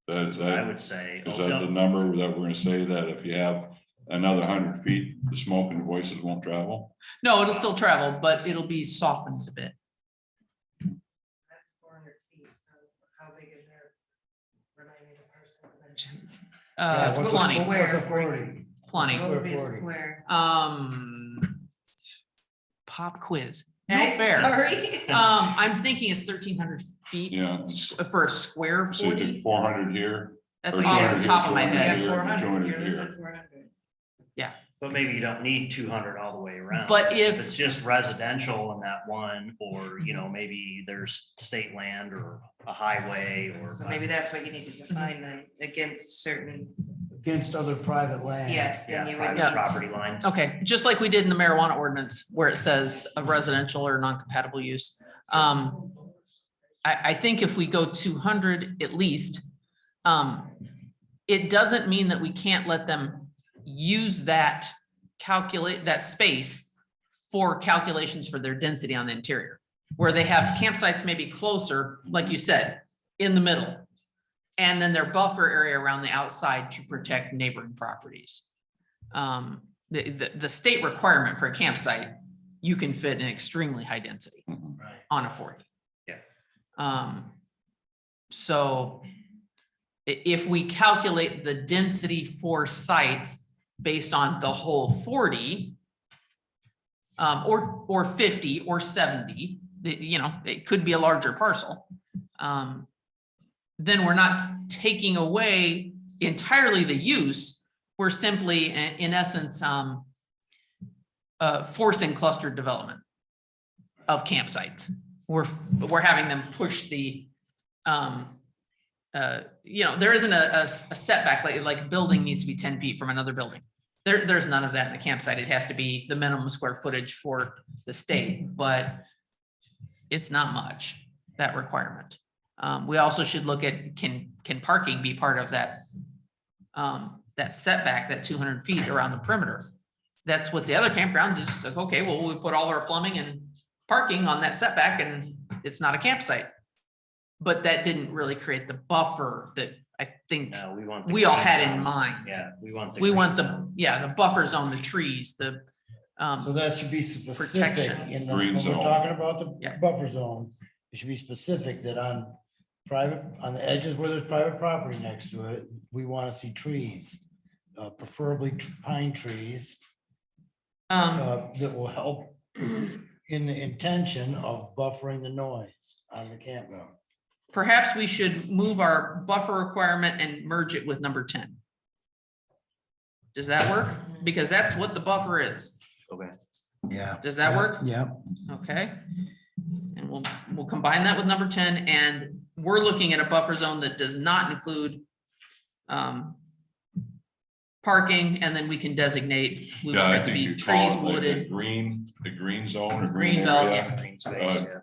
That's what I would say. Is Oh, that the no. number that we're gonna say, that if you have another 100 feet, the smoke and voices won't travel? No, it'll still travel, but it'll be softened a bit. That's 400 feet, so how big is their, remind me the person's dimensions? yeah, what's a- Plenty, what's a 40? plenty. What would be a Square 40. square? Pop quiz. No Hey, fair. Sorry. I'm thinking it's 1,300 feet Yeah. for a square So you 40. did 400 here. That's or off 200 the here, top of my 200 head. Yeah, here, 400, 200 you're losing here. 400. But maybe you don't need 200 all the way around. But if- It's just residential in that one, or, maybe there's state land or a highway or. So maybe that's what you need to define then against certain, Against other private land. yes, Yeah, then you would. private need property to- lines. Okay, just like we did in the marijuana ordinance where it says a residential or non-compatible use. I think if we go 200 at least, it doesn't mean that we can't let them use that space for calculations for their density on the interior, where they have campsites maybe closer, like you said, in the middle. And then their buffer area around the outside to protect neighboring properties. The state requirement for a campsite, you can fit an extremely high density Right. on a 40. Yeah. So if we calculate the density for sites based on the whole 40, or 50 or 70, it could be a larger parcel. Then we're not taking away entirely the use. We're simply, in essence, forcing clustered development of campsites. We're having them push the, there isn't a setback, like a building needs to be 10 feet from another building. There's none of that in the campsite. It has to be the minimum square footage for the state, but it's not much, that requirement. We also should look at, can parking be part of that, that setback, that 200 feet around the perimeter? That's what the other campground is like, okay, well, we put all our plumbing and parking on that setback and it's not a campsite. But that didn't really create the buffer that I think No, we want. the we all green had zone. in mind. Yeah, we want. We want green the, zone. the buffer zone, the trees, the, So that should be specific Protection. in the, Green when we're zone. talking about the Yeah. buffer zone, it should be specific that on the edges where there's private property next to it, we want to see trees, preferably pine trees, that will help in the intention of buffering the noise on the campground. perhaps we should move our buffer requirement and merge it with number 10. Does that work? Because that's what the buffer is. Okay. Yeah. Does that work? Yeah. Okay. And we'll combine that with number 10, and we're looking at a buffer zone that does not include parking, and then we can designate, we Yeah, want I it to think be you trees, call it like wooded, the green zone or green green belt, area. yeah. Green space, yeah.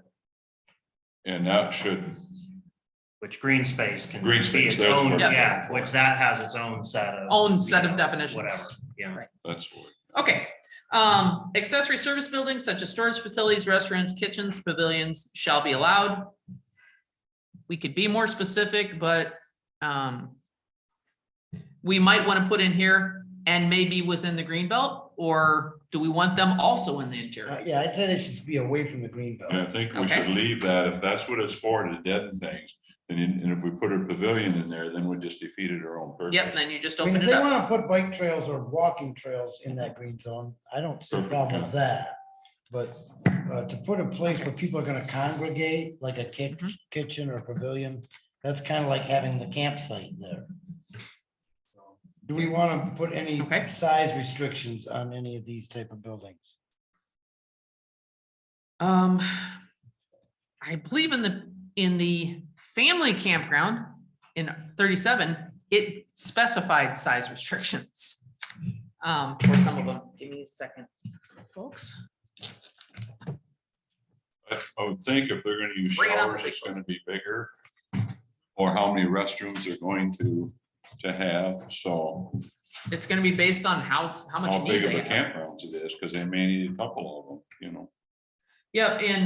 And that should, Which green space can Green be space, its that's own, what- yeah, which that has its own set of. Own set of you know, definitions. Whatever, yeah. Right. that's what. Okay. Accessory service buildings such as storage facilities, restaurants, kitchens, pavilions shall be allowed. We could be more specific, but we might want to put in here and maybe within the green belt. or do we want them also in the interior? Yeah, I'd say they should be away from the green And I belt. think we should leave that, if that's what it's for, to deaden things. And if we put a pavilion in there, then we just defeated our own purpose. Yep, then you just I mean, open if it they up. want to put bike trails or walking trails in that green zone, I don't see a problem with that. But to put a place where people are gonna congregate, like a kitchen or pavilion, that's kind of like having the campsite there. Do we want to put any Okay. size restrictions on any of these type of buildings? I believe in the family campground in 37, it specified size restrictions. For some of them. Give me a second, folks. I would think if they're gonna use Bring it up, showers, it's big gonna be bigger. Or how many restrooms they're going to have, so It's gonna be based on how much how need big of they a have. campgrounds it is, because they may need a couple of them, you know. Yeah, in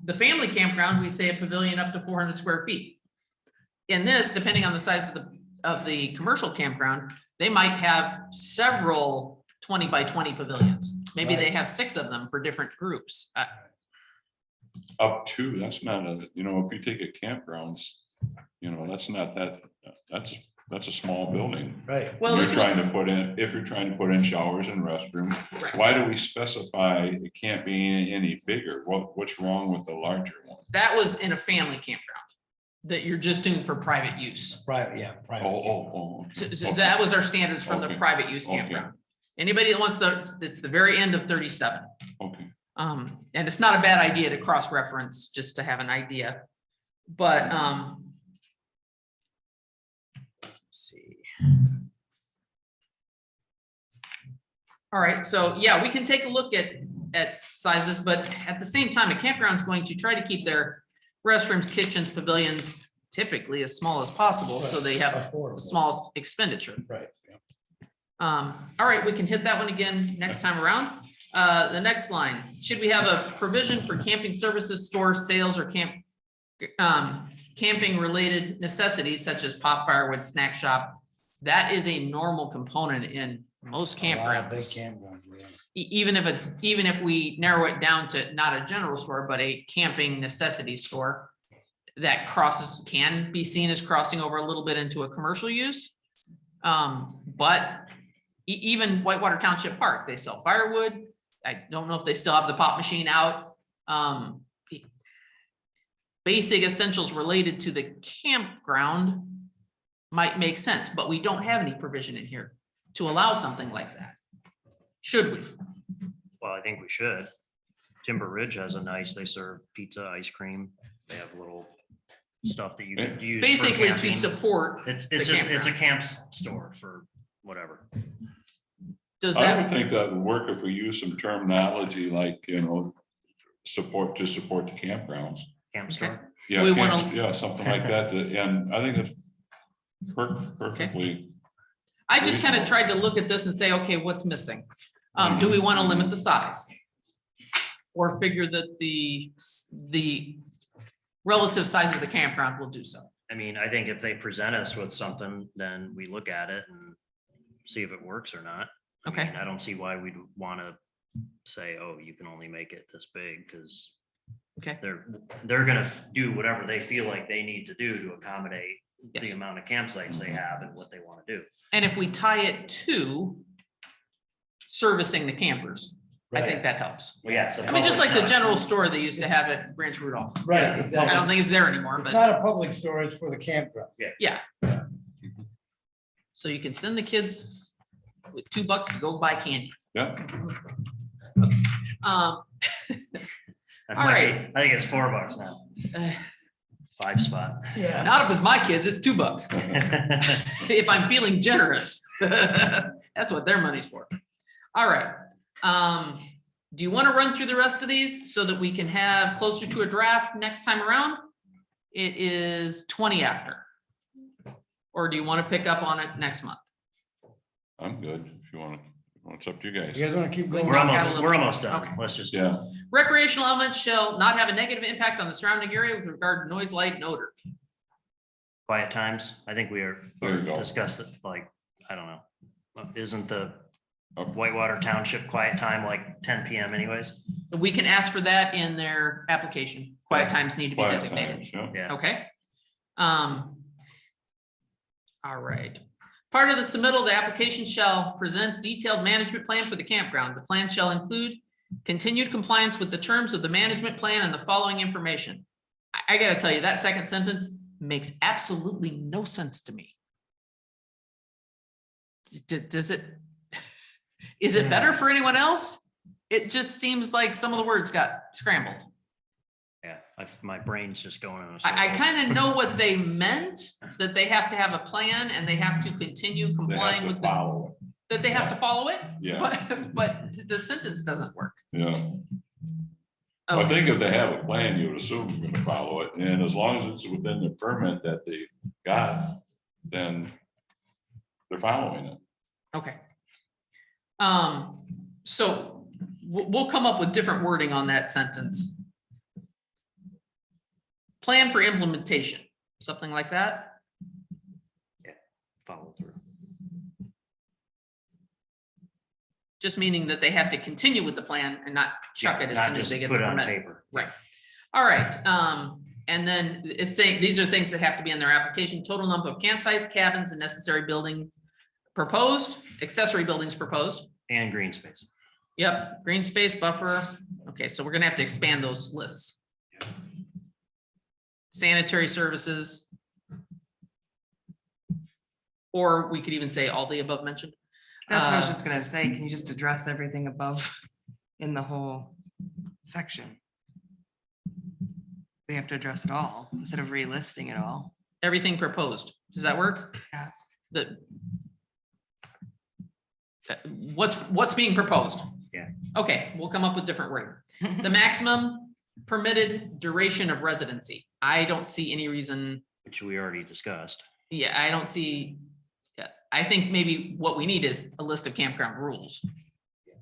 the family campground, we say a pavilion up to 400 square feet. In this, depending on the size of the commercial campground, they might have several 20 by 20 pavilions. Maybe they Right. have 6 of them for different groups. Up to, that's not a, you know, if you take a campgrounds, you know, that's not that, that's a small building. Right. Well, You're this trying was, to put in, if you're trying to put in showers and restrooms, right. why do we specify it can't be any bigger? What's wrong with the larger one? That was in a family campground that you're just doing for private use. Private, yeah, Oh, private. oh, So okay. that was our standards from the Okay. private use Okay. campground. Anybody that wants it's the very end of 37. Okay. And it's not a bad idea to cross-reference just to have an idea, but, let's see. All right, so yeah, we can take a look at sizes, but at the same time, a campground's going to try to keep their restrooms, kitchens, pavilions typically as small as possible, so they have the Affordable. smallest expenditure. Right. yeah. All right, we can hit that one again next time around. The next line, should we have a provision for camping services, stores, sales, or camping related necessities such as pop, firewood, snack shop? That is a normal component in most A lot of big campgrounds. campgrounds, yeah. Even if we narrow it down to not a general store, but a camping necessity store that can be seen as crossing over a little bit into a commercial use. But even Whitewater Township Park, they sell firewood. I don't know if they still have the pop machine out. Basic essentials related to the campground might make sense, but we don't have any provision in here to allow something like that. Should we? Well, I think we should. Timber Ridge has a nice, they serve pizza, ice cream. They have little stuff that you can use. for Basically to camping. support. It's the just, it's a campground. camp store for whatever. Does I would that, think that would work if we use some terminology like, you know, support the campgrounds. Camp store. Yeah, We camps, wanna- yeah, something like that. And I think it's perfectly. I just kind of tried to look at this and say, okay, what's missing? Do we want to limit the size? Or figure that the relative size of the campground will do so? I mean, I think if they present us with something, then we look at it and see if it works or not. I Okay. mean, I don't see why we'd want to say, oh, you can only make it this big, because Okay. they're gonna do whatever they feel like they need to do to accommodate the Yes. amount of campsites they have and what they want to do. And if we tie it to servicing the campers, I think Right. that helps. Well, yeah. I mean, just like the general store they used to have at Branch Rudolph. Right, I don't exactly. think it's there anymore, It's but not a public store, it's for the campground. so you can send the kids with $2 to go buy candy. Yeah, Um, That All might be- right. I think it's $4 now, 5 spot. Yeah. not if it's my kids, it's $2. If I'm feeling generous. That's what their money's for. All right. Do you want to run through the rest of these so that we can have closer to a draft next time around? It is 20 after. Or do you want to pick up on it next month? I'm good. If you want to, it's up to you guys. You guys want to keep going? We're knock out a almost, little- we're almost done. Okay. Let's just. Yeah, Recreational elements shall not have a negative impact on the surrounding area with regard to noise, light, and odor. Quiet times. I think we are There you go. discussed it, like, I don't know. Isn't the Whitewater Township quiet time, like 10 PM anyways. We can ask for that in their application. Quiet times need to be Quiet designated. times, yeah. Yeah. Okay. All right. Part of the submittal, the application shall present detailed management plan for the campground. The plan shall include continued compliance with the terms of the management plan and the following information. I gotta tell you, that second sentence makes absolutely no sense to me. Does it, is it better for anyone else? It just seems like some of the words got scrambled. Yeah, my brain's just going on. I kind of know what they meant, that they have to have a plan and they have to continue They have complying to with, follow that they have to follow it. Yeah. But the sentence doesn't work. it, yeah. I Okay. think if they have a plan, you would assume you're gonna follow it, and as long as it's within the permit that they got, then they're following it. Okay. So we'll come up with different wording on that sentence. Plan for implementation, something like that. Follow through. Just meaning that they have to continue with the plan and not chuck it as Not soon as just they get the put it on permit. paper. Right. All right. And then it's saying, these are things that have to be in their application. Total number of campsites, cabins, and necessary buildings proposed, accessory buildings proposed. And green space. Yep, green space buffer. Okay, so we're gonna have to expand those lists. Sanitary services. Or we could even say all the above mentioned. That's what I was just gonna say. Can you just address everything above in the whole section? We have to address it all instead of relisting it all. Everything proposed. Does that work? Yeah. What's being proposed? Yeah. Okay, we'll come up with different wording. The maximum permitted duration of residency. I don't see any reason. Which we already discussed. Yeah, I don't see. I think maybe what we need is a list of campground rules,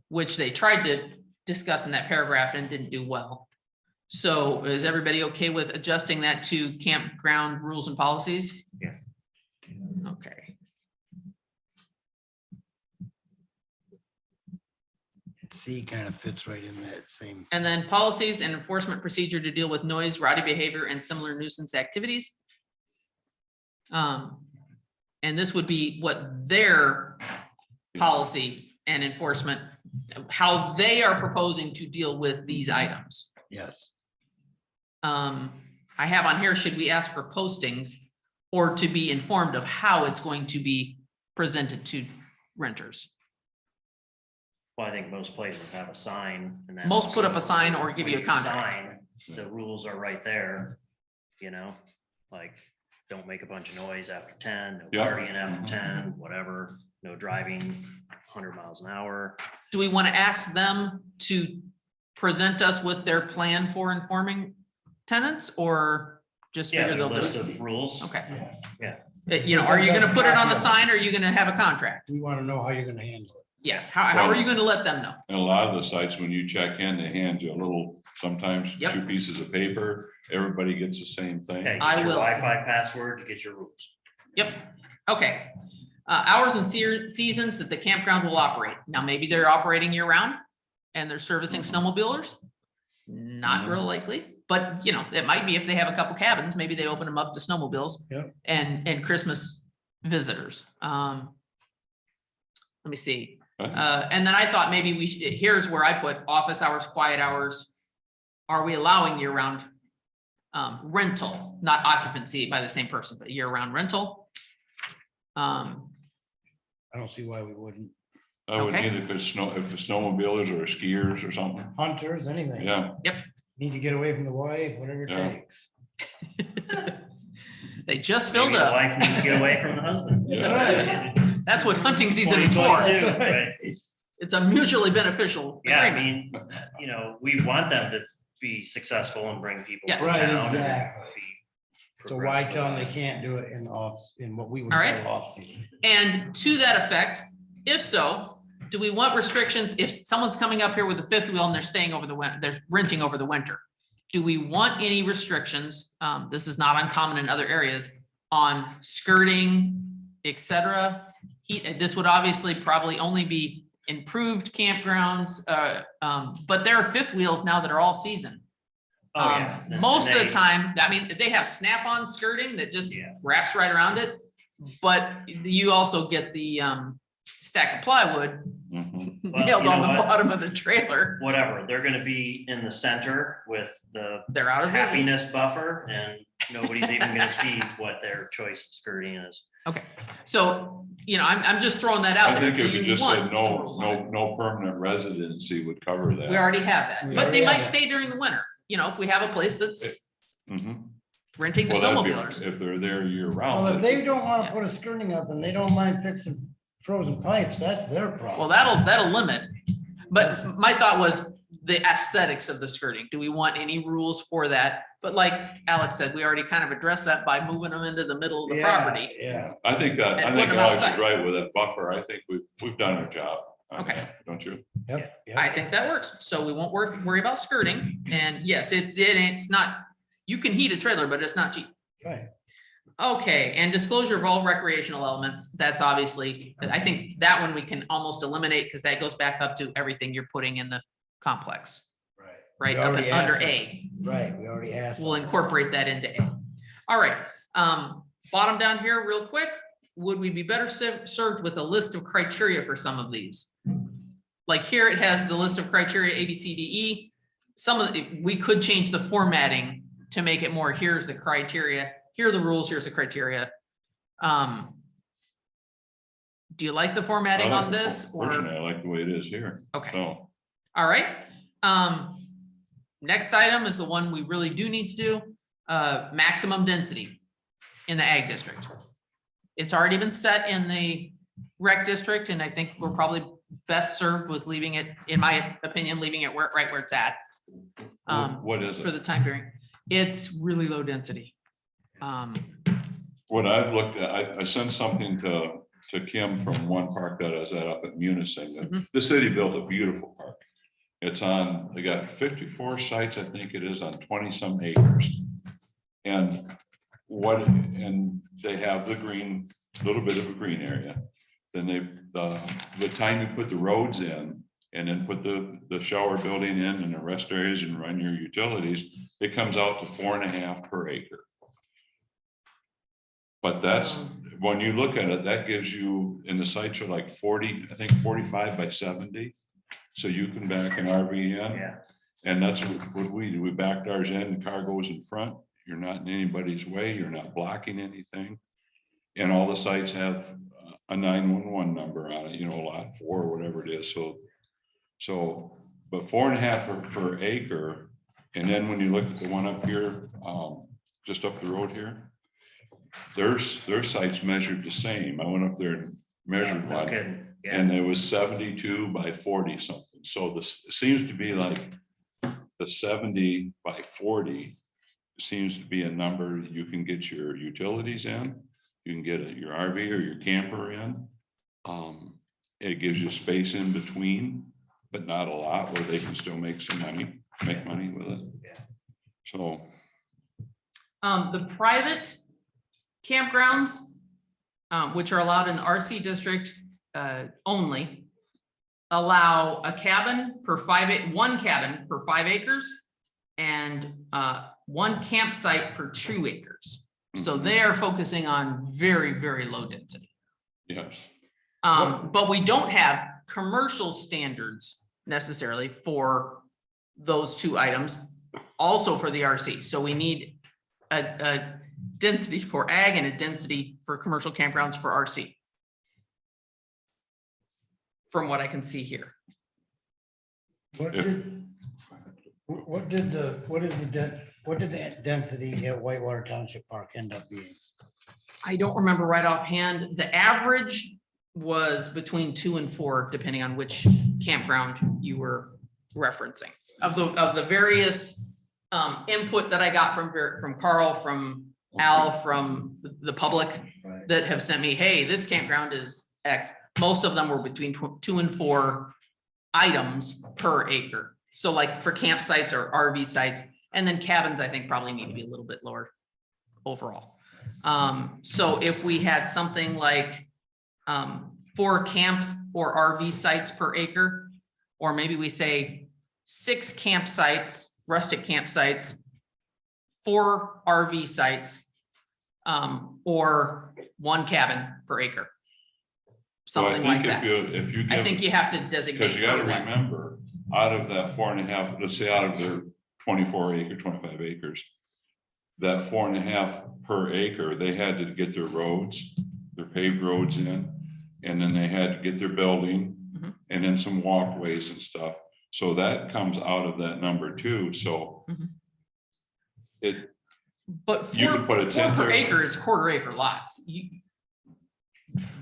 which they tried to discuss in that paragraph and didn't do well. So is everybody okay with adjusting that to campground rules and policies? Yeah. Okay. C kind of fits right in that same. And then policies and enforcement procedure to deal with noise, rowdy behavior, and similar nuisance activities. And this would be what their policy and enforcement, how they are proposing to deal with these items. Yes. I have on here, should we ask for postings or to be informed of how it's going to be presented to renters? Well, I think most places have a sign. And then Most put up a also sign or give you a when contract. sign, the rules are right there, you know, like don't make a bunch of noise after 10, no Yeah. partying after 10, whatever, no driving 100 miles an hour. Do we want to ask them to present us with their plan for informing tenants or just Yeah, figure the they'll do list it? of rules. Okay. Yeah. You know, are you gonna put it on the sign or are you gonna have a contract? We want to know how you're gonna handle it. Yeah, how are you gonna let them know? And a lot of the sites, when you check in, they hand you a little, sometimes Yep. 2 pieces of paper, everybody gets the same thing. Okay, I get your will. Wi-Fi password to get your rules. Yep, okay. Hours and seasons that the campground will operate. Now, maybe they're operating year round and they're servicing snowmobilers. Not real likely, but you know, it might be if they have a couple cabins, maybe they open them up to snowmobiles. Yep. And Christmas visitors. Let me see. And then I thought maybe we should, here's where I put office hours, quiet hours. Are we allowing year round rental, not occupancy by the same person, but year round rental? I don't see why we wouldn't. I would Okay. either, if the snowmobilers or skiers or something, Hunters, anything. yeah. Need to get away from the wife, whatever it Yeah. takes. They just Maybe filled the up. wife needs to get away from the husband. Yeah. That's what hunting season is for. 2022, right? It's a mutually beneficial Yeah, I agreement. mean, you know, we want them to be successful and bring people to Yes. Right, town. and exactly. be So why progressive tell them about they it. can't do it in off, in what we would All right. call off season? And to that effect, if so, do we want restrictions if someone's coming up here with a fifth wheel and they're staying over the winter, they're renting over the winter? Do we want any restrictions? This is not uncommon in other areas on skirting, et cetera. This would obviously probably only be improved campgrounds, but there are fifth wheels now that are all season. Oh, yeah. And Most of the they- time, I mean, they have snap-on skirting that just Yeah. wraps right around it. But you also get the stack of plywood Mhm. Well, nailed you on know the what? bottom of the trailer. Whatever, they're gonna be in the center with the They're out of vision. happiness buffer, and nobody's even gonna see what their choice of skirting is. Okay, so, I'm just throwing that out I there. think Do if you you just want said some no, rules on it? no permanent residency would cover that. We already have that, We but already they have might that. stay during the winter. If we have a place that's Mhm. renting the Well, that'd be snowmobilers. if they're there year Well, round. if they don't want to put a skirting up and they don't mind fixing frozen pipes, that's their problem. Well, that'll limit. But my thought was the aesthetics of the skirting. Do we want any rules for that? But like Alex said, we already kind of addressed that by moving them into the middle of the Yeah, property. Yeah. I think And putting them Alex is outside. right with that buffer. I think we've done our job. on Okay. that, Don't you? Yep. I Yep. think that works. So we won't worry about skirting. And yes, it's not, you can heat a trailer, but it's not cheap. Right. Okay, and disclosure of all recreational elements, that's obviously, I think that one we can almost eliminate because that goes back up to everything you're putting in the complex, Right. right? We Up already under asked them. A. Right, we already asked. We'll them. incorporate that into A. All right, bottom down here real quick, would we be better served with a list of criteria for some of these? Like here, it has the list of criteria, A, B, C, D, E. Some of we could change the formatting to make it more, here's the criteria, here are the rules, here's the criteria. Do you like the formatting on this? Or Personally, I like the way it is here. Okay. So, all right. Next item is the one we really do need to do, maximum density in the ag district. It's already been set in the rec district, and I think we're probably best served with leaving it, in my opinion, leaving it right where it's at. what is For it? the time being. It's really low density. What I've looked at, I sent something to Kim from one park that I was at up at Munising. Mhm. The city built a beautiful park. It's on, they got 54 sites, I think it is, on 20 some acres. And they have the green, little bit of a green area. Then the time you put the roads in and then put the shower building in and the rest areas and run your utilities, it comes out to 4.5 per acre. But that's, when you look at it, that gives you, and the sites are like 40, I think 45 by 70. So you can back an RV in. Yeah. And that's what we do. We backed ours in, the car goes in front. You're not in anybody's way. You're not blocking anything. And all the sites have a 911 number on it, lot 4 or whatever it is. So, but 4.5 per acre. And then when you look at the one up here, just up the road here, their sites measured the same. I went up there and measured No one, kidding. Yeah. and it was 72 by 40 something. So this seems to be like the 70 by 40 seems to be a number you can get your utilities in. You can get your RV or your camper in. It gives you space in between, but not a lot, where they can still make money with it. So. The private campgrounds, which are allowed in the RC district only, allow a cabin per one cabin per 5 acres and one campsite per 2 acres. So they are focusing on very, very low density. Yes. But we don't have commercial standards necessarily for those 2 items, also for the RC. So we need a density for ag and a density for commercial campgrounds for RC. From what I can see here. What did the density at Whitewater Township Park end up being? I don't remember right offhand. The average was between 2 and 4, depending on which campground you were referencing. Of the various input that I got from Carl, from Al, from the public that have sent me, hey, this campground is X. Most of them were between 2 and 4 items per acre. So like for campsites or RV sites, and then cabins, I think probably need to be a little bit lower overall. So if we had something like 4 camps or RV sites per acre. Or maybe we say 6 campsites, rustic campsites, 4 RV sites, or 1 cabin per acre. So I Something like think that. if you I give, think you have to designate. because you gotta per one. remember, out of that 4.5, let's say out of their 24 acre, 25 acres, that 4.5 per acre, they had to get their roads, their paved roads in, and then they had to get their building, Mhm. and then some walkways and stuff. So that comes out of that number too, so Mhm. it, But You 4 could put a 4 tent per there. acre is quarter acre lots.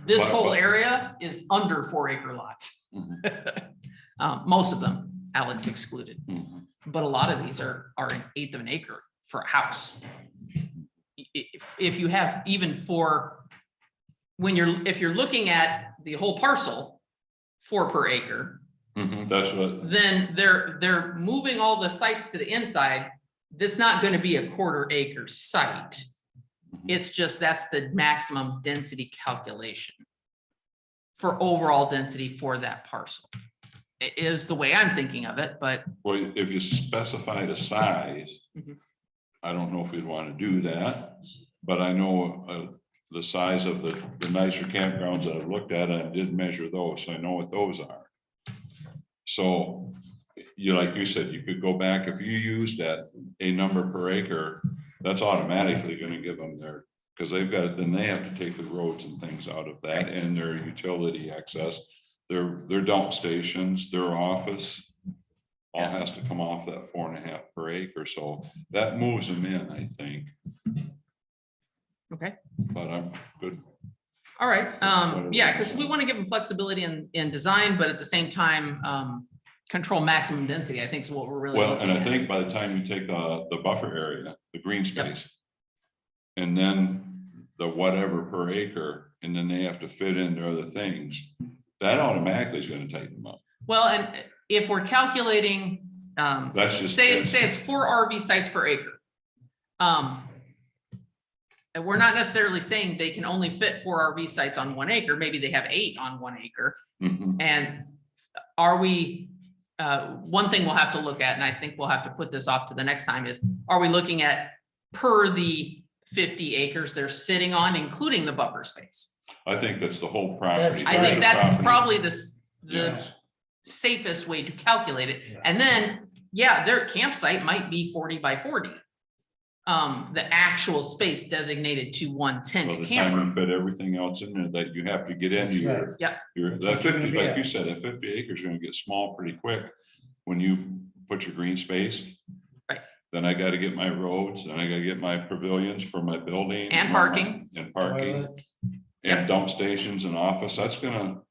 This But- whole but- area is under 4 acre lots. Mhm. Most of them, Alex excluded, Mhm. but a lot of these are an eighth of an acre for a house. If you have even for, if you're looking at the whole parcel, 4 per acre, That's what, then they're moving all the sites to the inside. That's not gonna be a quarter acre site. It's just, that's the maximum density calculation for overall density for that parcel. It is the way I'm thinking of it, but well, if you specify the size, Mhm. I don't know if we'd want to do that, but I know the size of the nicer campgrounds that I've looked at, I did measure those, so I know what those are. So like you said, you could go back, if you use that, a number per acre, that's automatically going to give them their, because they've got, then they have to take the roads and things out of that and their utility access, their dump stations, their office. All has to come off that 4.5 per acre, so that moves them in, I think, okay. but I'm good. All right, yeah, because we want to give them flexibility in design, but at the same time, control maximum density, I think is what we're really Well, looking and I at. think by the time you take the buffer area, the green space, and then the whatever per acre, and then they have to fit in their other things, that automatically is going to tighten them up. Well, and if we're calculating, That's just. say it's 4 RV sites per acre. And we're not necessarily saying they can only fit 4 RV sites on 1 acre. Maybe they have 8 on 1 acre. Mhm. And are we, one thing we'll have to look at, and I think we'll have to put this off to the next time, is are we looking at per the 50 acres they're sitting on, including the buffer space? I think that's the whole property. I think that's Property. probably the Yes. safest way to calculate it. And then, yeah, their campsite might be 40 by 40. The actual space designated to one By tent the time you camper. fit everything else in there that you have to get into That's right. your, That's that what you're 50, gonna be like at. you said, that 50 acres are gonna get small pretty quick when you put your green space. Right. Then I gotta get my roads, and I gotta get my pavilions for my building. And parking. And parking, Toilets. and dump stations and office, that's gonna,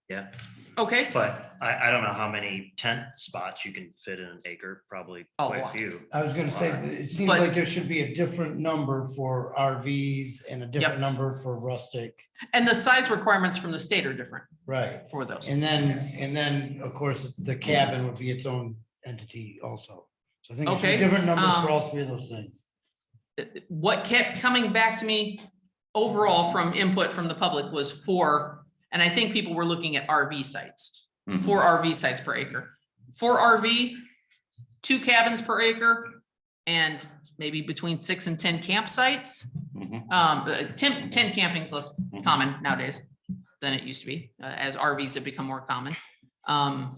Yeah, Okay, but I don't know how many tent spots you can fit in an acre, probably A quite a lot. few. I was gonna say, it seems But- like there should be a different number for RVs and a different number for rustic. and the size requirements from the state are different Right. for those. And then, of course, the cabin would be its own entity also. So I think it should Okay, be different numbers for all 3 of those things. What kept coming back to me overall from input from the public was 4, and I think people were looking at RV sites. Mhm. 4 RV sites per acre. 4 RV, 2 cabins per acre, and maybe between 6 and 10 campsites. Mhm. 10 camping's less common nowadays than it used to be, as RVs have become more common. I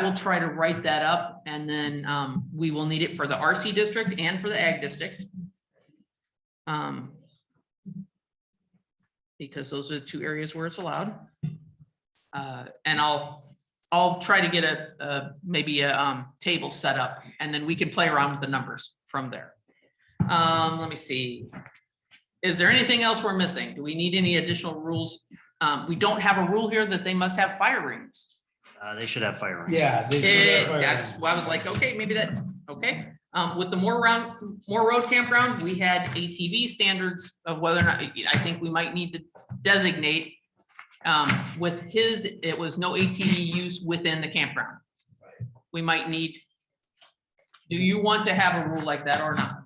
will try to write that up, and then we will need it for the RC district and for the ag district. Because those are the 2 areas where it's allowed. And I'll try to get maybe a table set up, and then we can play around with the numbers from there. Let me see. Is there anything else we're missing? Do we need any additional rules? We don't have a rule here that they must have fire rings. They should have fire rings. Yeah. they should have That's fire why I was like, okay, maybe that, okay. With the more road campground, we had ATV standards of whether or not, I think we might need to designate. With his, it was no ATV use within the campground. We might need. Do you want to have a rule like that or not?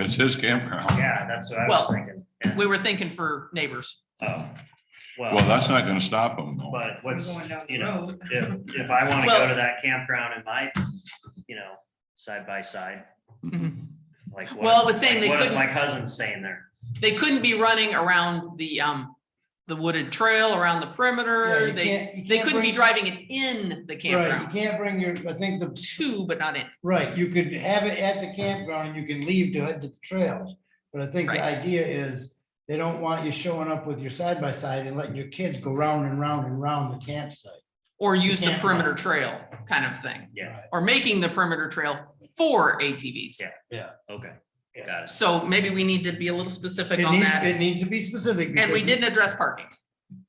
It's his campground. Yeah, that's what I Well, was thinking. Yeah. We were thinking for neighbors. Oh. Well, that's not gonna stop them though. But what's, Going down the you know, road. if I want to Well- go to that campground in my, you know, side by side, Mhm. like. what Well, if- it was saying like, they what if couldn't- My cousin's staying there. They couldn't be running around the wooded trail around the Yeah, perimeter. you They can't couldn't be bring- driving it in the Right, you campground. can't bring your, I think the, To, but not in. right, you could have it at the campground and you can leave to head to the trails. But I think the Right. idea is they don't want you showing up with your side by side and letting your kids go round and round and round the campsite. Or use the can't perimeter run. trail kind of thing. Yeah, Right. Or making the perimeter trail for ATVs. Yeah. okay, Yeah. got it. So maybe we need to be a little specific It on needs, that. it needs to be specific. And we because- didn't address parking.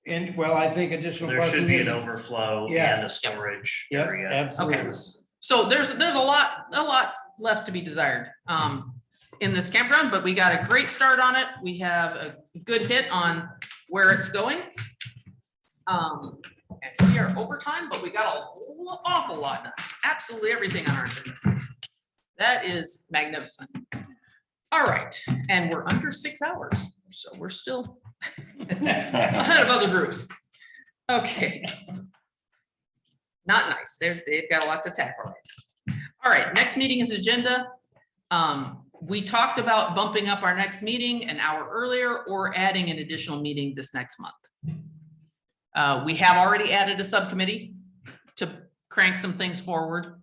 And, well, I think additional There should parking be is. an overflow Yeah. and a storage Yep, area. absolutely. So there's a lot left to be desired in this campground, but we got a great start on it. We have a good hit on where it's going. And we are over time, but we got an awful lot done. Absolutely everything on our agenda. That is magnificent. All right, and we're under 6 hours, so we're still ahead of other groups. Okay. Not nice. They've got lots of tech already. All right, next meeting is agenda. We talked about bumping up our next meeting an hour earlier or adding an additional meeting this next month. We have already added a subcommittee to crank some things forward.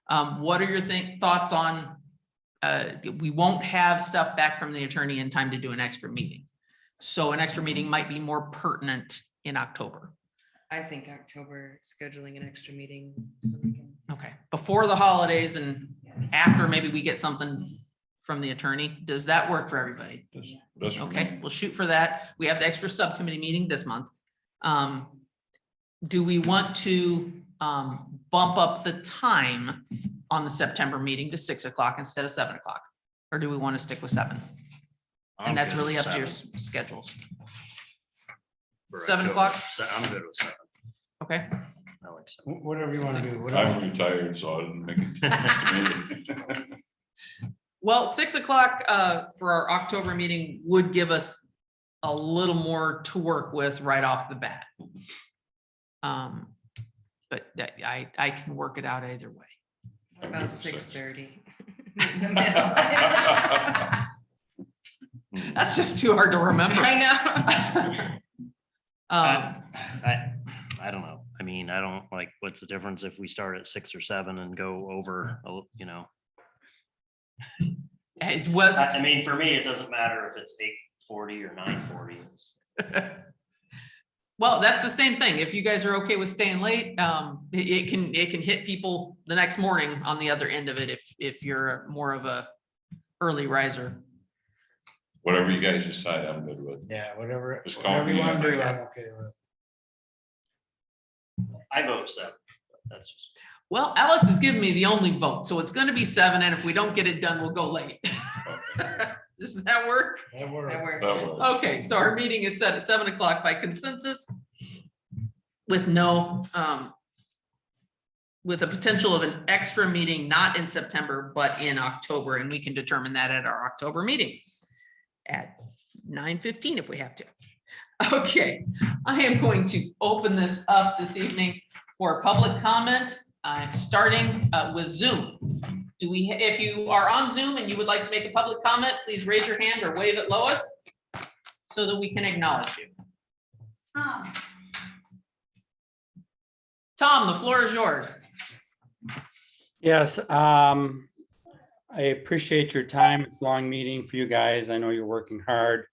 What are your thoughts on, we won't have stuff back from the attorney in time to do an extra meeting. So an extra meeting might be more pertinent in October. I think October, scheduling an extra meeting. So we can. Okay, before the holidays and after maybe we get something from the attorney. Does that work for everybody? That's for me. Okay, we'll shoot for that. We have the extra subcommittee meeting this month. Do we want to bump up the time on the September meeting to 6 o'clock instead of 7 o'clock? Or do we want to stick with 7? I'm And that's good really with up to your 7 schedules. for 7 October. o'clock? I'm good with 7. Okay, I like 7. Whatever you want to do. whatever. I'm retired, so I didn't make it. well, 6 o'clock for our October meeting would give us a little more to work with right off the bat. But I can work it out either way. About 6:30. That's just too hard to remember. I I don't know. I mean, I don't like, what's the difference if we start at 6 or 7 and go over, you know? It's what, I mean, for me, it doesn't matter if it's 8:40 or 9:40. well, that's the same thing. If you guys are okay with staying late, it can hit people the next morning on the other end of it if you're more of a early riser. Whatever you guys decide, I'm good with. Yeah, whatever, Just call whatever you me want to in. do, I'm okay with. I vote 7. That's just. Well, Alex has given me the only vote, so it's gonna be 7, and if we don't get it done, we'll go late. Does that work? That works. That works. That way. Okay, so our meeting is set at 7 o'clock by consensus with no, with a potential of an extra meeting, not in September, but in October, and we can determine that at our October meeting at 9:15 if we have to. Okay, I am going to open this up this evening for public comment, starting with Zoom. If you are on Zoom and you would like to make a public comment, please raise your hand or wave at Lois so that we can acknowledge you. Tom, the floor is yours. Yes, I appreciate your time. It's a long meeting for you guys. I know you're working hard.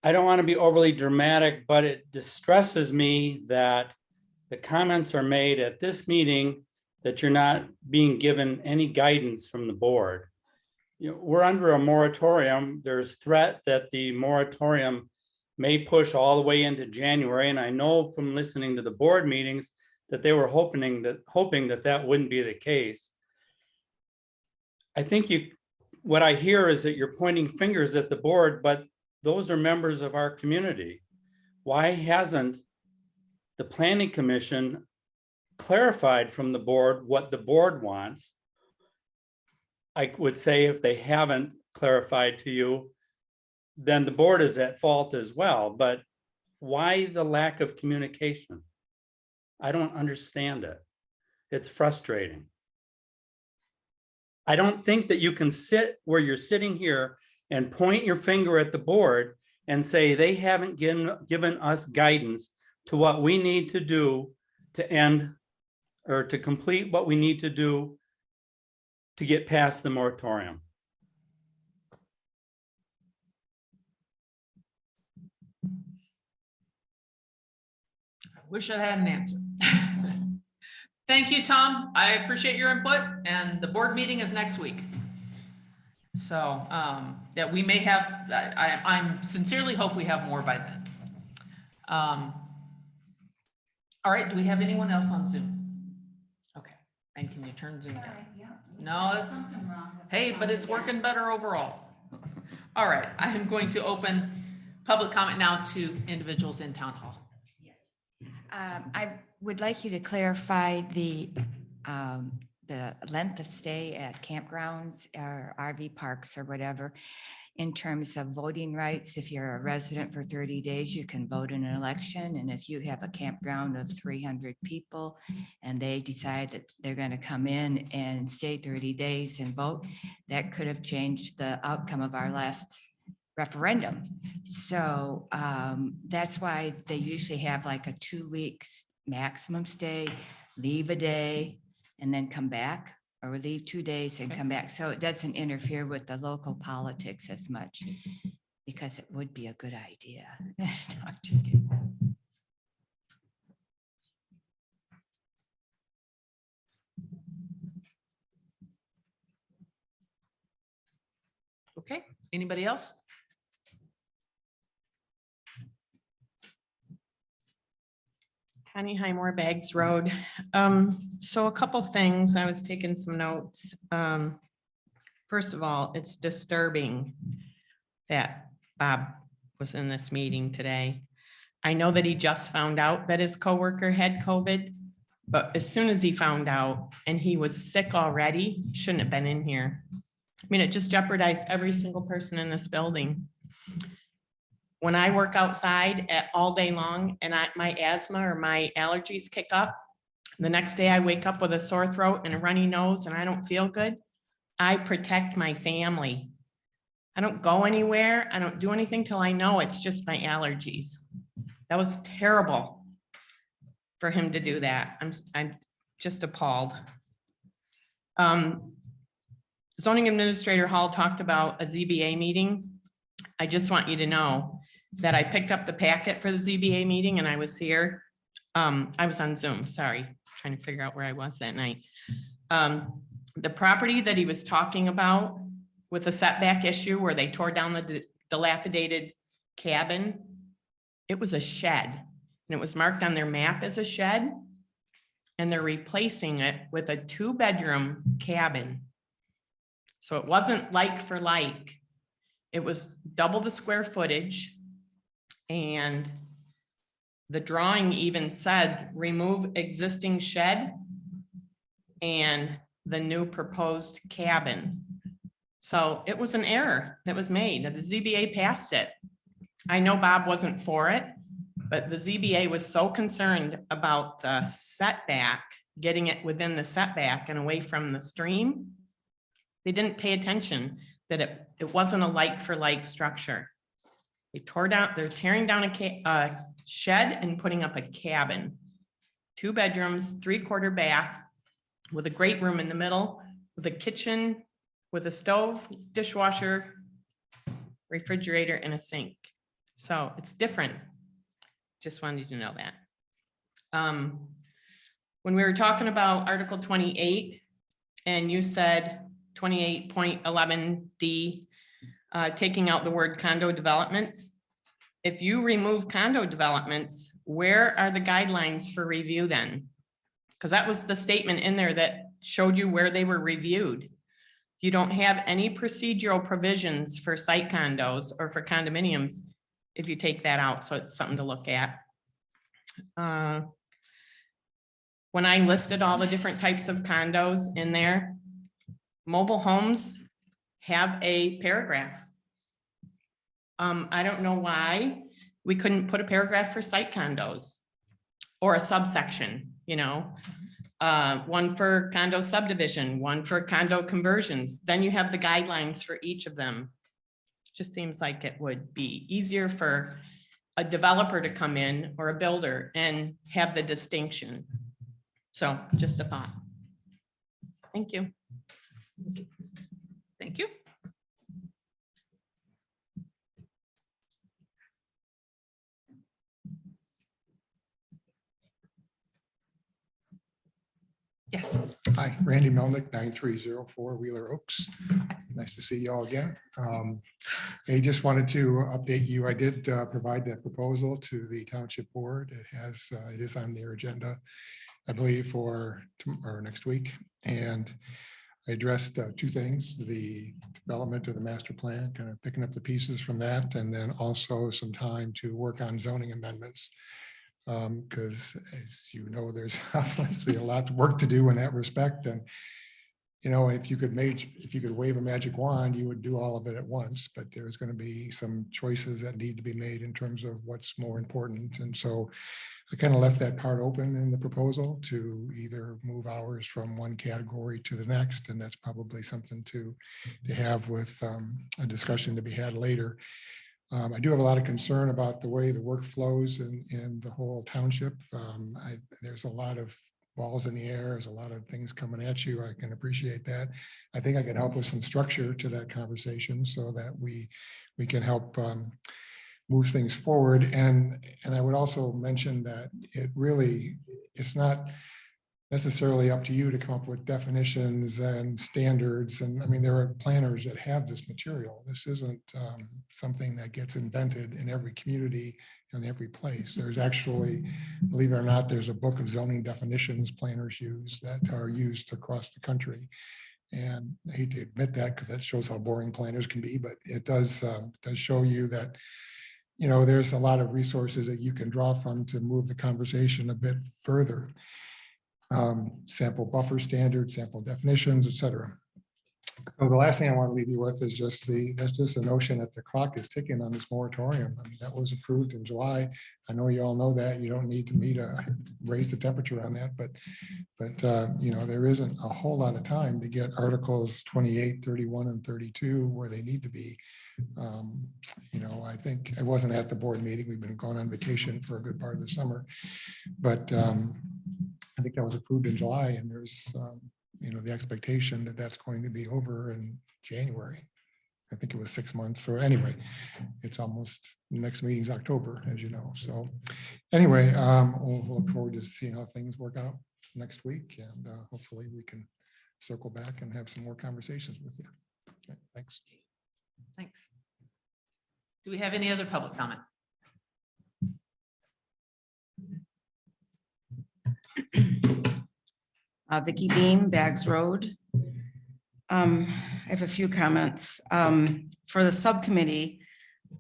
I don't want to be overly dramatic, but it distresses me that the comments are made at this meeting that you're not being given any guidance from the board. You know, we're under a moratorium. There's threat that the moratorium may push all the way into January. And I know from listening to the board meetings that they were hoping that that wouldn't be the case. I think what I hear is that you're pointing fingers at the board, but those are members of our community. Why hasn't the planning commission clarified from the board what the board wants? I would say if they haven't clarified to you, then the board is at fault as well. But why the lack of communication? I don't understand it. It's frustrating. I don't think that you can sit where you're sitting here and point your finger at the board and say they haven't given us guidance to what we need to do to end or to complete what we need to do to get past the moratorium. I wish I had an answer. Thank you, Tom. I appreciate your input, and the board meeting is next week. So, yeah, we may have, I'm sincerely hope we have more by then. All right, do we have anyone else on Zoom? Okay, and can you turn Zoom down? No, it's, hey, but it's working better overall. All right, I am going to open public comment now to individuals in town hall. I would like you to clarify the length of stay at campgrounds or RV parks or whatever in terms of voting rights. If you're a resident for 30 days, you can vote in an election. And if you have a campground of 300 people and they decide that they're going to come in and stay 30 days and vote, that could have changed the outcome of our last referendum. So that's why they usually have like a 2 weeks maximum stay, leave a day, and then come back, or leave 2 days and come back. So it doesn't interfere with the local politics as much, because it would be a good idea. No, I'm just kidding. Okay, anybody else? Connie Highmore, Bags Road. So a couple things, I was taking some notes. First of all, it's disturbing that Bob was in this meeting today. I know that he just found out that his coworker had COVID, but as soon as he found out and he was sick already, shouldn't have been in here. I mean, it just jeopardized every single person in this building. When I work outside all day long and my asthma or my allergies kick up, the next day I wake up with a sore throat and a runny nose and I don't feel good, I protect my family. I don't go anywhere. I don't do anything till I know it's just my allergies. That was terrible for him to do that. I'm just appalled. Zoning Administrator Hall talked about a ZBA meeting. I just want you to know that I picked up the packet for the ZBA meeting and I was here. I was on Zoom, sorry, trying to figure out where I was that night. The property that he was talking about with the setback issue where they tore down the dilapidated cabin, it was a shed and it was marked on their map as a shed, and they're replacing it with a 2-bedroom cabin. So it wasn't like for like, it was double the square footage. And the drawing even said, remove existing shed and the new proposed cabin. So it was an error that was made. The ZBA passed it. I know Bob wasn't for it, but the ZBA was so concerned about the setback, getting it within the setback and away from the stream. They didn't pay attention that it wasn't a like for like structure. They're tearing down a shed and putting up a cabin. 2 bedrooms, 3/4 bath with a great room in the middle, with a kitchen, with a stove, dishwasher, refrigerator, and a sink. So it's different. Just wanted you to know that. When we were talking about Article 28, and you said 28.11D, taking out the word condo developments. If you remove condo developments, where are the guidelines for review then? Because that was the statement in there that showed you where they were reviewed. You don't have any procedural provisions for site condos or for condominiums if you take that out. So it's something to look at. When I listed all the different types of condos in there, mobile homes have a paragraph I don't know why we couldn't put a paragraph for site condos or a subsection, you know? One for condo subdivision, one for condo conversions. Then you have the guidelines for each of them. Just seems like it would be easier for a developer to come in or a builder and have the distinction. So just a thought. Thank you. Thank you. Yes. Hi, Randy Melnick, 9304 Wheeler Oaks. Nice to see you all again. I just wanted to update you. I did provide that proposal to the township board. It is on their agenda, I believe, for tomorrow, next week. And I addressed two things: the development of the master plan, kind of picking up the pieces from that, and then also some time to work on zoning amendments. Because as you know, there's obviously a lot of work to do in that respect. And, you know, if you could wave a magic wand, you would do all of it at once, but there's going to be some choices that need to be made in terms of what's more important. And so I kind of left that part open in the proposal to either move hours from one category to the next. And that's probably something to have with a discussion to be had later. I do have a lot of concern about the way the work flows in the whole township. There's a lot of balls in the air. There's a lot of things coming at you. I can appreciate that. I think I can help with some structure to that conversation so that we can help move things forward. And I would also mention that it's not necessarily up to you to come up with definitions and standards. And I mean, there are planners that have this material. This isn't something that gets invented in every community and every place. There's actually, believe it or not, there's a book of zoning definitions planners use that are used across the country. And I hate to admit that because that shows how boring planners can be, but it does show you that, you know, there's a lot of resources that you can draw from to move the conversation a bit further. Sample buffer standards, sample definitions, et cetera. So the last thing I want to leave you with is that's just the notion that the clock is ticking on this moratorium. I mean, that was approved in July. I know you all know that. You don't need me to raise the temperature on that, but you know, there isn't a whole lot of time to get articles 28, 31, and 32 where they need to be. You know, I think I wasn't at the board meeting. We've been going on vacation for a good part of the summer, but I think that was approved in July, and there's, you know, the expectation that that's going to be over in January. I think it was 6 months, or anyway, it's almost, the next meeting's October, as you know. So anyway, we'll look forward to seeing how things work out next week, and hopefully we can circle back and have some more conversations with you. Okay, thanks. Thanks. Do we have any other public comment? Vicky Beam, Bags Road. I have a few comments. For the subcommittee,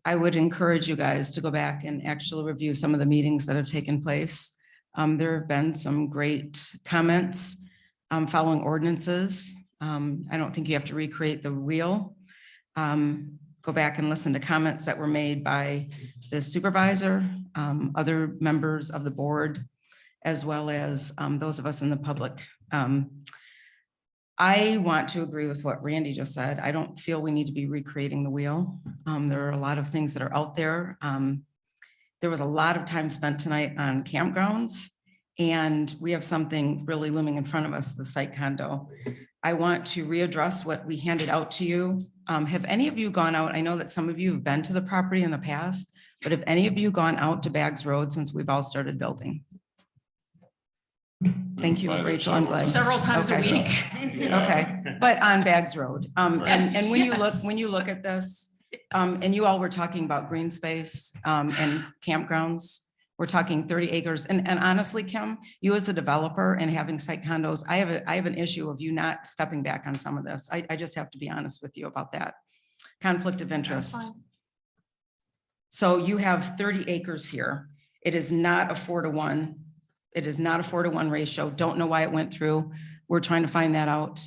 I would encourage you guys to go back and actually review some of the meetings that have taken place. There have been some great comments following ordinances. I don't think you have to recreate the wheel. Go back and listen to comments that were made by the supervisor, other members of the board, as well as those of us in the public. I want to agree with what Randy just said. I don't feel we need to be recreating the wheel. There are a lot of things that are out there. There was a lot of time spent tonight on campgrounds, and we have something really looming in front of us, the site condo. I want to readdress what we handed out to you. Have any of you gone out? I know that some of you have been to the property in the past, but have any of you gone out to Bags Road since we've all started building? Thank you, Rachel. I'm glad. Several times a Okay. week. Okay, but on Bags Road. And when you look at this, and you all were talking about green space and campgrounds, we're talking 30 acres. And honestly, Kim, you as a developer and having site condos, I have an issue of you not stepping back on some of this. I just have to be honest with you about that. Conflict of interest. So you have 30 acres here. It is not a 4-to-1. It is not a 4-to-1 ratio. Don't know why it went through. We're trying to find that out.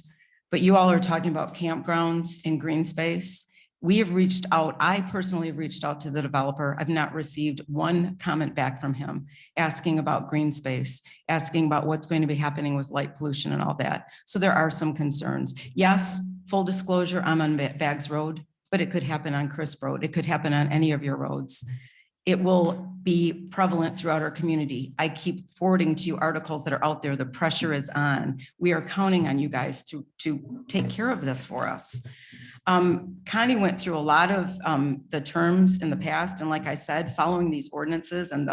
But you all are talking about campgrounds and green space. We have reached out, I personally have reached out to the developer. I've not received one comment back from him asking about green space, asking about what's going to be happening with light pollution and all that. So there are some concerns. Yes, full disclosure, I'm on Bags Road, but it could happen on Crisp Road. It could happen on any of your roads. It will be prevalent throughout our community. I keep forwarding to you articles that are out there. The pressure is on. We are counting on you guys to take care of this for us. Connie went through a lot of the terms in the past, and like I said, following these ordinances and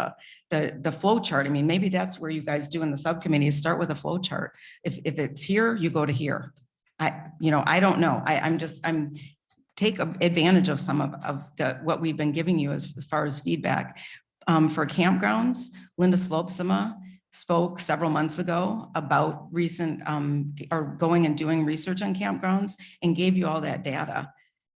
the flow chart. I mean, maybe that's where you guys do in the subcommittee is start with a flow chart. If it's here, you go to here. I don't know. I'm take advantage of some of what we've been giving you as far as feedback. For campgrounds, Linda Slopesima spoke several months ago about recent or going and doing research on campgrounds and gave you all that data.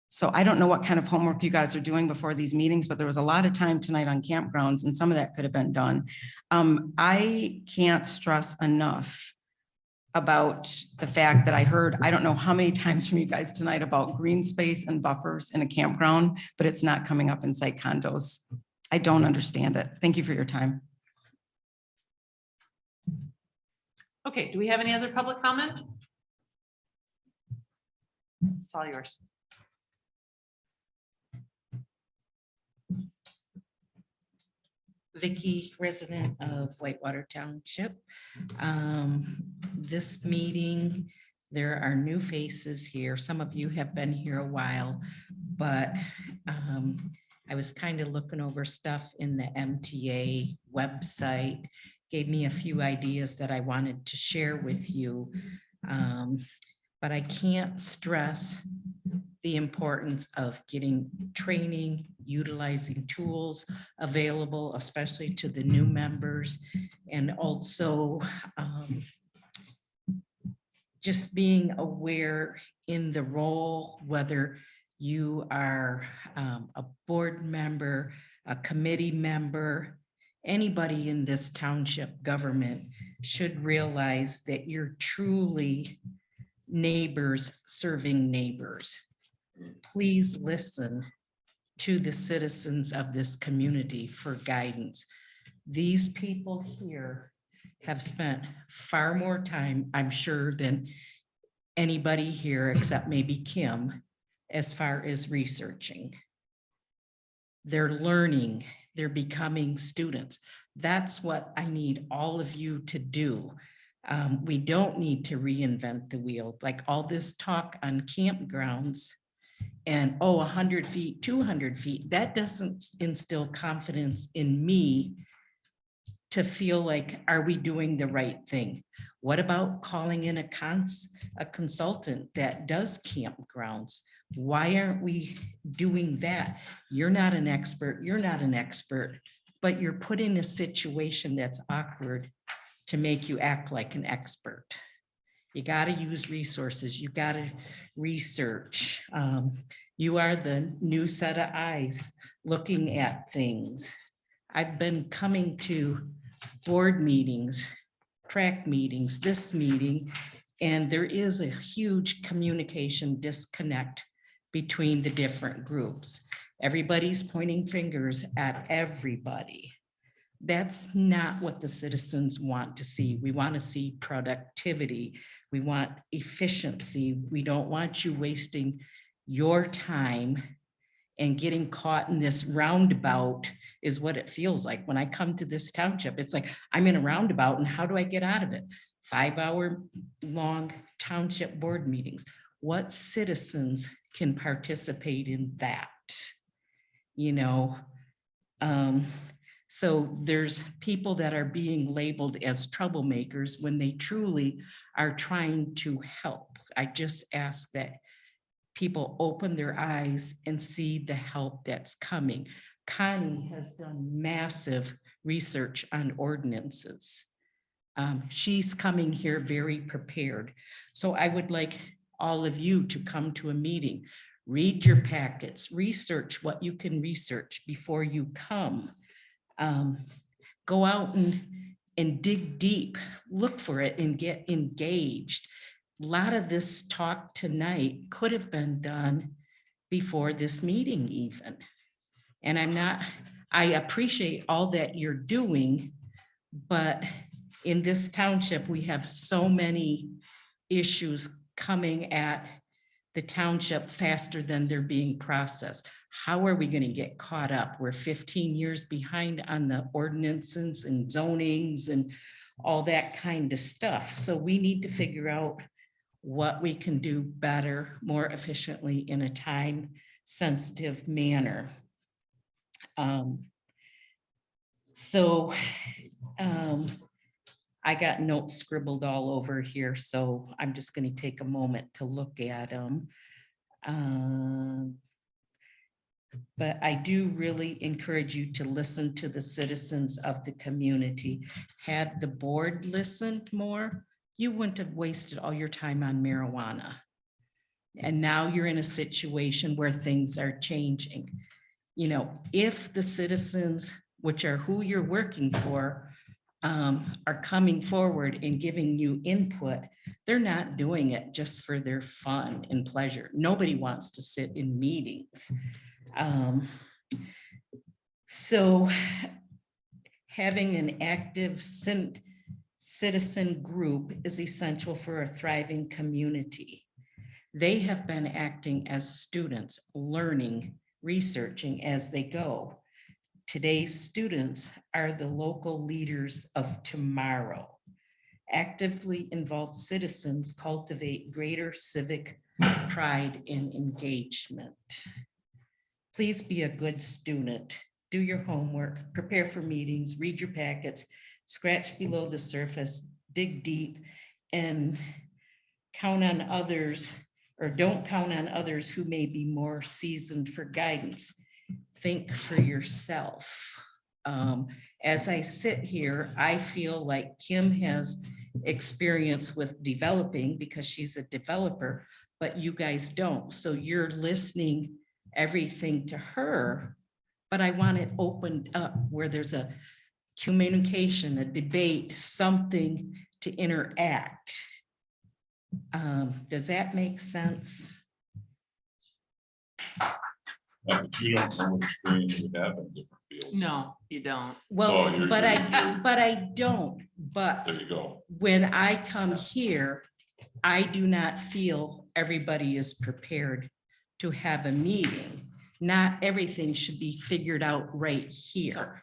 So I don't know what kind of homework you guys are doing before these meetings, but there was a lot of time tonight on campgrounds and some of that could have been done. I can't stress enough about the fact that I heard, I don't know how many times from you guys tonight about green space and buffers in a campground, but it's not coming up in site condos. I don't understand it. Thank you for your time. Okay, do we have any other public comment? It's all yours. Vicky, resident of Whitewater Township. This meeting, there are new faces here. Some of you have been here a while, but I was kind of looking over stuff in the MTA website, gave me a few ideas that I wanted to share with you. But I can't stress the importance of getting training, utilizing tools available, especially to the new members, and also just being aware in the role, whether you are a board member, a committee member, anybody in this township government should realize that you're truly neighbors serving neighbors. Please listen to the citizens of this community for guidance. These people here have spent far more time, I'm sure, than anybody here except maybe Kim, as far as researching. They're learning, they're becoming students. That's what I need all of you to do. We don't need to reinvent the wheel. Like all this talk on campgrounds and 100 feet, 200 feet, that doesn't instill confidence in me to feel like, are we doing the right thing? What about calling in a consultant that does campgrounds? Why aren't we doing that? You're not an expert, but you're put in a situation that's awkward to make you act like an expert. You got to use resources. You got to research. You are the new set of eyes looking at things. I've been coming to board meetings, track meetings, this meeting, and there is a huge communication disconnect between the different groups. Everybody's pointing fingers at everybody. That's not what the citizens want to see. We want to see productivity. We want efficiency. We don't want you wasting your time and getting caught in this roundabout is what it feels like. When I come to this township, it's like, I'm in a roundabout and how do I get out of it? 5-hour-long township board meetings. What citizens can participate in that? So there's people that are being labeled as troublemakers when they truly are trying to help. I just ask that people open their eyes and see the help that's coming. Connie has done massive research on ordinances. She's coming here very prepared. So I would like all of you to come to a meeting, read your packets, research what you can research before you come. Go out and dig deep, look for it and get engaged. A lot of this talk tonight could have been done before this meeting even. And I appreciate all that you're doing, but in this township, we have so many issues coming at the township faster than they're being processed. How are we going to get caught up? We're 15 years behind on the ordinances and zonings and all that kind of stuff. So we need to figure out what we can do better, more efficiently in a time-sensitive manner. I got notes scribbled all over here, so I'm just going to take a moment to look at them. But I do really encourage you to listen to the citizens of the community. Had the board listened more, you wouldn't have wasted all your time on marijuana. And now you're in a situation where things are changing. You know, if the citizens, which are who you're working for, are coming forward and giving you input, they're not doing it just for their fun and pleasure. Nobody wants to sit in meetings. So having an active citizen group is essential for a thriving community. They have been acting as students, learning, researching as they go. Today's students are the local leaders of tomorrow. Actively involved citizens cultivate greater civic pride and engagement. Please be a good student. Do your homework, prepare for meetings, read your packets, scratch below the surface, dig deep, and count on others, or don't count on others who may be more seasoned for guidance. Think for yourself. As I sit here, I feel like Kim has experience with developing because she's a developer, but you guys don't. So you're listening everything to her, but I want it opened up where there's a communication, a debate, something to interact. Does that make sense? You don't know which screen you have in different fields. No, you don't. Well, So you're- but you're- I don't, but There you go. when I come here, I do not feel everybody is prepared to have a meeting. Not everything should be figured out right here.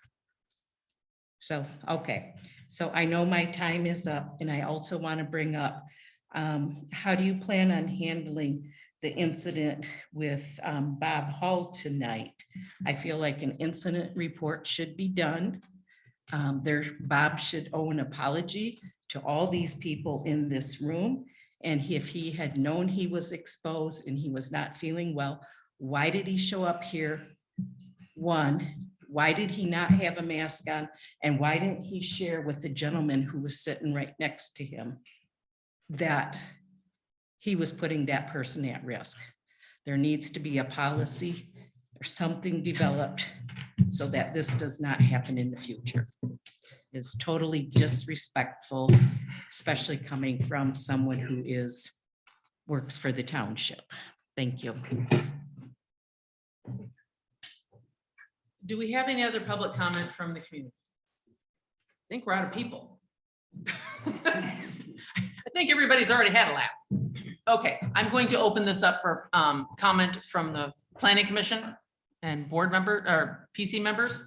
So, okay, so I know my time is up, and I also want to bring up, how do you plan on handling the incident with Bob Hall tonight? I feel like an incident report should be done. Bob should owe an apology to all these people in this room. And if he had known he was exposed and he was not feeling well, why did he show up here? One, why did he not have a mask on? And why didn't he share with the gentleman who was sitting right next to him that he was putting that person at risk? There needs to be a policy or something developed so that this does not happen in the future. It's totally disrespectful, especially coming from someone who works for the township. Thank you. Do we have any other public comment from the community? I think we're out of people. I think everybody's already had a lap. Okay, I'm going to open this up for comment from the planning commission and board member or PC members.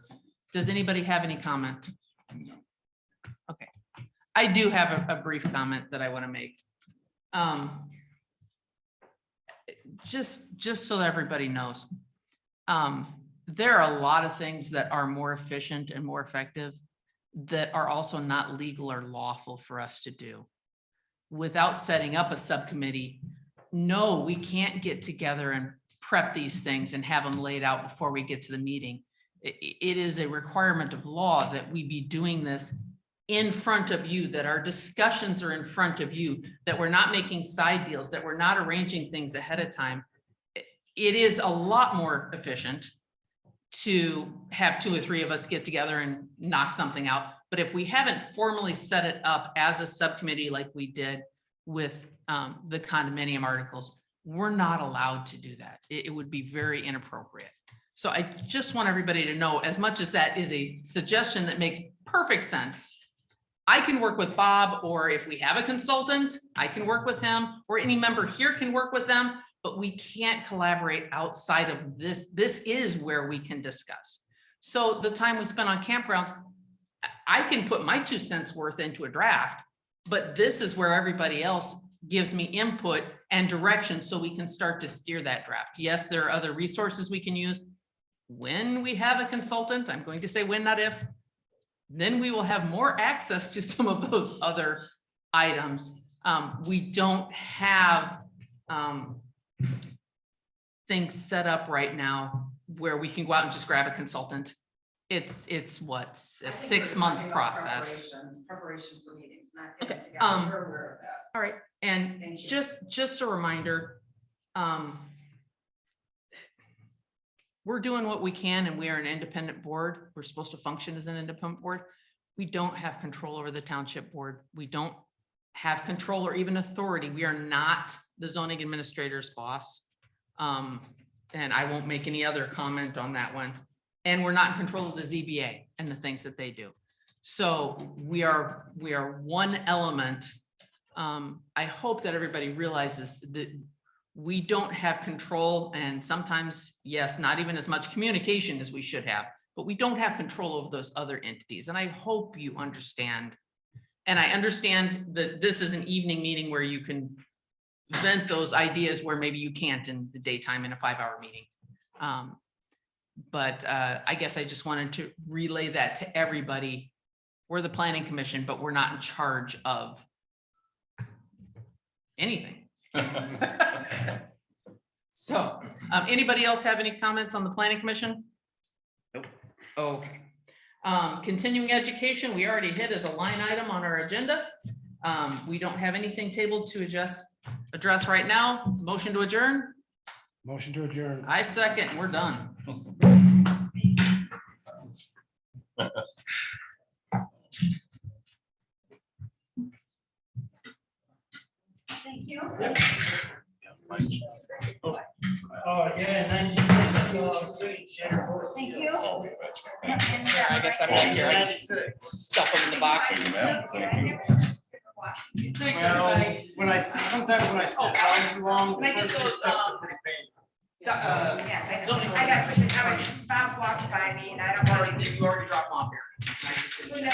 Does anybody have any comment? Okay, I do have a brief comment that I want to make. Just so that everybody knows. There are a lot of things that are more efficient and more effective that are also not legal or lawful for us to do. Without setting up a subcommittee, no, we can't get together and prep these things and have them laid out before we get to the meeting. It is a requirement of law that we be doing this in front of you, that our discussions are in front of you, that we're not making side deals, that we're not arranging things ahead of time. It is a lot more efficient to have 2 or 3 of us get together and knock something out. But if we haven't formally set it up as a subcommittee like we did with the condominium articles, We're not allowed to do that. It would be very inappropriate. So I just want everybody to know, as much as that is a suggestion that makes perfect sense, I can work with Bob, or if we have a consultant, I can work with him, or any member here can work with them, but we can't collaborate outside of this. This is where we can discuss. So the time we spend on campgrounds, I can put my 2 cents worth into a draft, but this is where everybody else gives me input and direction so we can start to steer that draft. Yes, there are other resources we can use. When we have a consultant, I'm going to say when, not if, then we will have more access to some of those other items. We don't have things set up right now where we can go out and just grab a consultant. It's what's a 6-month process. Preparation for meetings, not Okay, getting together. We're aware of that. All right, and Thank you. just a reminder, we're doing what we can, and we are an independent board. We're supposed to function as an independent board. We don't have control over the township board. We don't have control or even authority. We are not the zoning administrator's boss. And I won't make any other comment on that one. And we're not in control of the ZBA and the things that they do. So we are one element. I hope that everybody realizes that we don't have control, and sometimes, yes, not even as much communication as we should have, but we don't have control over those other entities. And I hope you understand. And I understand that this is an evening meeting where you can vent those ideas where maybe you can't in the daytime in a 5-hour meeting. But I guess I just wanted to relay that to everybody. We're the planning commission, but we're not in charge of anything. So, anybody else have any comments on the planning commission? Nope. Okay. Continuing education, we already hit as a line item on our agenda. We don't have anything tabled to address right now. Motion to adjourn? Motion to adjourn. I second, we're done. Thank you. Oh, yeah, 96. Thank you. I guess I'm back here. I 96. stuff them in the box. Thanks, Well, everybody. sometimes when I sit down too long, the Make it first few those, steps are pretty painful. Zoning I got, Bob walked by me and I don't know. You already dropped them off here.